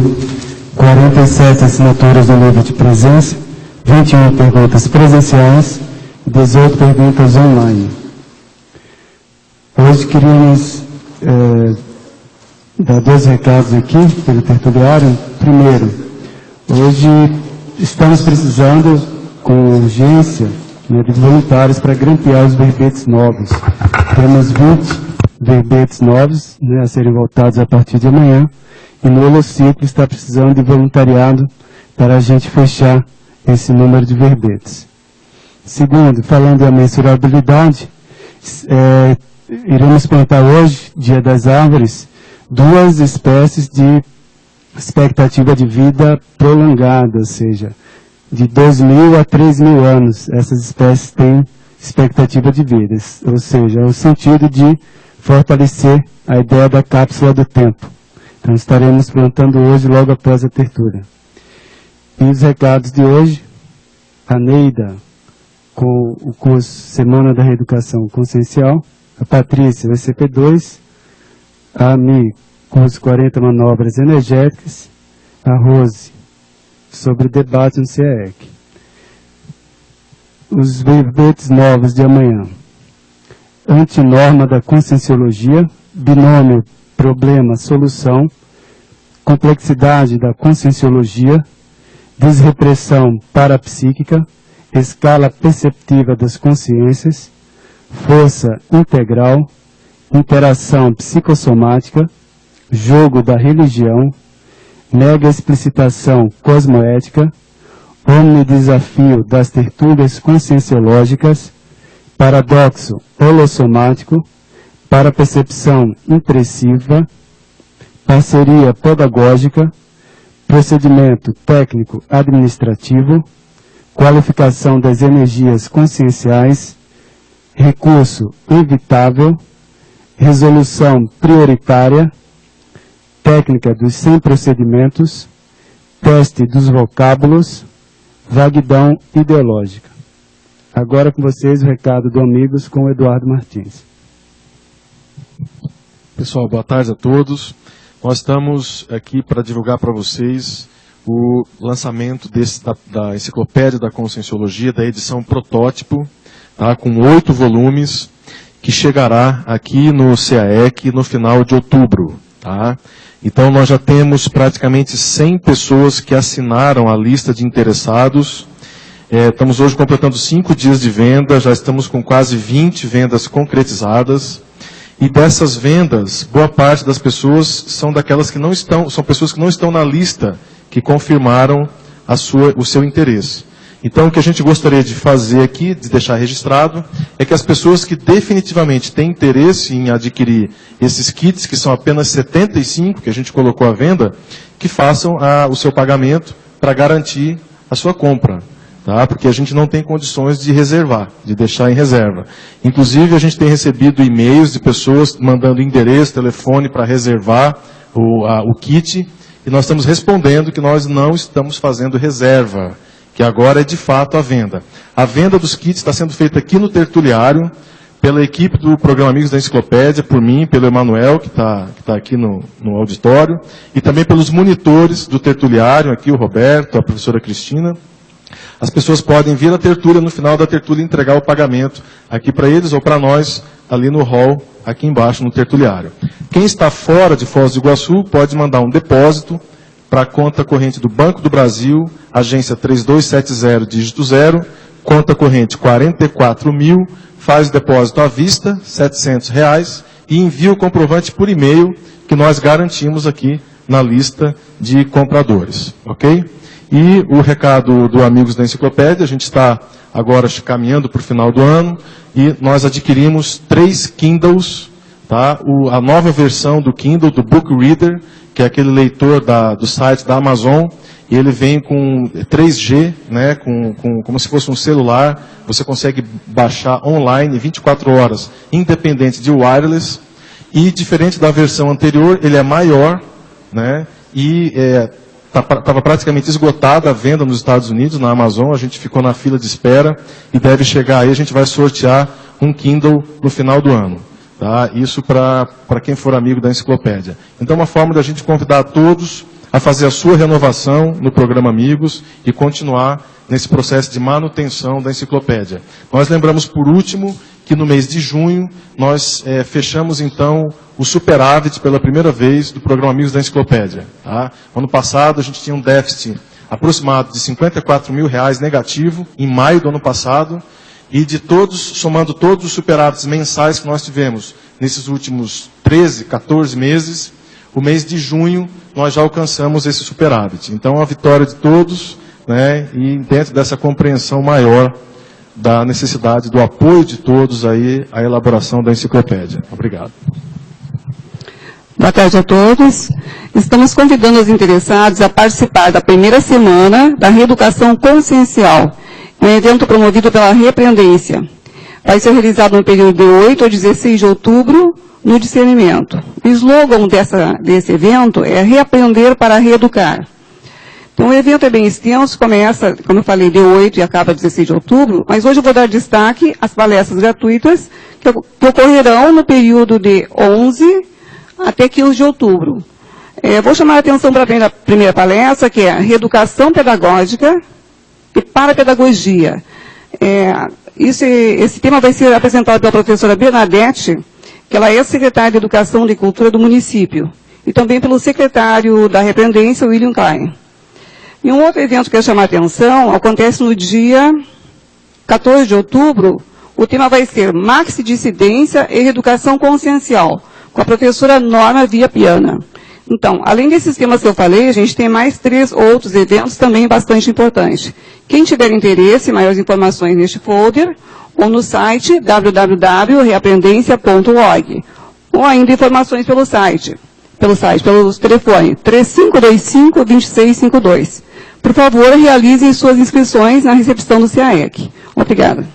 47 assinaturas no livro de presença, 21 perguntas presenciais, 18 perguntas online. Hoje queríamos dar 2 recados aqui pelo tertuliário. Primeiro, hoje estamos precisando, com urgência, de voluntários para grampear os verbetes novos. Temos 20 verbetes novos, a serem voltados a partir de amanhã, e no Holociclo está precisando de voluntariado para a gente fechar esse número de verbetes. Segundo, falando da mensurabilidade, iremos plantar hoje, Dia das Árvores, 2 espécies de expectativa de vida prolongada, ou seja, de 2.000 a 3.000 anos. Essas espécies têm expectativa de vida, ou seja, o sentido de fortalecer a ideia da cápsula do tempo. Então estaremos plantando hoje, logo após a abertura. E os recados de hoje, a Neida, com o curso Semana da Reeducação Consciencial, a Patrícia, o ECP2, a Mi, curso 40 Manobras Energéticas, a Rose, sobre o debate no CEEC. Os verbetes novos de amanhã. Antinorma da Conscienciologia, binômio problema-solução, complexidade da Conscienciologia, desrepressão parapsíquica, escala perceptiva das consciências, força integral, interação psicossomática, jogo da religião, mega explicitação cosmoética, omnidesafio das tertúlias conscienciológicas, paradoxo holossomático, parapercepção impressiva, parceria pedagógica, procedimento técnico administrativo, qualificação das energias conscienciais, recurso evitável, resolução prioritária, técnica dos 100 procedimentos, teste dos vocábulos, vaguidão ideológica. Agora com vocês o recado do Amigos com o Eduardo Martins. Pessoal, boa tarde a todos. Nós estamos aqui para divulgar para vocês o lançamento da Enciclopédia da Conscienciologia, da edição protótipo, tá, com 8 volumes, que chegará aqui no CAEC no final de outubro. Tá? Então nós já temos praticamente 100 pessoas que assinaram a lista de interessados. Estamos hoje completando 5 dias de venda, já estamos com quase 20 vendas concretizadas. E dessas vendas, boa parte das pessoas são daquelas que não estão, são pessoas que não estão na lista, que confirmaram o seu interesse. Então, o que a gente gostaria de fazer aqui, de deixar registrado, é que as pessoas que definitivamente têm interesse em adquirir esses kits, que são apenas 75, que a gente colocou à venda, que façam o seu pagamento para garantir a sua compra. Tá? Porque a gente não tem condições de reservar, de deixar em reserva. Inclusive, a gente tem recebido e-mails de pessoas mandando endereço, telefone para reservar o kit, e nós estamos respondendo que nós não estamos fazendo reserva, que agora é de fato a venda. A venda dos kits está sendo feita aqui no Tertuliário, pela equipe do Programa Amigos da Enciclopédia, por mim, pelo Emanuel, que está aqui no auditório, e também pelos monitores do Tertuliário, aqui o Roberto, a professora Cristina. As pessoas podem vir à tertúlia, no final da tertúlia, entregar o pagamento aqui para eles ou para nós, ali no hall, aqui embaixo, no Tertuliário. Quem está fora de Foz do Iguaçu pode mandar um depósito para a conta corrente do Banco do Brasil, agência 3270, dígito 0, conta corrente 44.000, faz o depósito à vista, R$ 700, e envia o comprovante por e-mail, que nós garantimos aqui na lista de compradores. Ok? E o recado do Amigos da Enciclopédia, a gente está agora caminhando para o final do ano, e nós adquirimos 3 Kindles, tá? A nova versão do Kindle, do Book Reader, que é aquele leitor do site da Amazon, e ele vem com 3G, né, como se fosse um celular, você consegue baixar online 24 horas, independente de wireless, e diferente da versão anterior, ele é maior, né, e estava praticamente esgotada a venda nos Estados Unidos, na Amazon, a gente ficou na fila de espera, e deve chegar aí, a gente vai sortear um Kindle no final do ano. Tá? Isso para quem for amigo da Enciclopédia. Então, uma forma da gente convidar a todos a fazer a sua renovação no programa Amigos e continuar nesse processo de manutenção da Enciclopédia. Nós lembramos, por último, que no mês de junho nós fechamos, então, o superávit pela primeira vez do programa Amigos da Enciclopédia. Tá? Ano passado, a gente tinha um déficit aproximado de R$ 54 mil negativo, em maio do ano passado, e de todos, somando todos os superávites mensais que nós tivemos nesses últimos 13, 14 meses, o mês de junho nós já alcançamos esse superávit. Então, a vitória de todos, né, e dentro dessa compreensão maior da necessidade do apoio de todos aí à elaboração da enciclopédia. Obrigado. Boa tarde a todos. Estamos convidando os interessados a participar da primeira semana da Reeducação Consciencial, um evento promovido pela Repreendência. Vai ser realizado no período de 8 a 16 de outubro, no Discernimento. O slogan desse evento é Reaprender para Reeducar. Então, o evento é bem extenso, começa, como eu falei, de 8 e acaba 16 de outubro, mas hoje eu vou dar destaque às palestras gratuitas que ocorrerão no período de 11 até 15 de outubro. Vou chamar a atenção para a primeira palestra, que é a Reeducação Pedagógica e Parapedagogia. Esse tema vai ser apresentado pela professora Bernadette, que ela é secretária de Educação e Cultura do município, e também pelo secretário da Repreendência, William Klein. E um outro evento que eu quero chamar a atenção acontece no dia 14 de outubro. O tema vai ser Maxi-dissidência e Reeducação Consciencial, com a professora Norma Viapiana. Então, além desses temas que eu falei, a gente tem mais 3 outros eventos também bastante importantes. Quem tiver interesse, maiores informações neste folder, ou no site www.reaprendência.org, ou ainda informações pelo telefone 3525-2652. Por favor, realizem suas inscrições na recepção do CAEC. Obrigada.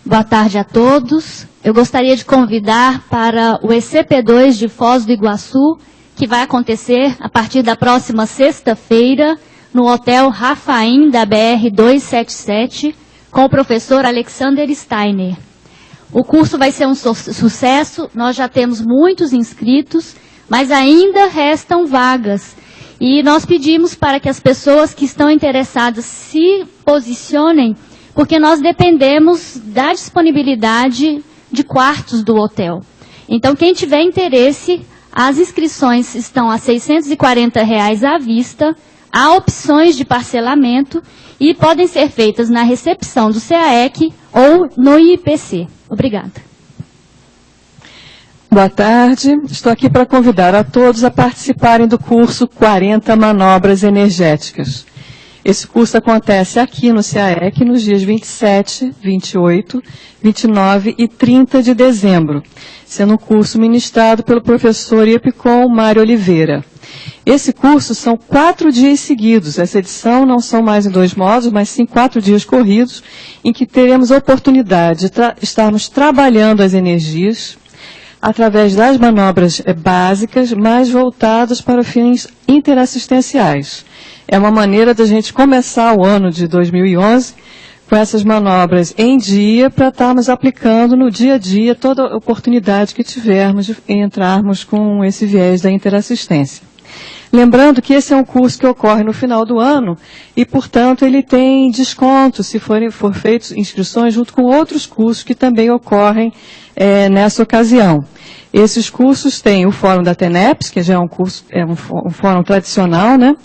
Boa tarde a todos. Eu gostaria de convidar para o ECP2 de Foz do Iguaçu, que vai acontecer a partir da próxima sexta-feira, no Hotel Rafaim da BR-277, com o professor Alexander Steiner. O curso vai ser um sucesso, nós já temos muitos inscritos, mas ainda restam vagas. E nós pedimos para que as pessoas que estão interessadas se posicionem, porque nós dependemos da disponibilidade de quartos do hotel. Então, quem tiver interesse, as inscrições estão a R$ 640 à vista, há opções de parcelamento e podem ser feitas na recepção do CAEC ou no IPC. Obrigada. Boa tarde, estou aqui para convidar a todos a participarem do curso 40 Manobras Energéticas. Esse curso acontece aqui no CAEC nos dias 27, 28, 29 e 30 de dezembro, sendo um curso ministrado pelo professor Epicom Mário Oliveira. Esse curso são 4 dias seguidos, essa edição não são mais em 2 módulos, mas sim 4 dias corridos, em que teremos a oportunidade de estarmos trabalhando as energias, através das manobras básicas, mais voltadas para fins interassistenciais. É uma maneira da gente começar o ano de 2011 com essas manobras em dia, para estarmos aplicando no dia a dia toda a oportunidade que tivermos de entrarmos com esse viés da interassistência. Lembrando que esse é um curso que ocorre no final do ano e, portanto, ele tem desconto se for feitas inscrições junto com outros cursos que também ocorrem nessa ocasião. Esses cursos têm o Fórum da TENEPS, que já é um fórum tradicional, né?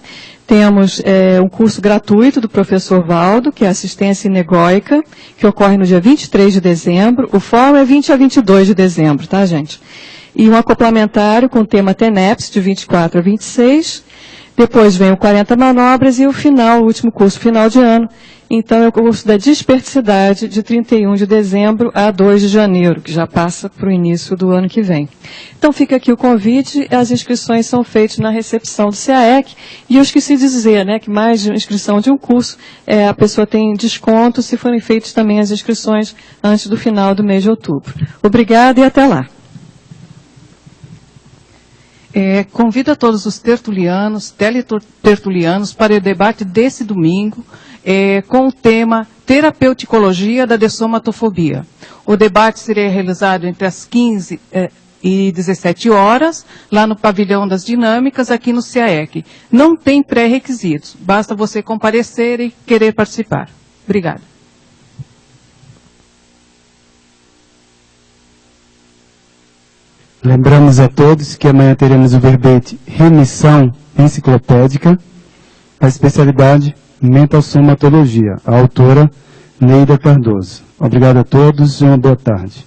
Temos um curso gratuito do professor Valdo, que é Assistência Inegóica, que ocorre no dia 23 de dezembro. O fórum é 20 a 22 de dezembro, tá, gente? E um acoplamentário com o tema TENEPS, de 24 a 26. Depois vem o 40 Manobras e o último curso final de ano. Então, é o curso da Disperticidade, de 31 de dezembro a 2 de janeiro, que já passa para o início do ano que vem. Então, fica aqui o convite, as inscrições são feitas na recepção do CAEC, e eu esqueci de dizer, né, que mais de inscrição de um curso, a pessoa tem desconto se forem feitas também as inscrições antes do final do mês de outubro. Obrigada e até lá. Convido a todos os tertulianos, teletertulianos, para o debate desse domingo, com o tema Terapeuticologia da Dessomatofobia. O debate será realizado entre as 15 e 17 horas, lá no Pavilhão das Dinâmicas, aqui no CAEC. Não tem pré-requisitos, basta você comparecer e querer participar. Obrigada. Lembramos a todos que amanhã teremos o verbete Remissão Enciclopédica, a especialidade Mental Somatologia, a autora Neida Cardoso. Obrigado a todos e uma boa tarde.